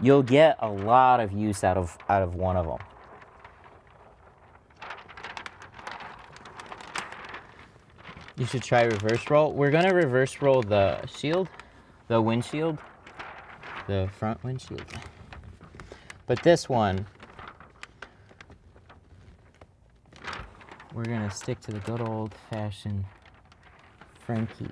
you'll get a lot of use out of one of them. You should try reverse roll. We're gonna reverse roll the shield, the windshield, the front windshield. But this one, we're gonna stick to the good old-fashioned Frankie.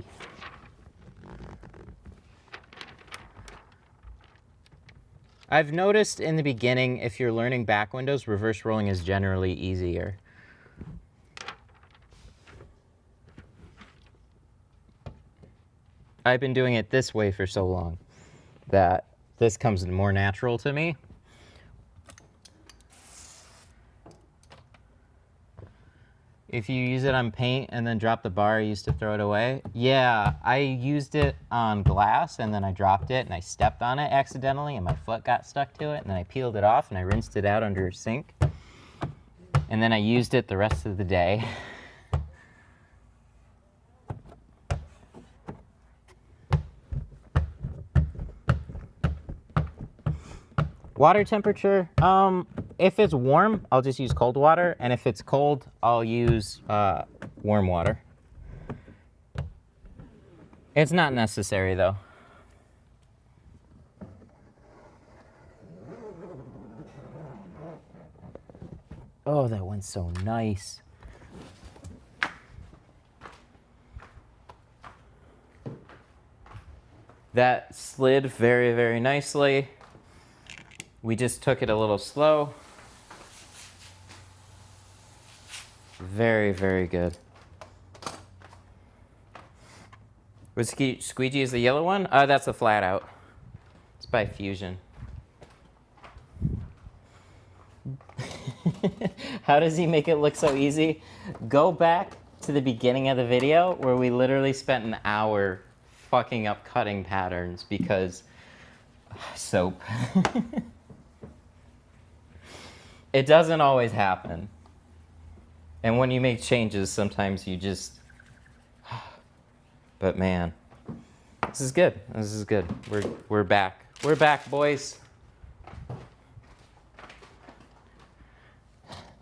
I've noticed in the beginning, if you're learning back windows, reverse rolling is generally easier. I've been doing it this way for so long that this comes more natural to me. If you use it on paint and then drop the bar, I used to throw it away. Yeah, I used it on glass and then I dropped it and I stepped on it accidentally and my foot got stuck to it and then I peeled it off and I rinsed it out under a sink. And then I used it the rest of the day. Water temperature, if it's warm, I'll just use cold water, and if it's cold, I'll use warm water. It's not necessary, though. Oh, that one's so nice. That slid very, very nicely. We just took it a little slow. Very, very good. Was Squeegee is the yellow one? That's a flat out. It's by Fusion. How does he make it look so easy? Go back to the beginning of the video where we literally spent an hour fucking up cutting patterns because soap. It doesn't always happen. And when you make changes, sometimes you just, but man, this is good. This is good. We're back. We're back, boys.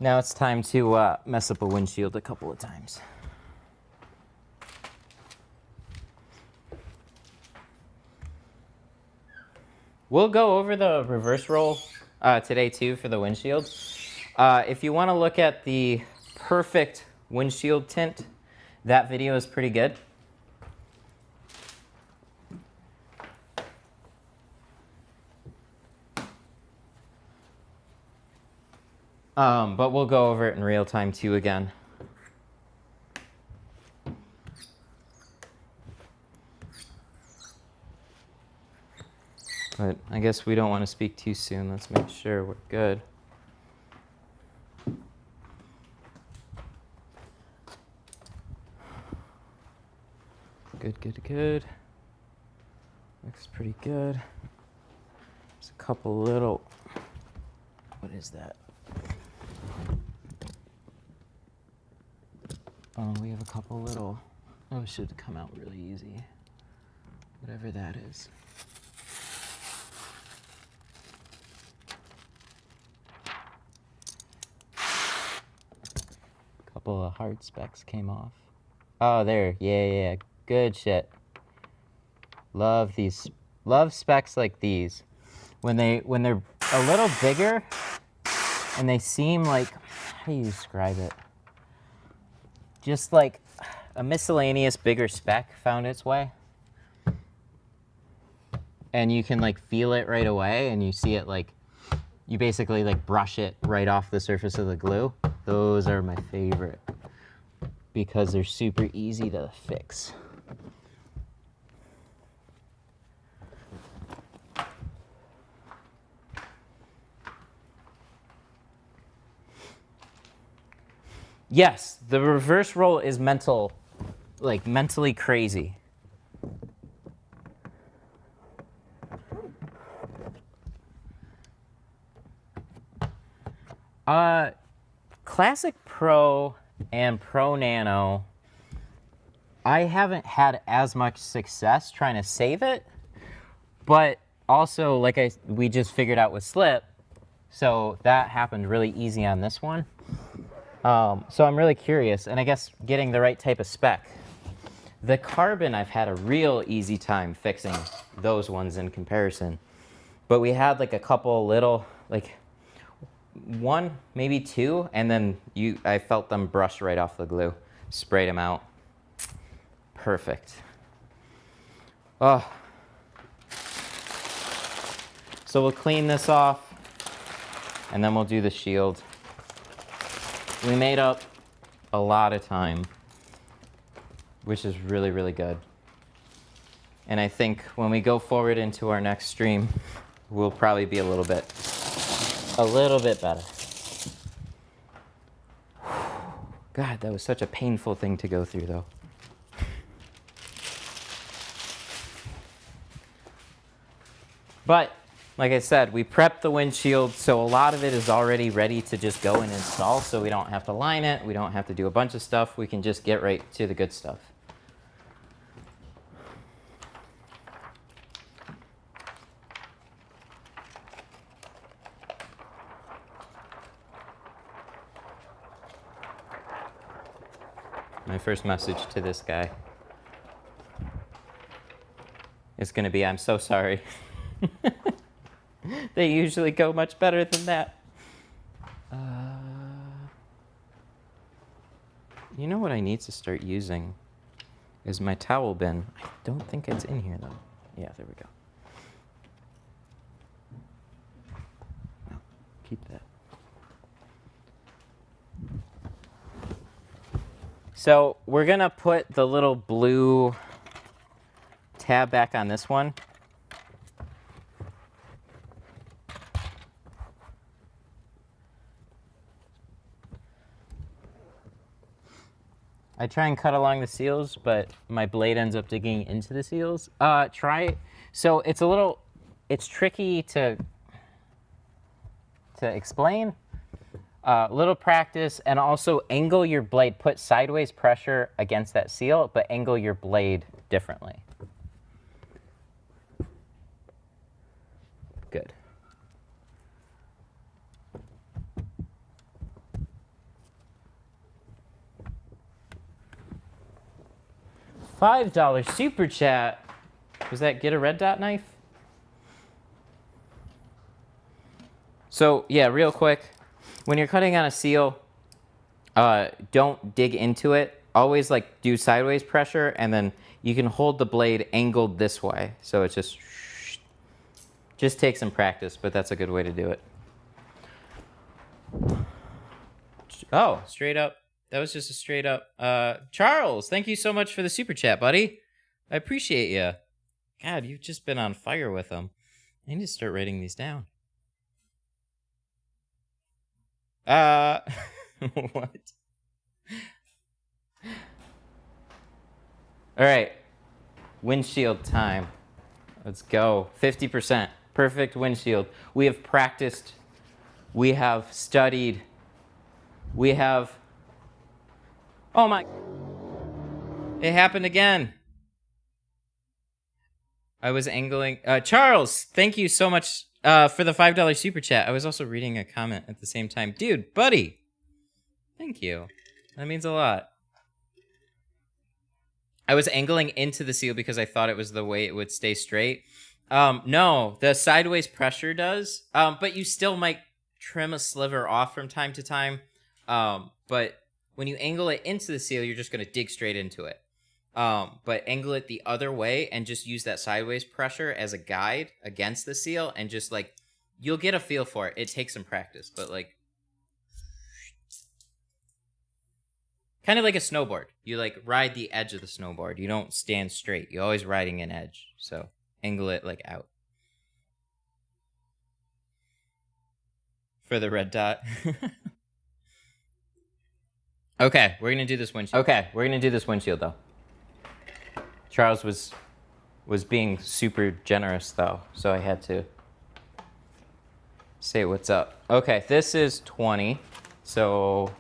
Now it's time to mess up a windshield a couple of times. We'll go over the reverse roll today too for the windshield. If you want to look at the perfect windshield tint, that video is pretty good. But we'll go over it in real time too again. But I guess we don't want to speak too soon. Let's make sure we're good. Good, good, good. Looks pretty good. There's a couple little, what is that? Oh, we have a couple little, oh, it should come out really easy. Whatever that is. Couple of hard specks came off. Oh, there, yeah, good shit. Love these, love specks like these. When they're a little bigger and they seem like, how do you describe it? Just like a miscellaneous bigger speck found its way. And you can like feel it right away and you see it like, you basically like brush it right off the surface of the glue. Those are my favorite because they're super easy to fix. Yes, the reverse roll is mental, like mentally crazy. Classic Pro and Pro Nano, I haven't had as much success trying to save it, but also like we just figured out with slip, so that happened really easy on this one. So I'm really curious, and I guess getting the right type of spec. The carbon, I've had a real easy time fixing those ones in comparison. But we had like a couple little, like one, maybe two, and then I felt them brush right off the glue. Sprayed them out. Perfect. Oh. So we'll clean this off, and then we'll do the shield. We made up a lot of time, which is really, really good. And I think when we go forward into our next stream, we'll probably be a little bit better. God, that was such a painful thing to go through, though. But like I said, we prepped the windshield, so a lot of it is already ready to just go and install, so we don't have to line it, we don't have to do a bunch of stuff, we can just get right to the good stuff. My first message to this guy is going to be, I'm so sorry. They usually go much better than that. You know what I need to start using is my towel bin. I don't think it's in here, though. Yeah, there we go. No, keep that. So we're going to put the little blue tab back on this one. I try and cut along the seals, but my blade ends up digging into the seals. So it's tricky to explain, Little practice, and also angle your blade. Put sideways pressure against that seal, but angle your blade differently. Good. $5 super chat. Was that get a red dot knife? So yeah, real quick, when you're cutting on a seal, don't dig into it. Always like do sideways pressure, and then you can hold the blade angled this way. So it's just take some practice, but that's a good way to do it. Oh, straight up. That was just a straight up. Charles, thank you so much for the super chat, buddy. I appreciate you. God, you've just been on fire with them. I need to start writing these down. What? All right. Windshield time. Let's go. 50%. Perfect windshield. We have practiced. We have studied. We have... Oh my... It happened again. I was angling... Charles, thank you so much for the $5 super chat. I was also reading a comment at the same time. Dude, buddy. Thank you. That means a lot. I was angling into the seal because I thought it was the way it would stay straight. No, the sideways pressure does. But you still might trim a sliver off from time to time. But when you angle it into the seal, you're just going to dig straight into it. But angle it the other way and just use that sideways pressure as a guide against the seal, and just like, you'll get a feel for it. It takes some practice, but like, kind of like a snowboard. You like ride the edge of the snowboard. You don't stand straight. You're always riding an edge. So angle it like out. For the red dot. Okay, we're gonna do this windshield. Okay, we're gonna do this windshield though. Charles was being super generous though, so I had to say what's up. Okay, this is 20, so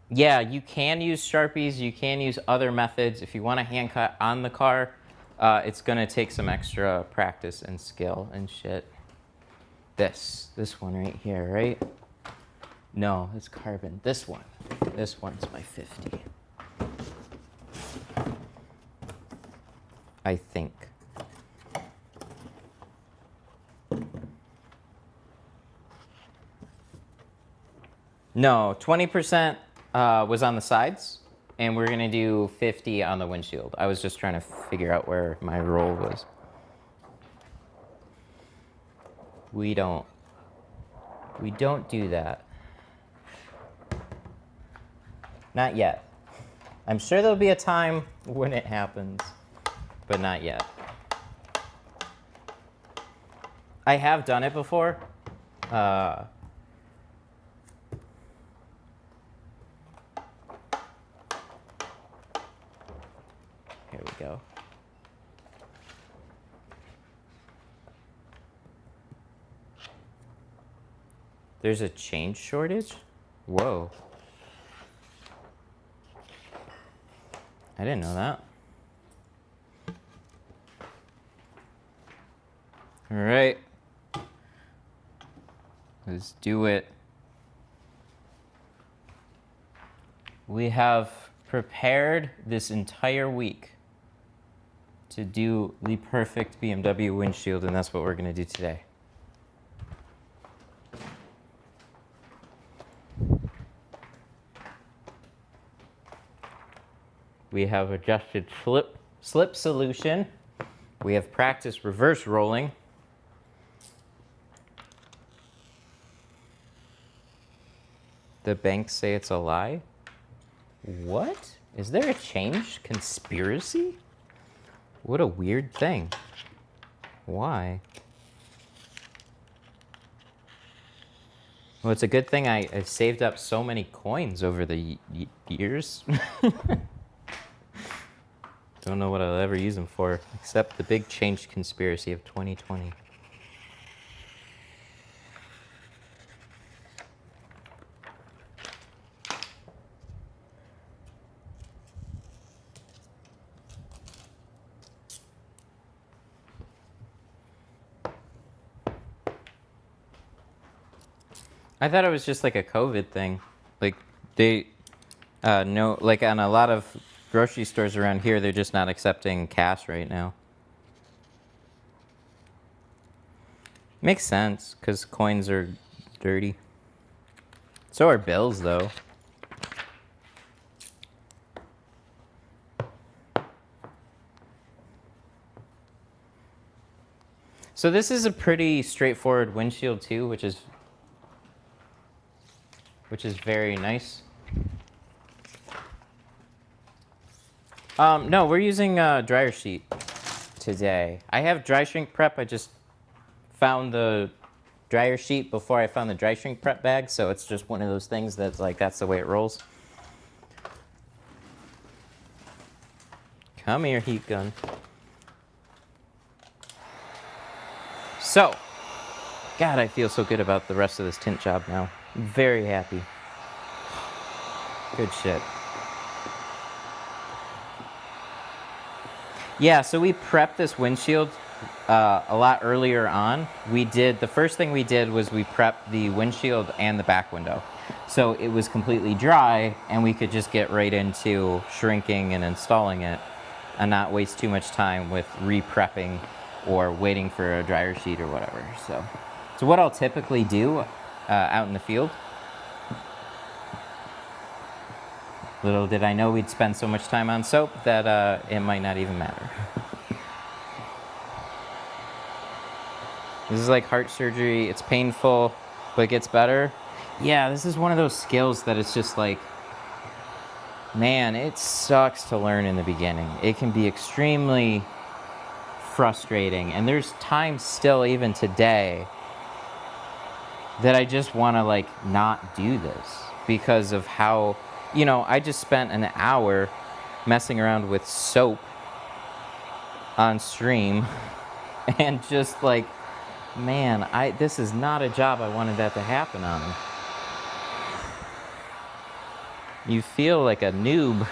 yeah, you can use Sharpies, you can use other methods. If you want to hand cut on the car, it's gonna take some extra practice and skill and shit. This one right here, right? No, it's carbon. This one's my 50. I think. No, 20% was on the sides, and we're gonna do 50 on the windshield. I was just trying to figure out where my roll was. We don't do that. Not yet. I'm sure there'll be a time when it happens, but not yet. I have done it before. Here we go. There's a change shortage? Whoa. I didn't know that. All right. Let's do it. We have prepared this entire week to do the perfect BMW windshield, and that's what we're going to do today. We have adjusted slip solution. We have practiced reverse rolling. The banks say it's a lie. What? Is there a change conspiracy? What a weird thing. Why? Well, it's a good thing I've saved up so many coins over the years. Don't know what I'll ever use them for, except the big change conspiracy of 2020. I thought it was just like a COVID thing. Like they no, like on a lot of grocery stores around here, they're just not accepting cash right now. Makes sense, because coins are dirty. So are bills, though. So this is a pretty straightforward windshield too, which is very nice. No, we're using dryer sheet today. I have dry shrink prep. I just found the dryer sheet before I found the dry shrink prep bag, so it's just one of those things that's like, that's the way it rolls. Come here, heat gun. So, God, I feel so good about the rest of this tint job now. I'm very happy. Good shit. Yeah, so we prepped this windshield a lot earlier on. The first thing we did was we prepped the windshield and the back window. So it was completely dry, and we could just get right into shrinking and installing it and not waste too much time with re-prepping or waiting for a dryer sheet or whatever. So what I'll typically do out in the field, little did I know we'd spend so much time on soap that it might not even matter. This is like heart surgery. It's painful, but it gets better. Yeah, this is one of those skills that it's just like, man, it sucks to learn in the beginning. It can be extremely frustrating, and there's times still even today that I just want to like not do this because of how, you know, I just spent an hour messing around with soap on stream and just like, man, this is not a job I wanted that to happen on. You feel like a noob.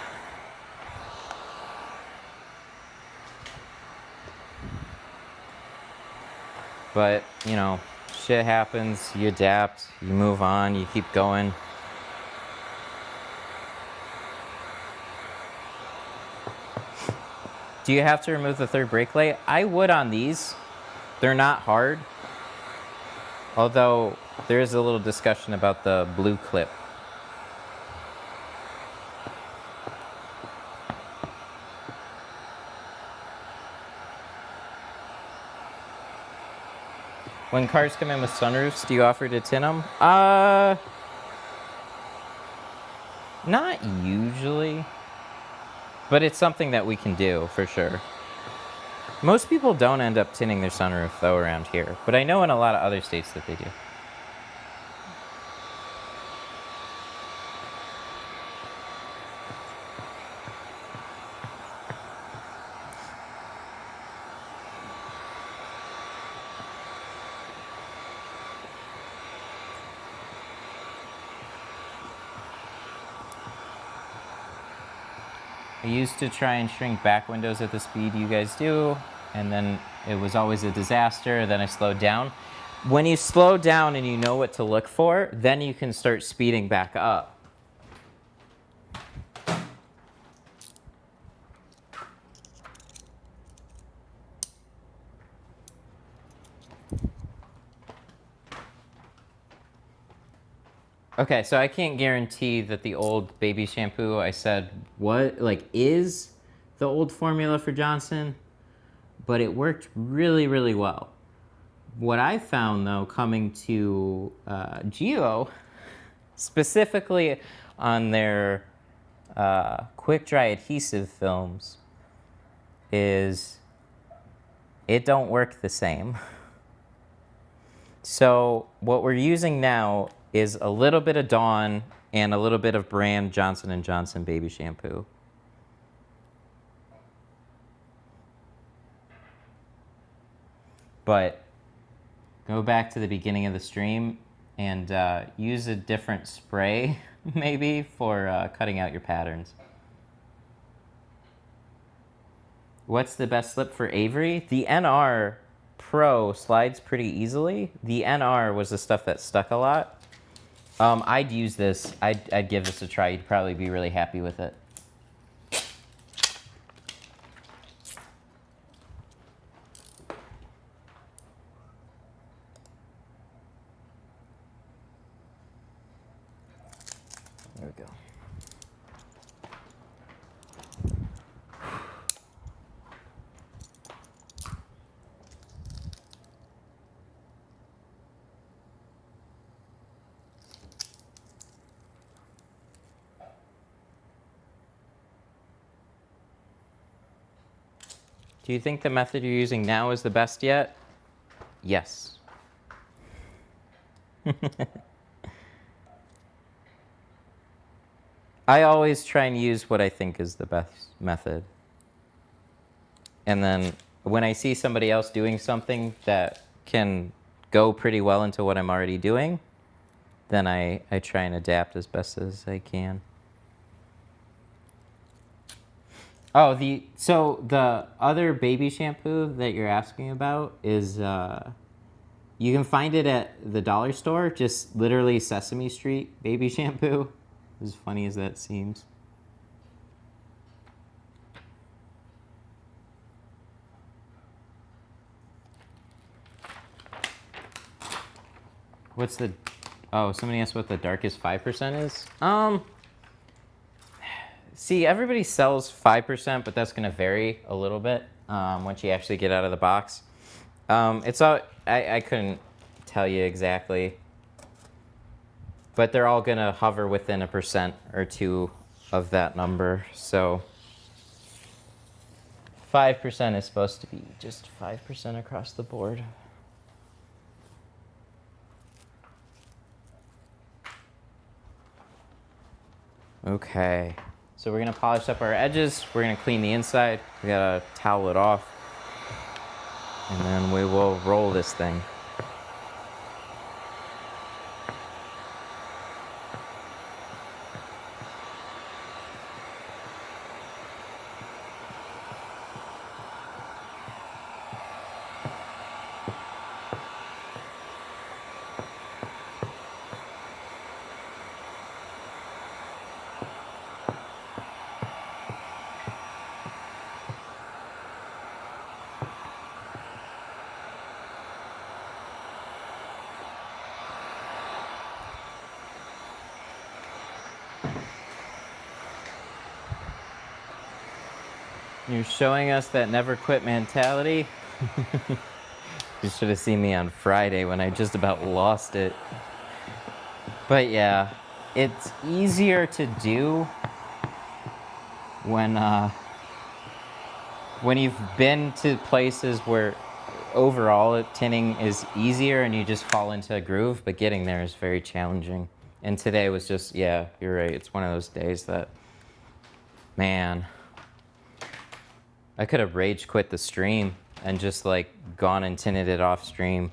But, you know, shit happens, you adapt, you move on, you keep going. Do you have to remove the third brake light? I would on these. They're not hard. Although there is a little discussion about the blue clip. When cars come in with sunroofs, do you offer to tint them? Not usually, but it's something that we can do for sure. Most people don't end up tinting their sunroof though around here, but I know in a lot of other states that they do. I used to try and shrink back windows at the speed you guys do, and then it was always a disaster. Then I slowed down. When you slow down and you know what to look for, then you can start speeding back up. Okay, so I can't guarantee that the old baby shampoo I said is the old formula for Johnson, but it worked really, really well. What I found though, coming to Geo, specifically on their quick dry adhesive films, is it don't work the same. So what we're using now is a little bit of Dawn and a little bit of brand Johnson & Johnson baby shampoo. But go back to the beginning of the stream and use a different spray maybe for cutting out your patterns. What's the best slip for Avery? The NR Pro slides pretty easily. The NR was the stuff that stuck a lot. I'd use this. I'd give this a try. You'd probably be really happy with it. There we go. Do you think the method you're using now is the best yet? Yes. I always try and use what I think is the best method. And then when I see somebody else doing something that can go pretty well into what I'm already doing, then I try and adapt as best as I can. Oh, so the other baby shampoo that you're asking about is you can find it at the dollar store, just literally Sesame Street baby shampoo. As funny as that seems. What's the... Oh, somebody asked what the darkest 5% is? See, everybody sells 5%, but that's going to vary a little bit once you actually get out of the box. It's all... I couldn't tell you exactly. But they're all going to hover within 1% or 2% of that number. So 5% is supposed to be just 5% across the board. Okay. So we're going to polish up our edges. We're going to clean the inside. We got to towel it off. And then we will roll this thing. You're showing us that never quit mentality. You should have seen me on Friday when I just about lost it. But yeah, it's easier to do when you've been to places where overall tinting is easier and you just fall into a groove, but getting there is very challenging. And today was just, yeah, you're right. It's one of those days that, man, I could have rage quit the stream and just like gone and tinted it off stream.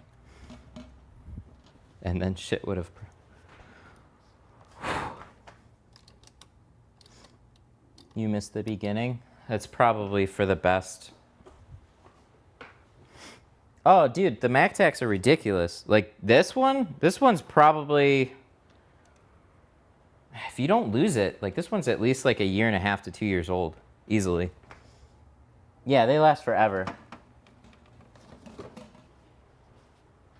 And then shit would have... You missed the beginning? That's probably for the best. Oh, dude, the MacTacs are ridiculous. Like this one's probably... If you don't lose it, like this one's at least like 1.5 to 2 years old, easily. Yeah, they last forever.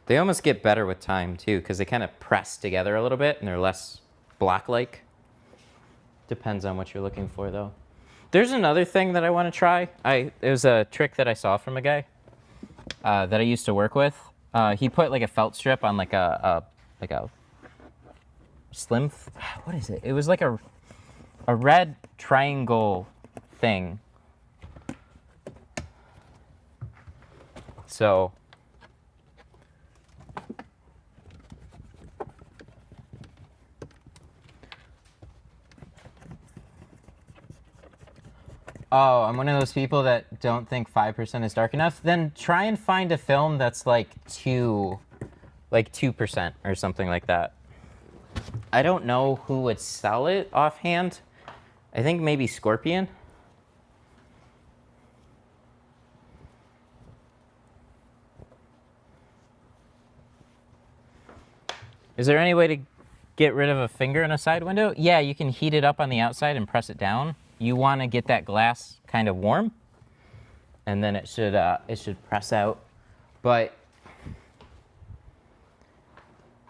They almost get better with time, too, because they kind of press together a little bit, and they're less block-like. Depends on what you're looking for, though. There's another thing that I want to try. It was a trick that I saw from a guy that I used to work with. He put, like, a felt strip on, like a slim... What is it? It was like a red triangle thing. So Oh, I'm one of those people that don't think 5% is dark enough. Then try and find a film that's like 2% or something like that. I don't know who would sell it offhand. I think maybe Scorpion. Is there any way to get rid of a finger in a side window? Yeah, you can heat it up on the outside and press it down. You want to get that glass kind of warm, and then it should press out. But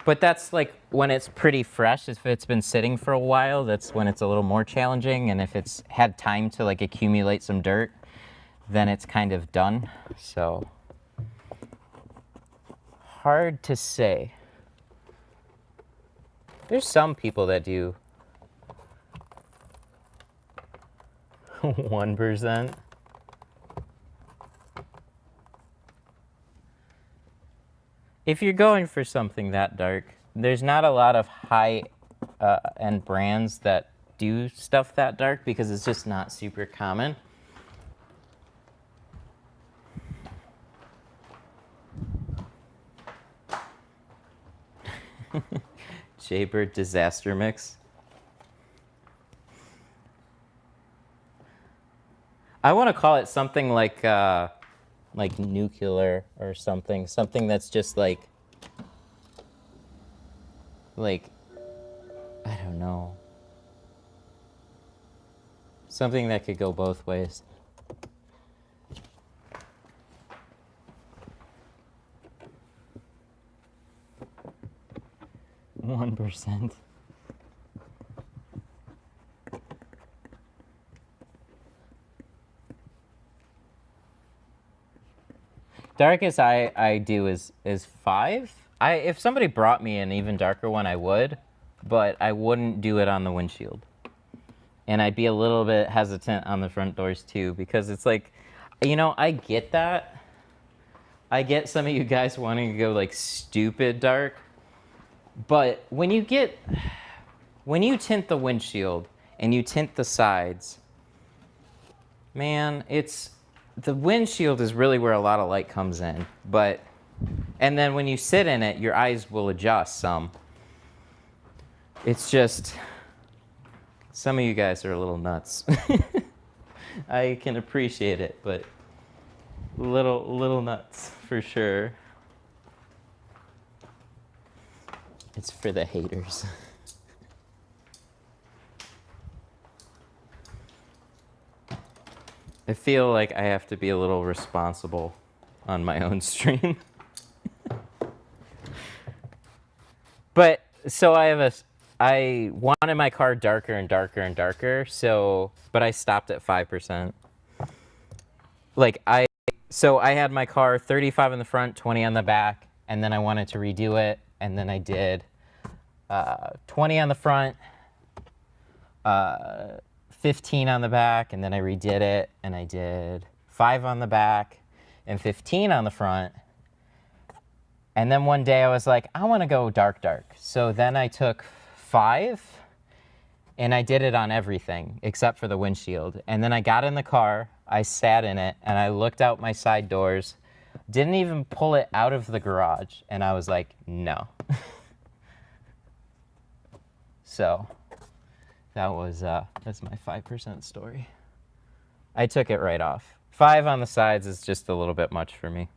that's like when it's pretty fresh. If it's been sitting for a while, that's when it's a little more challenging. And if it's had time to like accumulate some dirt, then it's kind of done. So hard to say. There's some people that do 1%. If you're going for something that dark, there's not a lot of high-end brands that do stuff that dark because it's just not super common. Jaybird Disaster Mix. I want to call it something like nuclear or something that's just like I don't know, something that could go both ways. %. Darkest I do is 5. If somebody brought me an even darker one, I would, but I wouldn't do it on the windshield. And I'd be a little bit hesitant on the front doors too, because it's like, you know, I get that. I get some of you guys wanting to go like stupid dark. But when you tint the windshield and you tint the sides, man, the windshield is really where a lot of light comes in. And then when you sit in it, your eyes will adjust some. It's just, some of you guys are a little nuts. I can appreciate it, but little nuts for sure. It's for the haters. I feel like I have to be a little responsible on my own stream. But so I wanted my car darker and darker and darker, but I stopped at 5%. So I had my car 35 in the front, 20 on the back, and then I wanted to redo it, and then I did 20 on the front, 15 on the back, and then I redid it, and I did 5 on the back and 15 on the front. And then one day I was like, I want to go dark. So then I took 5 and I did it on everything except for the windshield. And then I got in the car, I sat in it, and I looked out my side doors, didn't even pull it out of the garage, and I was like, no. So that's my 5% story. I took it right off. 5 on the sides is just a little bit much for me.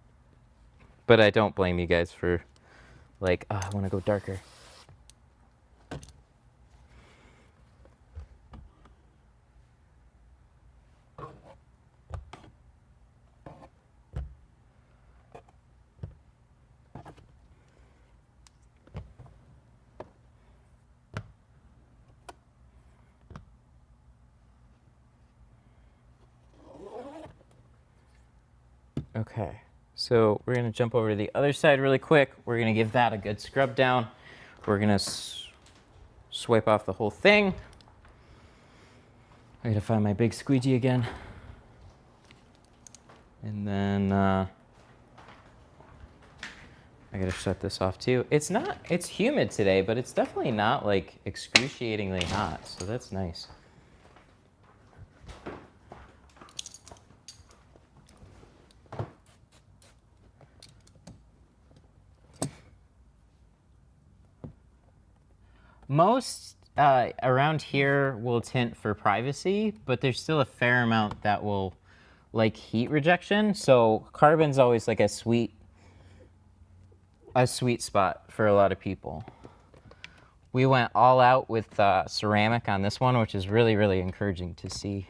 But I don't blame you guys for like, oh, I want to go darker. Okay, so we're going to jump over to the other side really quick. We're going to give that a good scrub down. We're going to swipe off the whole thing. I got to find my big squeegee again. And then I got to shut this off too. It's humid today, but it's definitely not like excruciatingly hot, so that's nice. Most around here will tint for privacy, but there's still a fair amount that will like heat rejection. So carbon's always like a sweet spot for a lot of people. We went all out with ceramic on this one, which is really, really encouraging to see.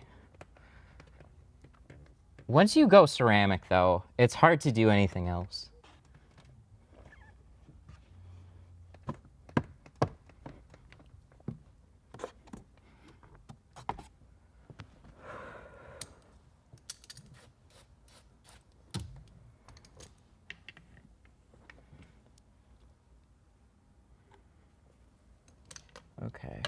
Once you go ceramic, though, it's hard to do anything else. Okay.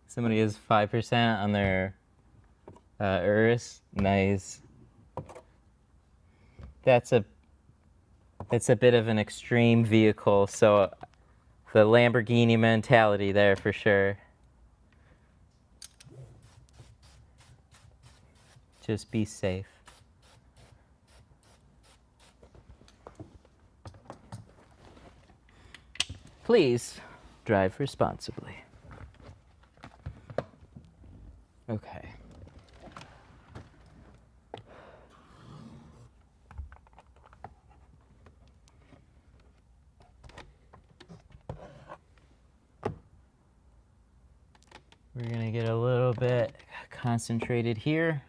Somebody has 5% on their Urus. Nice. It's a bit of an extreme vehicle, so the Lamborghini mentality there for sure. Just be safe. Please drive responsibly. Okay. We're gonna get a little bit concentrated here.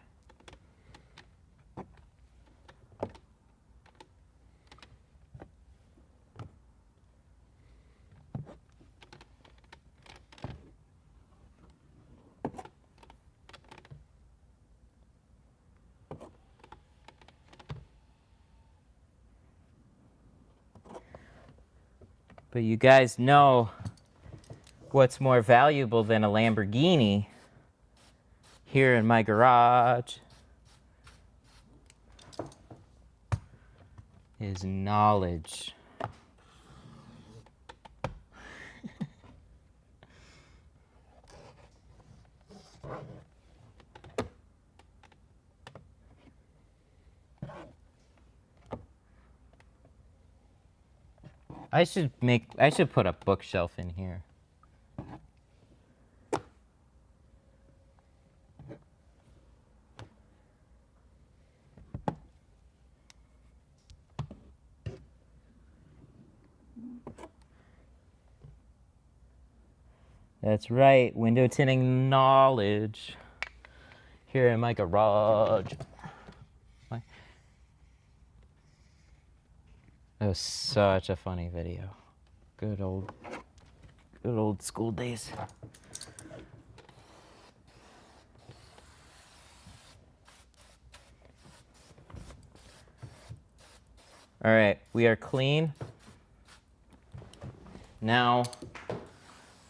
But you guys know what's more valuable than a Lamborghini here in my garage is knowledge. I should put a bookshelf in here. That's right, window tinting knowledge here in my garage. That was such a funny video. Good old school days. All right, we are clean. Now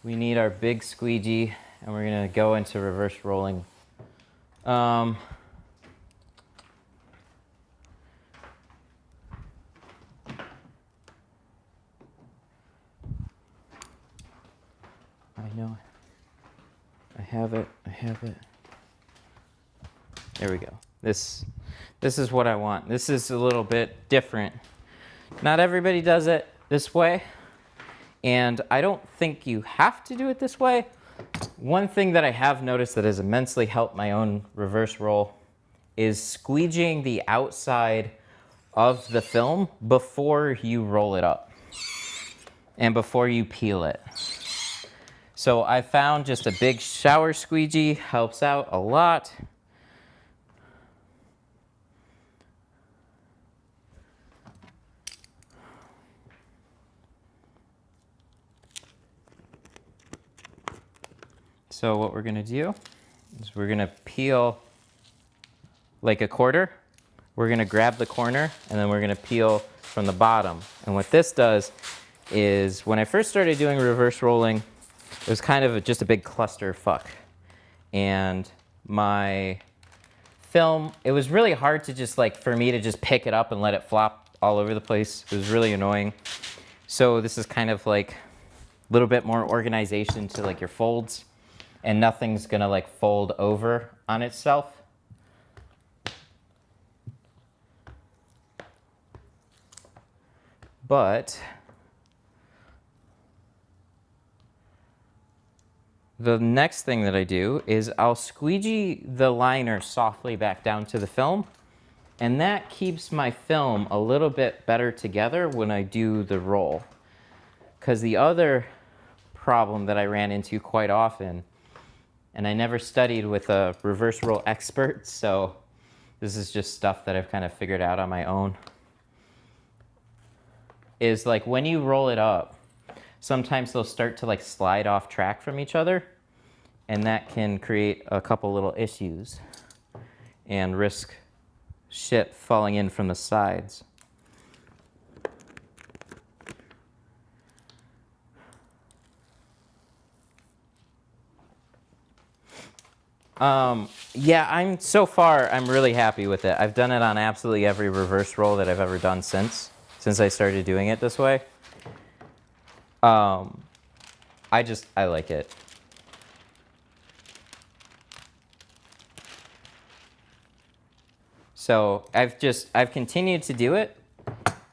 we need our big squeegee, and we're gonna go into reverse rolling. I know. I have it. There we go. This is what I want. This is a little bit different. Not everybody does it this way, and I don't think you have to do it this way. One thing that I have noticed that has immensely helped my own reverse roll is squeegeeing the outside of the film before you roll it up and before you peel it. So I found just a big shower squeegee helps out a lot. So what we're gonna do is we're gonna peel like a quarter. We're gonna grab the corner and then we're gonna peel from the bottom. And what this does is when I first started doing reverse rolling, it was kind of just a big clusterfuck. And my film, it was really hard to just for me to just pick it up and let it flop all over the place. It was really annoying. So this is kind of like a little bit more organization to your folds. and nothing's gonna like fold over on itself. But the next thing that I do is I'll squeegee the liner softly back down to the film, and that keeps my film a little bit better together when I do the roll. Because the other problem that I ran into quite often, and I never studied with a reverse roll expert, so this is just stuff that I've kind of figured out on my own, is like when you roll it up, sometimes they'll start to like slide off track from each other, and that can create a couple little issues and risk shit falling in from the sides. Yeah, I'm really happy with it. I've done it on absolutely every reverse roll that I've ever done since I started doing it this way. I like it. So I've continued to do it,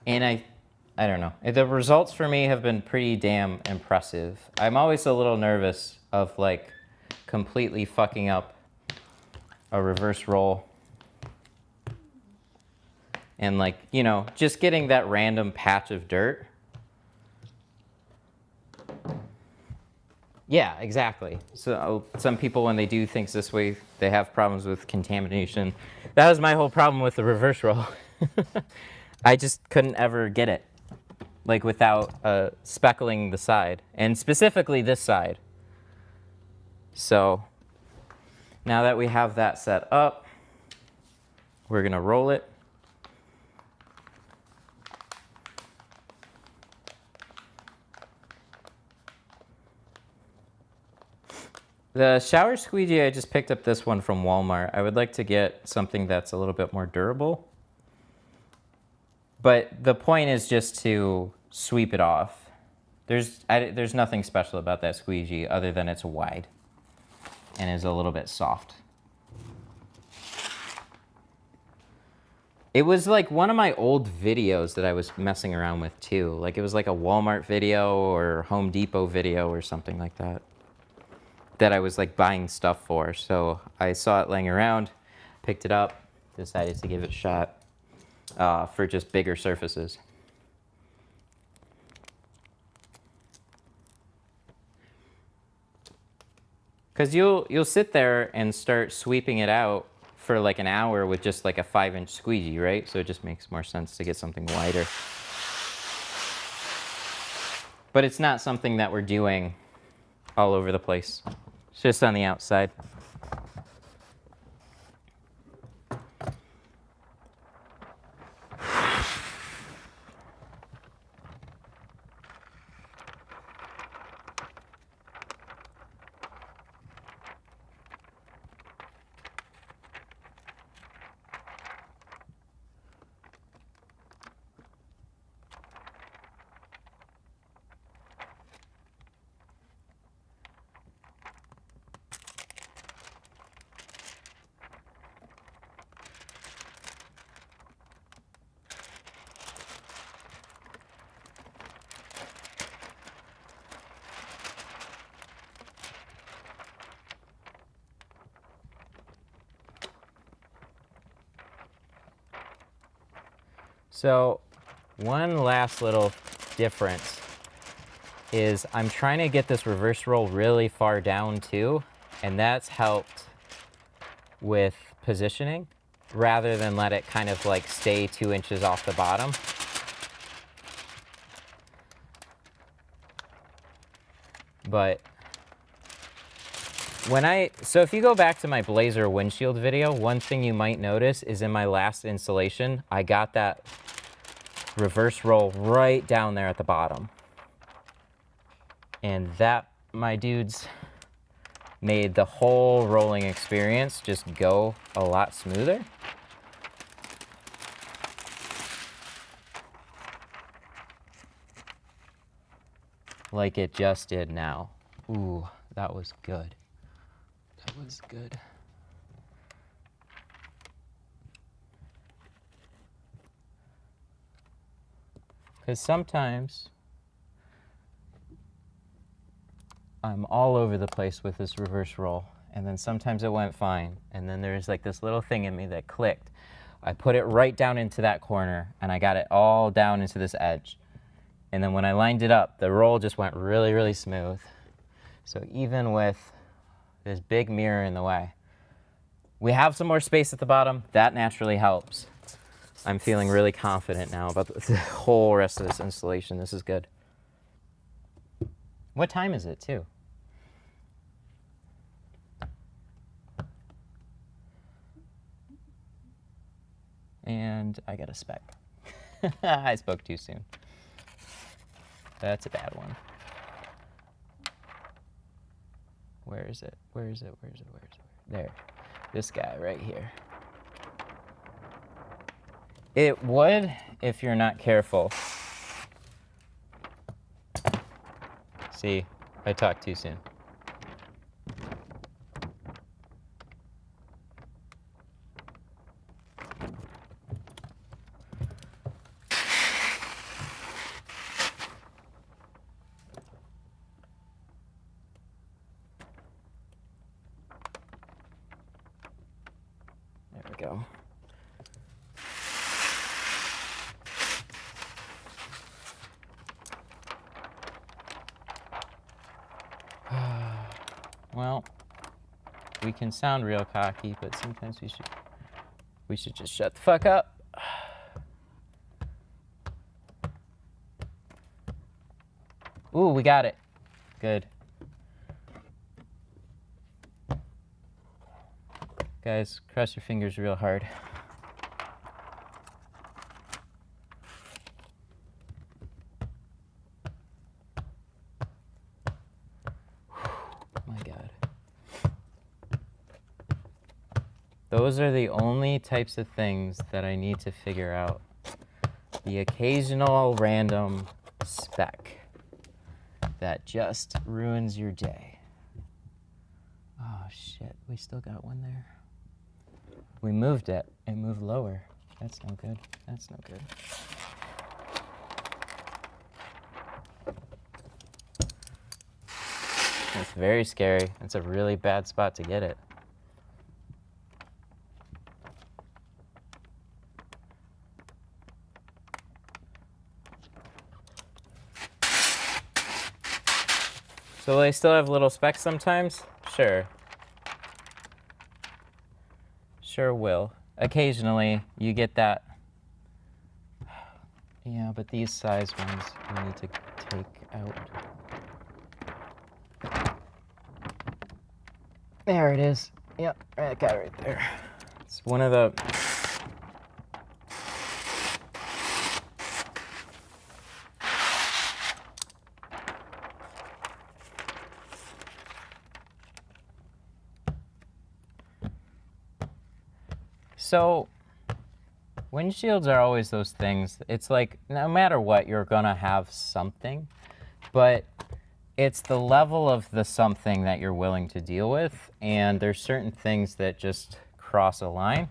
and I don't know. The results for me have been pretty damn impressive. I'm always a little nervous of like completely fucking up a reverse roll and like, you know, just getting that random patch of dirt. Yeah, exactly. So some people, when they do things this way, they have problems with contamination. That was my whole problem with the reverse roll. I just couldn't ever get it, like without speckling the side, and specifically this side. So now that we have that set up, we're gonna roll it. The shower squeegee, I just picked up this one from Walmart. I would like to get something that's a little bit more durable. But the point is just to sweep it off. There's nothing special about that squeegee other than it's wide and is a little bit soft. It was like one of my old videos that I was messing around with too. Like it was like a Walmart video or Home Depot video or something like that I was like buying stuff for. So I saw it laying around, picked it up, decided to give it a shot for just bigger surfaces. Because you'll sit there and start sweeping it out for like an hour with just like a 5-inch squeegee, right? So it just makes more sense to get something wider. But it's not something that we're doing all over the place. It's just on the outside. So one last little difference is I'm trying to get this reverse roll really far down too, and that's helped with positioning rather than let it kind of like stay 2 inches off the bottom. But so if you go back to my Blazer windshield video, one thing you might notice is in my last installation, I got that reverse roll right down there at the bottom. And that, my dudes, made the whole rolling experience just go a lot smoother. Like it just did now. Ooh, that was good. was good. Because sometimes I'm all over the place with this reverse roll, and then sometimes it went fine, and then there's like this little thing in me that clicked. I put it right down into that corner, and I got it all down into this edge. And then when I lined it up, the roll just went really, really smooth. So even with this big mirror in the way, we have some more space at the bottom. That naturally helps. I'm feeling really confident now about the whole rest of this installation. This is good. What time is it, too? And I got a speck. I spoke too soon. That's a bad one. Where is it? Where is it? Where is it? Where is it? There. This guy right here. It would if you're not careful. See, I talked too soon. There we go. Well, we can sound real cocky, but sometimes we should just shut the fuck up. Ooh, we got it. Good. Guys, cross your fingers real hard. My God. Those are the only types of things that I need to figure out. The occasional random speck that just ruins your day. Oh shit, we still got one there. We moved it. It moved lower. That's no good. That's no good. It's very scary. It's a really bad spot to get it. So will they still have little specks sometimes? Sure. Sure will. Occasionally, you get that. Yeah, but these size ones we need to take out. There it is. Yep, that guy right there. It's one of the... So, windshields are always those things. It's like, no matter what, you're gonna have something, but it's the level of the something that you're willing to deal with, and there's certain things that just cross a line,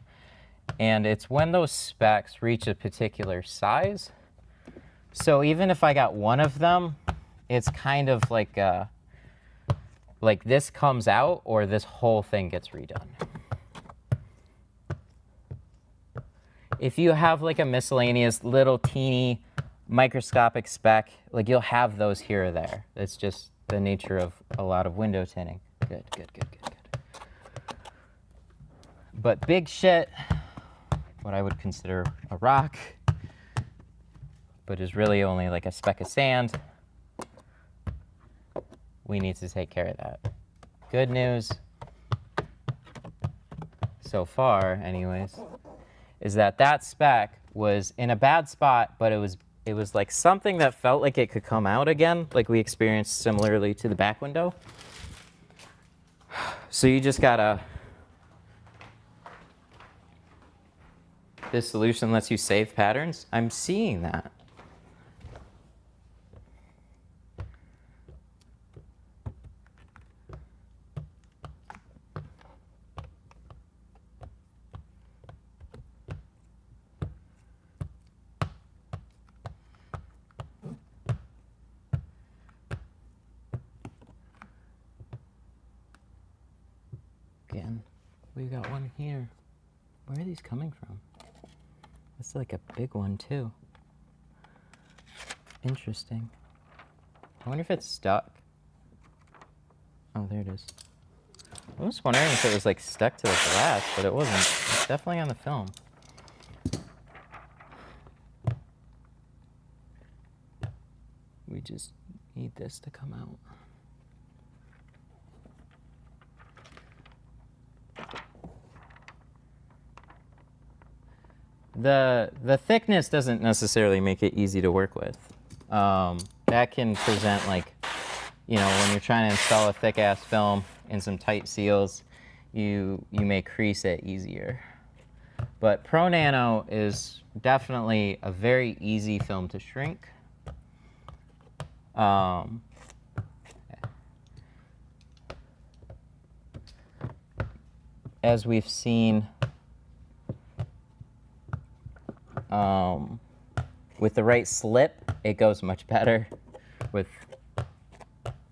and it's when those specs reach a particular size. So even if I got one of them, it's kind of like this comes out or this whole thing gets redone. If you have like a miscellaneous little teeny microscopic speck, like you'll have those here or there. It's just the nature of a lot of window tinting. Good, good, good, good, good. But big shit, what I would consider a rock, but is really only like a speck of sand, we need to take care of that. Good news, so far anyways, is that that speck was in a bad spot, but it was like something that felt like it could come out again, like we experienced similarly to the back window. So you just gotta, this solution lets you save patterns. I'm seeing that. again. We got one here. Where are these coming from? It's like a big one too. Interesting. I wonder if it's stuck. Oh, there it is. I was wondering if it was like stuck to the glass, but it wasn't. It's definitely on the film. We just need this to come out. The thickness doesn't necessarily make it easy to work with. That can present, like, you know, when you're trying to install a thick ass film in some tight seals, you may crease it easier. But Pro Nano is definitely a very easy film to shrink. As we've seen, with the right slip, it goes much better. With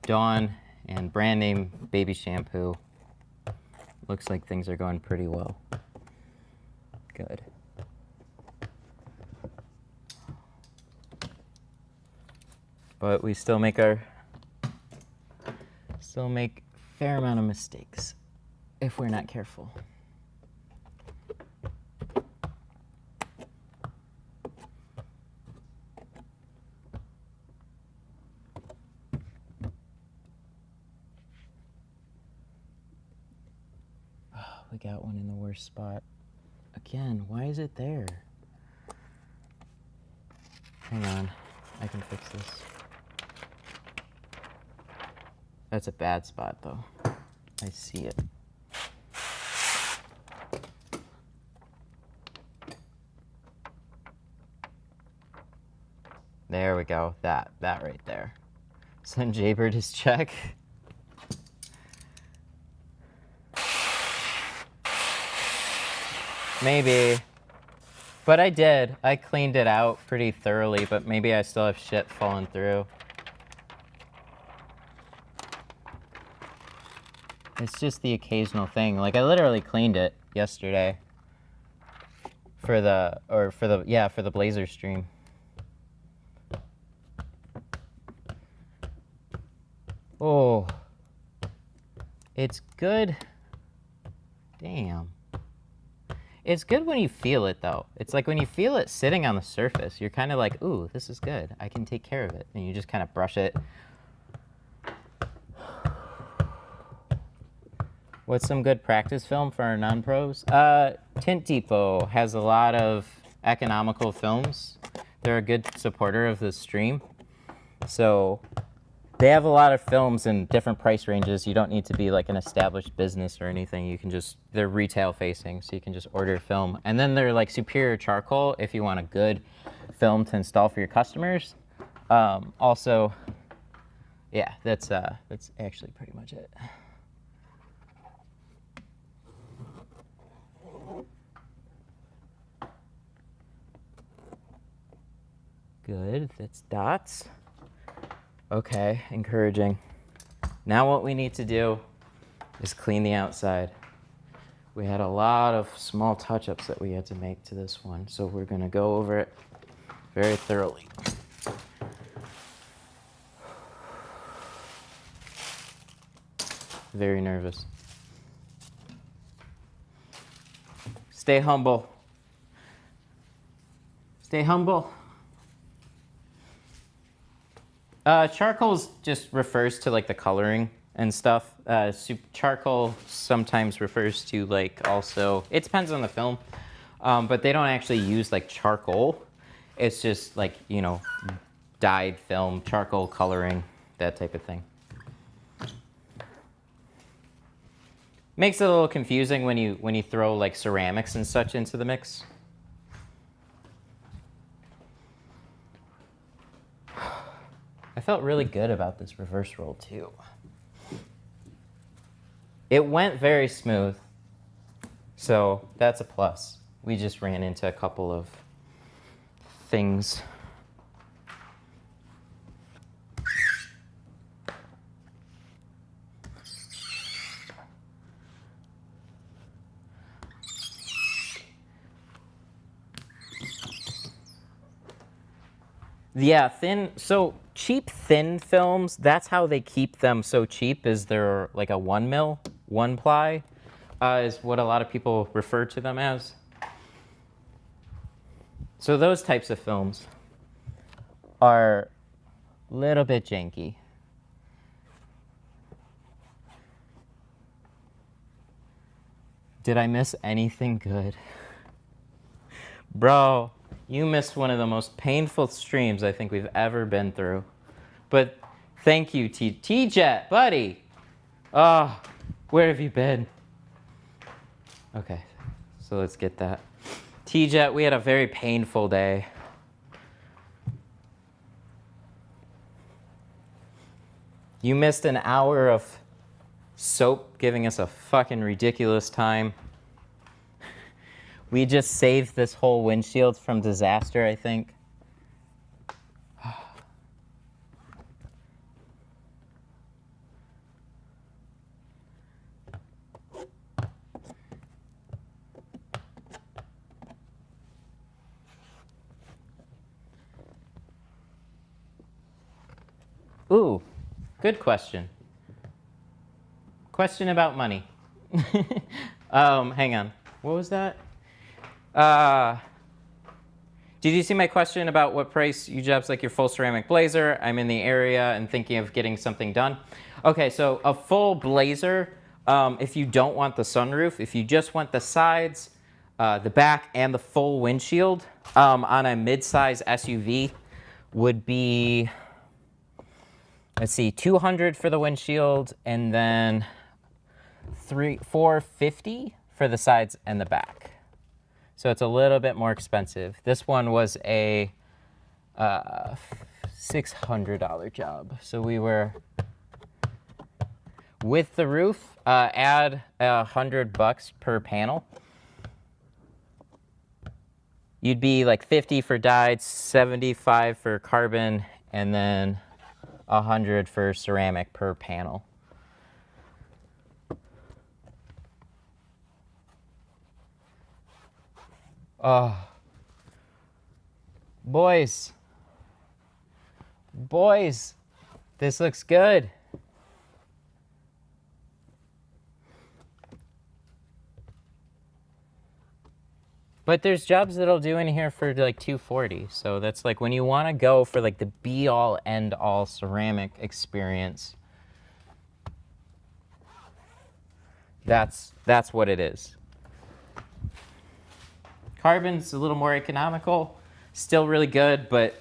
Dawn and brand name baby shampoo, looks like things are going pretty well. Good. But we still make a fair amount of mistakes if we're not careful. We got one in the worst spot. Again, why is it there? Hang on, I can fix this. That's a bad spot though. I see it. There we go, that right there. Send Jaybird his check. Maybe. But I did. I cleaned it out pretty thoroughly, but maybe I still have shit falling through. It's just the occasional thing. Like, I literally cleaned it yesterday for the Blazer stream. Oh. It's good. Damn. It's good when you feel it, though. It's like when you feel it sitting on the surface, you're kind of like, ooh, this is good. I can take care of it. And you just kind of brush it. What's some good practice film for our non-pros? Tint Depot has a lot of economical films. They're a good supporter of the stream. So they have a lot of films in different price ranges. You don't need to be like an established business or anything. You can just, they're retail facing, so you can just order film. And then they're like superior charcoal if you want a good film to install for your customers. Also, yeah, that's actually pretty much it. Good, that's dots. Okay, encouraging. Now what we need to do is clean the outside. We had a lot of small touch-ups that we had to make to this one, so we're gonna go over it very thoroughly. Very nervous. Stay humble. Stay humble. Charcoal just refers to like the coloring and stuff. Charcoal sometimes refers to like also, it depends on the film, but they don't actually use like charcoal. It's just like, you know, dyed film, charcoal coloring, that type of thing. Makes it a little confusing when you throw like ceramics and such into the mix. I felt really good about this reverse roll too. It went very smooth, so that's a plus. We just ran into a couple of things. Yeah, thin. So cheap thin films, that's how they keep them so cheap, is they're like a 1 mil, 1 ply, is what a lot of people refer to them as. So those types of films are a little bit janky. Did I miss anything good? Bro, you missed one of the most painful streams I think we've ever been through. But thank you, T-Jet, buddy. Oh, where have you been? Okay, so let's get that. T-Jet, we had a very painful day. You missed an hour of soap giving us a fucking ridiculous time. We just saved this whole windshield from disaster, I think. Ooh, good question. Question about money. Hang on. What was that? Did you see my question about what price UJEB's like your full ceramic blazer? I'm in the area and thinking of getting something done. Okay, so a full blazer, if you don't want the sunroof, if you just want the sides, the back, and the full windshield, on a mid-size SUV would be, let's see, $200 for the windshield, and then $450 for the sides and the back. So it's a little bit more expensive. This one was a $600 job. So we were, with the roof, add $100 per panel. You'd be like 50 for dyed, 75 for carbon, and then 100 for ceramic per panel. Oh, boys, this looks good. But there's jobs that'll do in here for like $240. So that's like when you want to go for like the be all end all ceramic experience. That's what it is. Carbon's a little more economical, still really good, but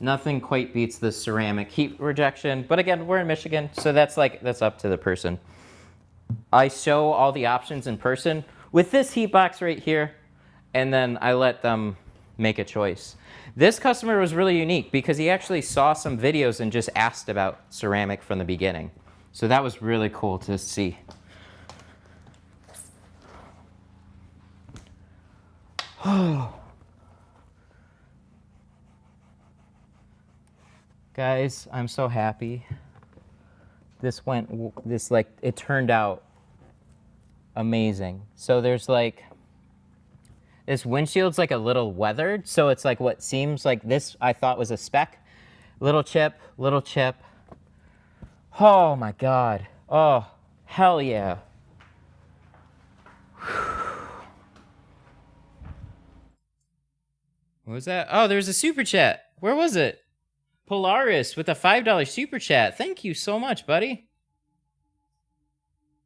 nothing quite beats the ceramic heat rejection. But again, we're in Michigan, so that's up to the person. I show all the options in person with this heat box right here, and then I let them make a choice. This customer was really unique because he actually saw some videos and just asked about ceramic from the beginning. So that was really cool to see. Guys, I'm so happy. It turned out amazing. So there's like, this windshield's like a little weathered. So it's like what seems like this I thought was a speck. Little chip. Oh my God. Oh, hell yeah. What was that? Oh, there's a super chat. Where was it? Polaris with a $5 super chat. Thank you so much, buddy.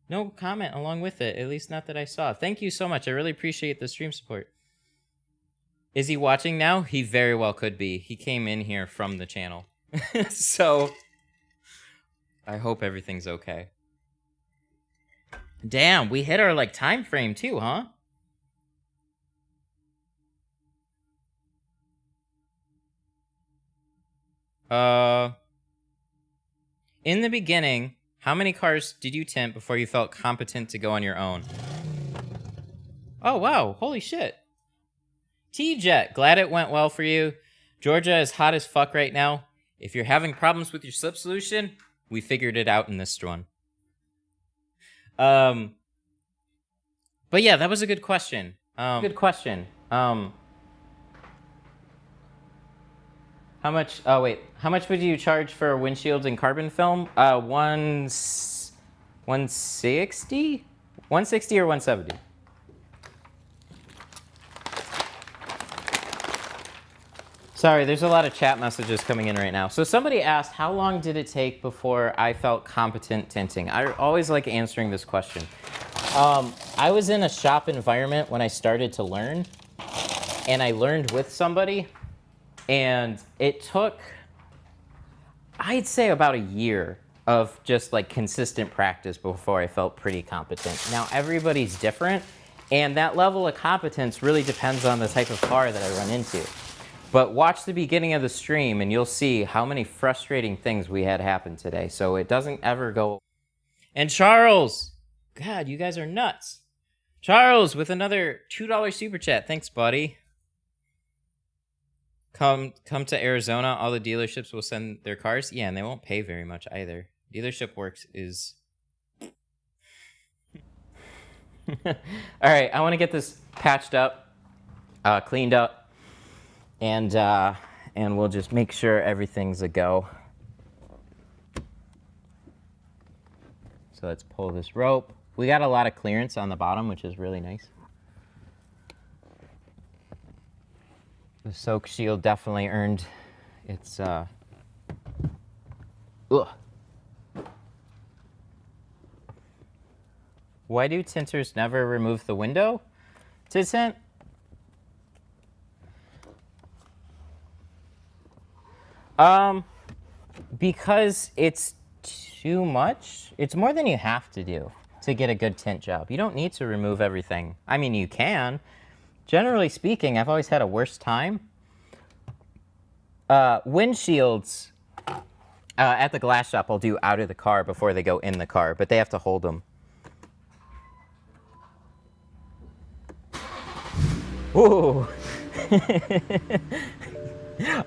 No comment along with it, at least not that I saw. Thank you so much. I really appreciate the stream support. Is he watching now? He very well could be. He came in here from the channel. So I hope everything's okay. Damn, we hit our like time frame too, huh? In the beginning, how many cars did you tint before you felt competent to go on your own? Oh, wow. Holy shit. T-Jet, glad it went well for you. Georgia is hot as fuck right now. If you're having problems with your slip solution, we figured it out in this one. But yeah, that was a good question. How How much? Oh wait, how much would you charge for a windshield and carbon film? 160, 160 or 170. Sorry, there's a lot of chat messages coming in right now. So somebody asked, how long did it take before I felt competent tinting? I always like answering this question. I was in a shop environment when I started to learn, and I learned with somebody, and it took, I'd say, about a year of just like consistent practice before I felt pretty competent. Now everybody's different, and that level of competence really depends on the type of car that I run into. But watch the beginning of the stream and you'll see how many frustrating things we had happen today. So it doesn't ever go. And Charles, God, you guys are nuts. Charles with another $2 super chat. Thanks, buddy. Come to Arizona. All the dealerships will send their cars. Yeah, and they won't pay very much either. Dealership Works is... All right, I want to get this patched up, cleaned up, and we'll just make sure everything's a go. So let's pull this rope. We got a lot of clearance on the bottom, which is really nice. The soak shield definitely earned its ugh. Why do tinters never remove the window to tint? Because it's too much. It's more than you have to do to get a good tint job. You don't need to remove everything. I mean, you can. Generally speaking, I've always had a worse time. Windshields at the glass shop I'll do out of the car before they go in the car, but they have to hold them. Ooh.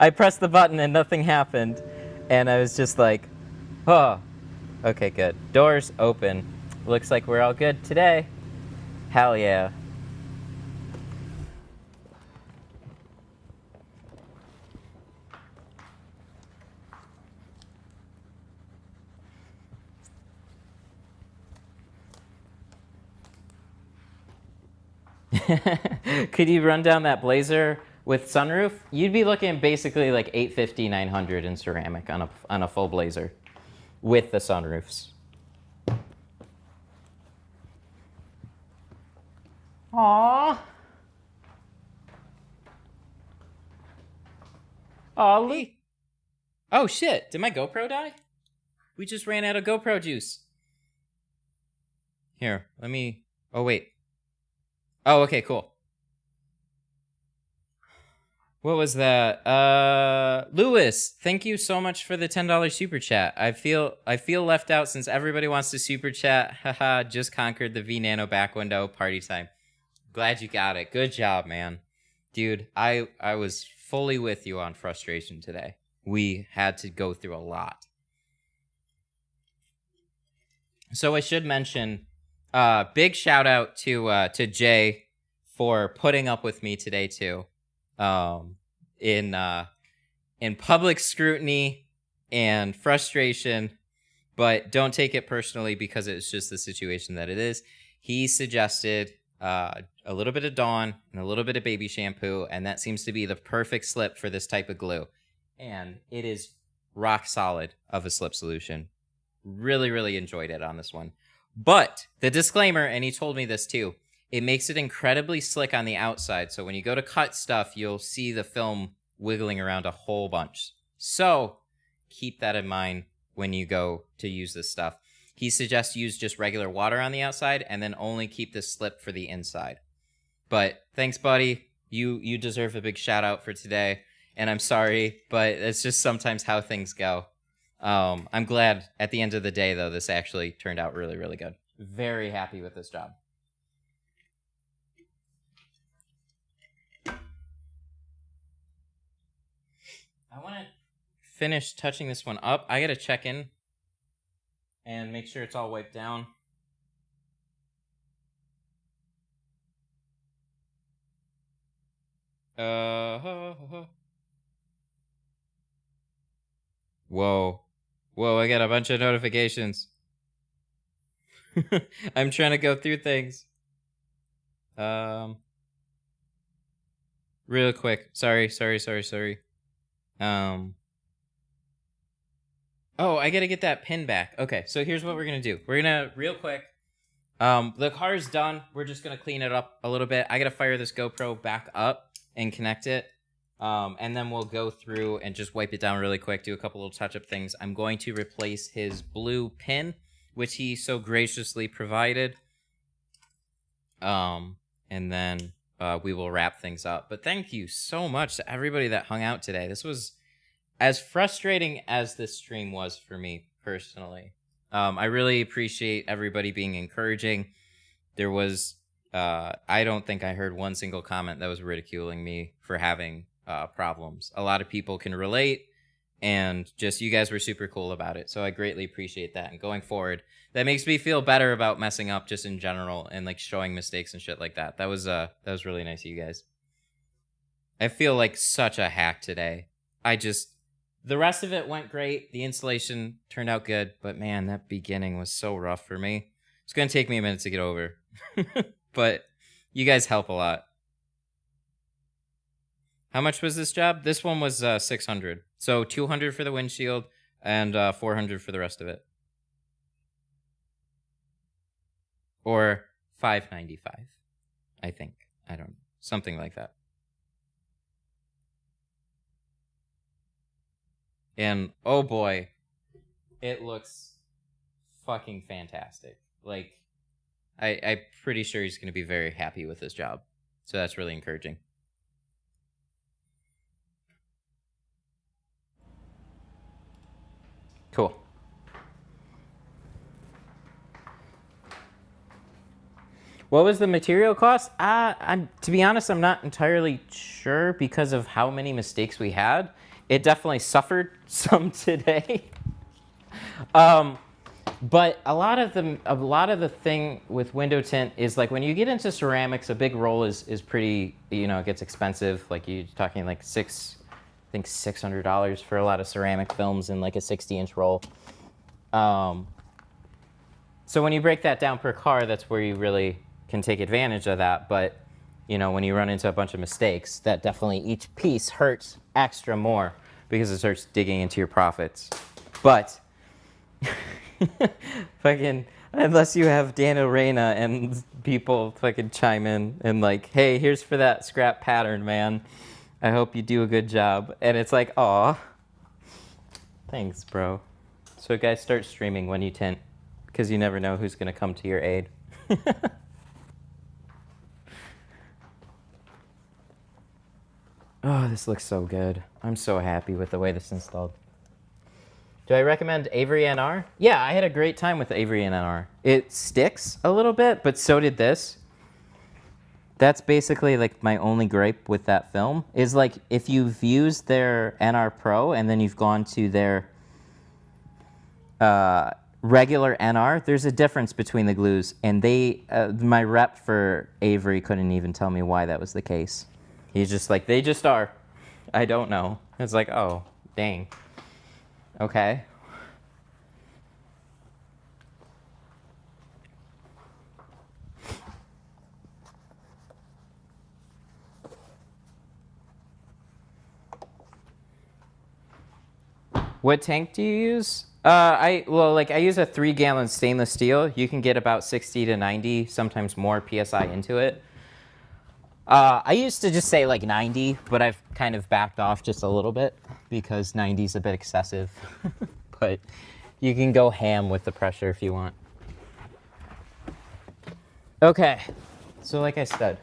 I pressed the button and nothing happened. And I was just like, oh, okay, good. Doors open. Looks like we're all good today. Hell yeah. Could you run down that Blazer with sunroof? You'd be looking basically like 850, 900 in ceramic on a full Blazer with the sunroofs. Aww. Aw, Lee. Oh shit, did my GoPro die? We just ran out of GoPro juice. Here, let me, oh wait. Oh, okay, cool. What was that? Lewis, thank you so much for the $10 super chat. I feel left out since everybody wants to super chat. Haha, just conquered the V Nano back window. Party time. Glad you got it. Good job, man. Dude, I was fully with you on frustration today. We had to go through a lot. So I should mention, big shout out to Jay for putting up with me today too. In public scrutiny and frustration, but don't take it personally because it's just the situation that it is. He suggested a little bit of Dawn and a little bit of baby shampoo, and that seems to be the perfect slip for this type of glue. And it is rock solid of a slip solution. Really, really enjoyed it on this one. But the disclaimer, and he told me this too, it makes it incredibly slick on the outside. So when you go to cut stuff, you'll see the film wiggling around a whole bunch. So keep that in mind when you go to use this stuff. He suggests use just regular water on the outside and then only keep the slip for the inside. But thanks, buddy. You deserve a big shout out for today. And I'm sorry, but it's just sometimes how things go. I'm glad at the end of the day, though, this actually turned out really, really good. Very happy with this job. I want to finish touching this one up. I got to check in and make sure it's all wiped down. Whoa. Whoa, I got a bunch of notifications. I'm trying to go through things. Real quick. Sorry. Oh, I gotta get that pin back. Okay, so here's what we're gonna do. We're gonna, real quick, the car's done. We're just gonna clean it up a little bit. I gotta fire this GoPro back up and connect it. And then we'll go through and just wipe it down really quick, do a couple little touch-up things. I'm going to replace his blue pin, which he so graciously provided. And then we will wrap things up. But thank you so much to everybody that hung out today. This was as frustrating as this stream was for me personally. I really appreciate everybody being encouraging. There was, I don't think I heard one single comment that was ridiculing me for having problems. A lot of people can relate, and just you guys were super cool about it. So I greatly appreciate that. And going forward, that makes me feel better about messing up just in general and like showing mistakes and shit like that. That was really nice of you guys. I feel like such a hack today. The rest of it went great. The installation turned out good, but man, that beginning was so rough for me. It's going to take me a minute to get over. But you guys help a lot. How much was this job? This one was $600. So $200 for the windshield and $400 for the rest of it. Or $595, I think. I don't know. Something like that. And oh boy, it looks fucking fantastic. Like, I'm pretty sure he's going to be very happy with this job. So that's really encouraging. Cool. What was the material cost? To be honest, I'm not entirely sure because of how many mistakes we had. It definitely suffered some today. But a lot of the thing with window tint is like when you get into ceramics, a big roll is pretty, it gets expensive. Like you're talking like $600 for a lot of ceramic films in like a 60-inch roll. So when you break that down per car, that's where you really can take advantage of that. But when you run into a bunch of mistakes, that definitely each piece hurts extra more because it starts digging into your profits. But fucking, unless you have Daniel Reyna and people fucking chime in and like, hey, here's for that scrap pattern, man. I hope you do a good job. And it's like, aw, thanks, bro. So guys, start streaming when you tint, because you never know who's gonna come to your aid. Oh, this looks so good. I'm so happy with the way this installed. Do I recommend Avery NR? Yeah, I had a great time with Avery NR. It sticks a little bit, but so did this. That's basically like my only gripe with that film is like if you've used their NR Pro and then you've gone to their regular NR, there's a difference between the glues, and my rep for Avery couldn't even tell me why that was the case. He's just like, they just are. I don't know. It's like, oh, dang. Okay. What tank do you use? I use a 3-gallon stainless steel. You can get about 60 to 90, sometimes more PSI into it. I used to just say like 90, but I've kind of backed off just a little bit because 90 is a bit excessive. But you can go ham with the pressure if you want. Okay, so like I said,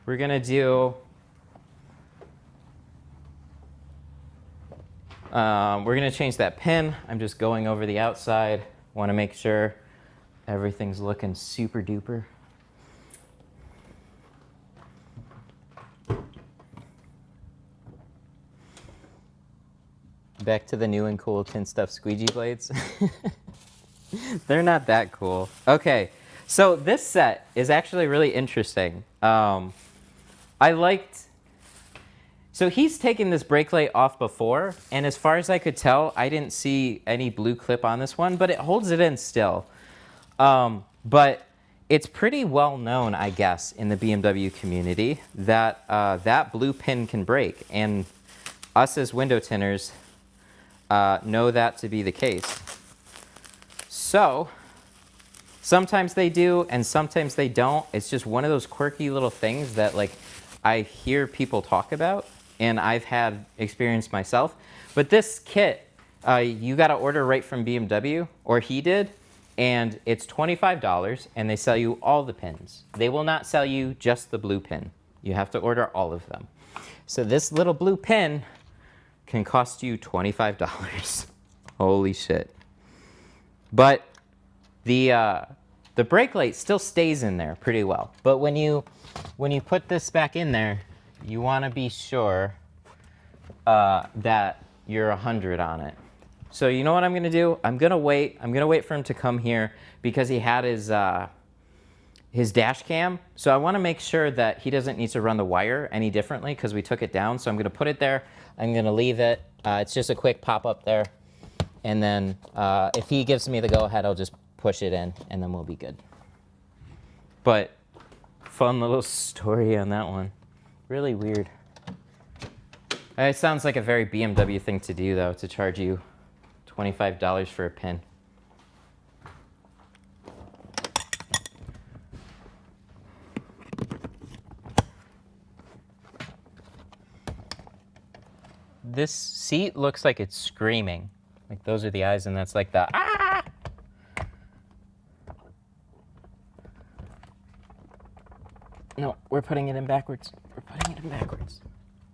we're gonna do, we're gonna change that pin. I'm just going over the outside. Want to make sure everything's looking super duper. Back to the new and cool Tint Stuff squeegee blades. They're not that cool. Okay, so this set is actually really interesting. I liked, So he's taken this brake light off before, and as far as I could tell, I didn't see any blue clip on this one, but it holds it in still. But it's pretty well known, I guess, in the BMW community that that blue pin can break, and us as window tinters know that to be the case. So sometimes they do, and sometimes they don't. It's just one of those quirky little things that, like, I hear people talk about, and I've had experience myself. But this kit, you got to order right from BMW, or he did, and it's $25, and they sell you all the pins. They will not sell you just the blue pin. You have to order all of them. So this little blue pin can cost you $25. Holy shit. But the brake light still stays in there pretty well. But when you put this back in there, you want to be sure that you're 100 on it. So you know what I'm going to do? I'm going to wait for him to come here because he had his dash cam. So I want to make sure that he doesn't need to run the wire any differently because we took it down. So I'm going to put it there. I'm going to leave it. It's just a quick pop up there. And then if he gives me the go ahead, I'll just push it in and then we'll be good. But fun little story on that one. Really weird. It sounds like a very BMW thing to do, though, to charge you $25 for a pin. This seat looks like it's screaming. Like those are the eyes, and that's like the ah! No, we're putting it in backwards. We're putting it in backwards.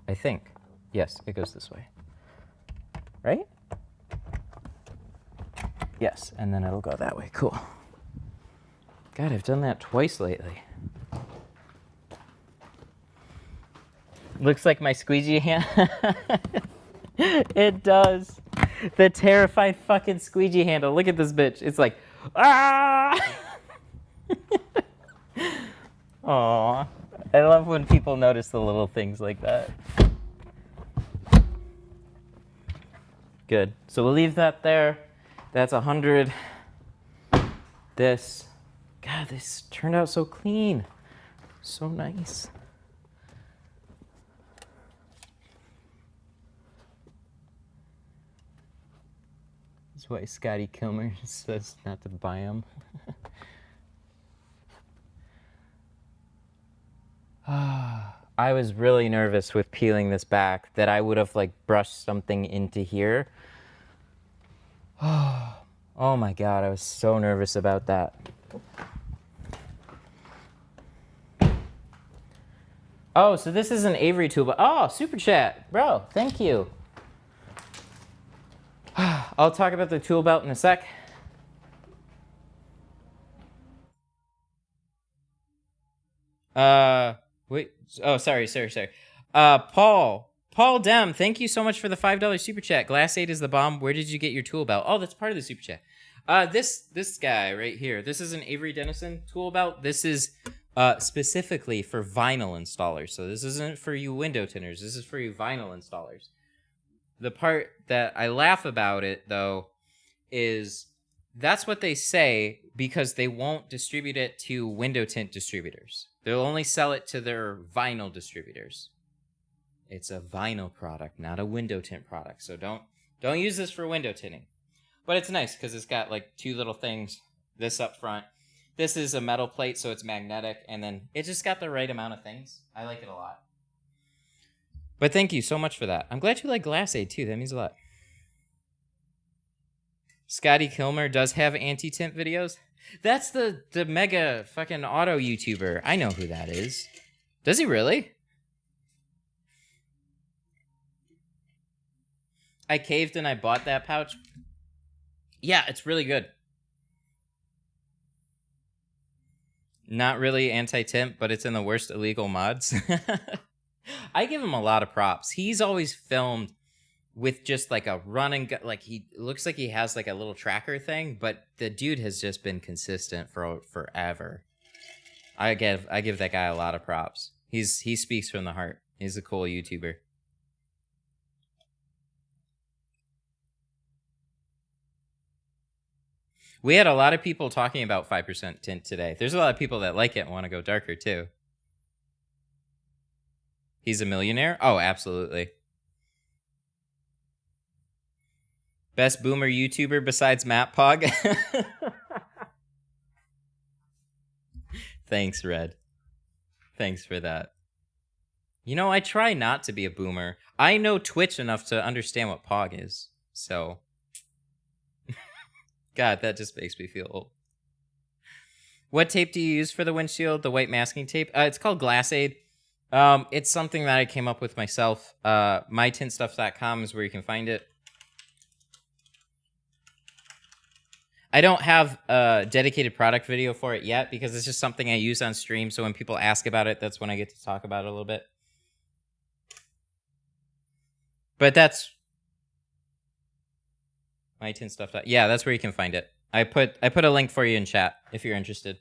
I think. Yes, it goes this way. Right? Yes, and then it'll go that way. Cool. God, I've done that twice lately. Looks like my squeegee hand. It does. The terrified fucking squeegee handle. Look at this bitch. It's like, ah! Aw. I love when people notice the little things like that. Good. So we'll leave that there. That's 100. This. God, this turned out so clean. So nice. That's why Scotty Kilmer says not to buy them. I was really nervous with peeling this back that I would have like brushed something into here. Oh my God, I was so nervous about that. Oh, so this is an Avery tool belt. Oh, super chat, bro, thank you. I'll talk about the tool belt in a sec. Wait. Oh, sorry. Paul Dem, thank you so much for the $5 super chat. Glass 8 is the bomb. Where did you get your tool belt? Oh, that's part of the super chat. This guy right here. This is an Avery Dennison tool belt. This is specifically for vinyl installers. So this isn't for you window tinters. This is for you vinyl installers. The part that I laugh about it, though, is that's what they say because they won't distribute it to window tint distributors. They'll only sell it to their vinyl distributors. It's a vinyl product, not a window tint product. So don't use this for window tinting. But it's nice because it's got like two little things. This up front. This is a metal plate, so it's magnetic. And then it just got the right amount of things. I like it a lot. But thank you so much for that. I'm glad you like Glass Aid too. That means a lot. Scotty Kilmer does have anti-tint videos. That's the mega fucking auto YouTuber. I know who that is. Does he really? I caved and I bought that pouch. Yeah, it's really good. Not really anti-tint, but it's in the worst illegal mods. I give him a lot of props. He's always filmed with just like a run and gun, like he looks like he has like a little tracker thing, but the dude has just been consistent for forever. I give that guy a lot of props. He speaks from the heart. He's a cool YouTuber. We had a lot of people talking about 5% tint today. There's a lot of people that like it and want to go darker too. He's a millionaire? Oh, absolutely. Best boomer YouTuber besides Matt Pog? Thanks, Red. Thanks for that. You know, I try not to be a boomer. I know Twitch enough to understand what Pog is. So, God, that just makes me feel old. What tape do you use for the windshield? The white masking tape? It's called Glass Aid. It's something that I came up with myself. mytintstuff.com is where you can find it. I don't have a dedicated product video for it yet because it's just something I use on stream. So when people ask about it, that's when I get to talk about it a little bit. But that's my tint stuff. Yeah, that's where you can find it. I put a link for you in chat if you're interested.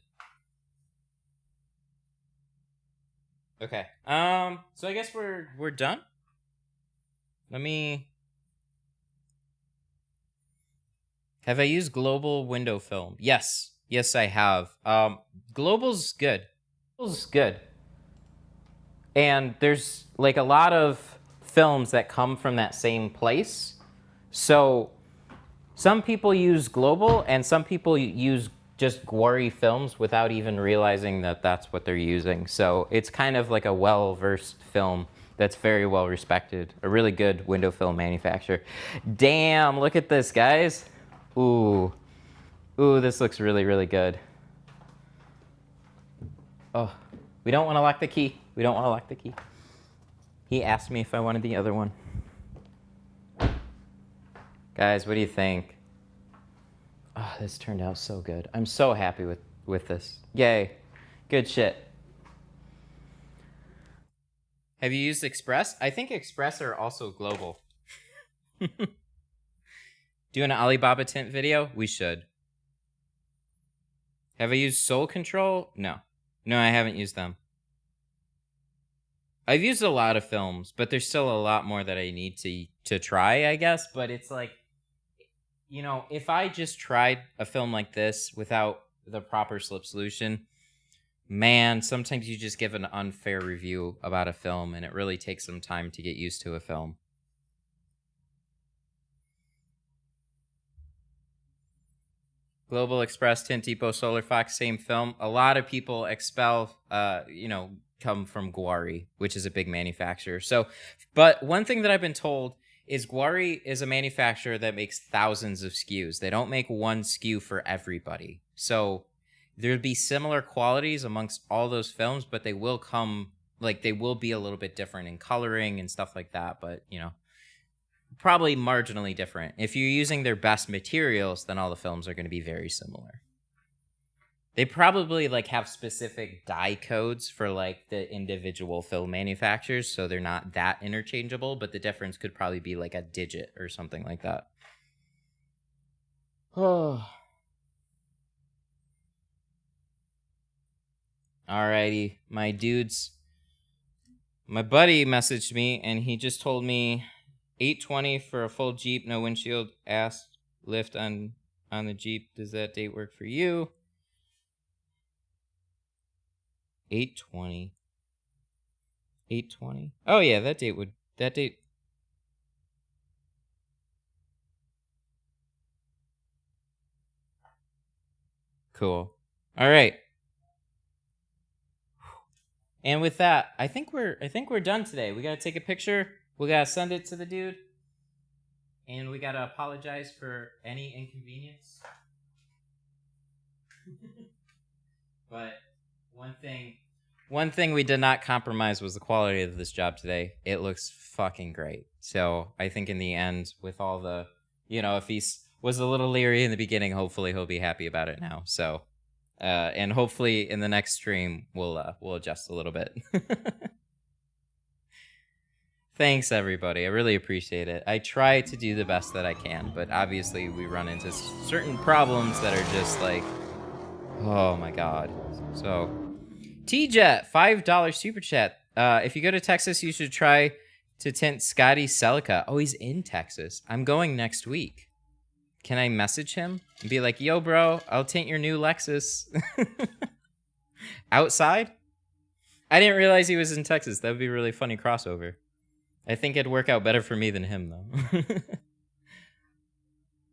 Okay. So I guess we're done. Let me. Have I used global window film? Yes. Yes, I have. Global's good. Global's good. And there's like a lot of films that come from that same place. So some people use global and some people use just Gwari films without even realizing that that's what they're using. So it's kind of like a well-versed film that's very well respected. A really good window film manufacturer. Damn, look at this, guys. Ooh. Ooh, this looks really, really good. Oh, we don't want to lock the key. We don't want to lock the key. He asked me if I wanted the other one. Guys, what do you think? Oh, this turned out so good. I'm so happy with this. Yay. Good shit. Have you used Express? I think Express are also global. Do an Alibaba tint video? We should. Have I used Soul Control? No. No, I haven't used them. I've used a lot of films, but there's still a lot more that I need to try, I guess. But it's like, you know, if I just tried a film like this without the proper slip solution, man, sometimes you just give an unfair review about a film, and it really takes some time to get used to a film. Global Express, Tint Depot, Solar Fox, same film. A lot of people expel, come from Gwari, which is a big manufacturer. So, but one thing that I've been told is Gwari is a manufacturer that makes thousands of SKUs. They don't make one SKU for everybody. So there'd be similar qualities amongst all those films, but they will come, like, they will be a little bit different in coloring and stuff like that. But, you know, probably marginally different. If you're using their best materials, then all the films are going to be very similar. They probably like have specific dye codes for like the individual film manufacturers, so they're not that interchangeable, but the difference could probably be like a digit or something like that. Oh. Alrighty, my dudes. My buddy messaged me and he just told me $820 for a full Jeep, no windshield, asked lift on the Jeep. Does that date work for you? $820. $820. Oh yeah, that date. Cool. All right. And with that, I think we're done today. We gotta take a picture. We gotta send it to the dude, and we gotta apologize for any inconvenience. But one thing we did not compromise was the quality of this job today. It looks fucking great. So I think in the end, with all the, you know, if he was a little leery in the beginning, hopefully he'll be happy about it now. So, and hopefully in the next stream we'll adjust a little bit. Thanks, everybody. I really appreciate it. I try to do the best that I can, but obviously we run into certain problems that are just like, oh my god. So, T-Jet, $5 super chat. If you go to Texas, you should try to tint Scotty Celica. Oh, he's in Texas. I'm going next week. Can I message him and be like, yo, bro, I'll tint your new Lexus outside? I didn't realize he was in Texas. That would be a really funny crossover. I think it'd work out better for me than him, though.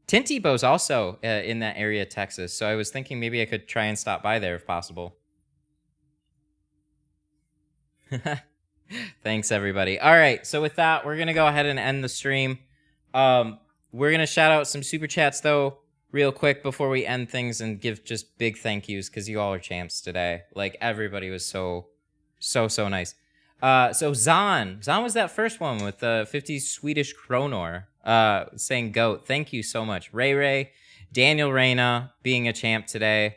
Tint Depot's also in that area of Texas, so I was thinking maybe I could try and stop by there if possible. Thanks, everybody. All right, so with that, we're going to go ahead and end the stream. We're going to shout out some super chats, though, real quick before we end things and give just big thank yous because you all are champs today. Like, everybody was so nice. So Zahn was that first one with the 50 Swedish kronor saying goat. Thank you so much. Ray, Daniel Reyna being a champ today.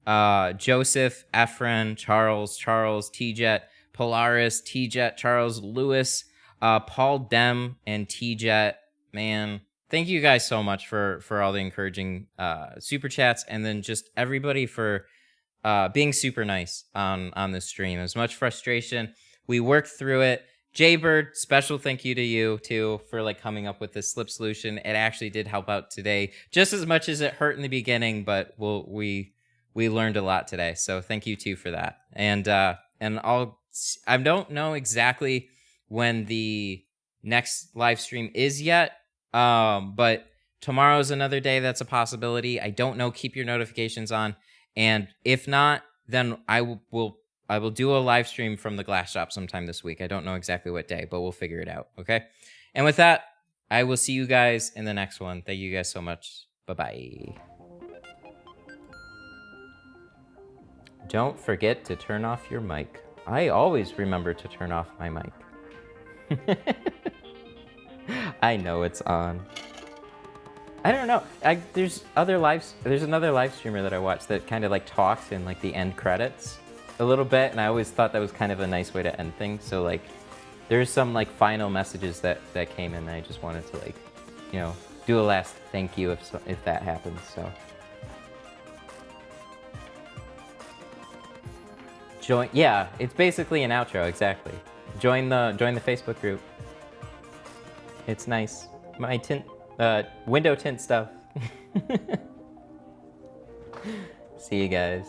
Joseph, Efren, Charles, T-Jet, Polaris, T-Jet, Charles, Lewis, Paul Dem, and T-Jet. Man, thank you guys so much for all the encouraging super chats, and then just everybody for being super nice on this stream. As much frustration, we worked through it. Jaybird, special thank you to you too for like coming up with this slip solution. It actually did help out today, just as much as it hurt in the beginning, but we learned a lot today. So thank you too for that. And I don't know exactly when the next live stream is yet, but tomorrow's another day that's a possibility. I don't know. Keep your notifications on, and if not, then I will do a live stream from the glass shop sometime this week. I don't know exactly what day, but we'll figure it out. Okay. And with that, I will see you guys in the next one. Thank you guys so much. Bye-bye. Don't forget to turn off your mic. I always remember to turn off my mic. I know it's on. I don't know. There's another live streamer that I watch that kind of like talks in like the end credits a little bit, and I always thought that was kind of a nice way to end things. So like there's some like final messages that came in, and I just wanted to like, you know, do a last thank you if that happens. So join, yeah, it's basically an outro, exactly. Join the Facebook group. It's nice. My tint window tint stuff. See you guys.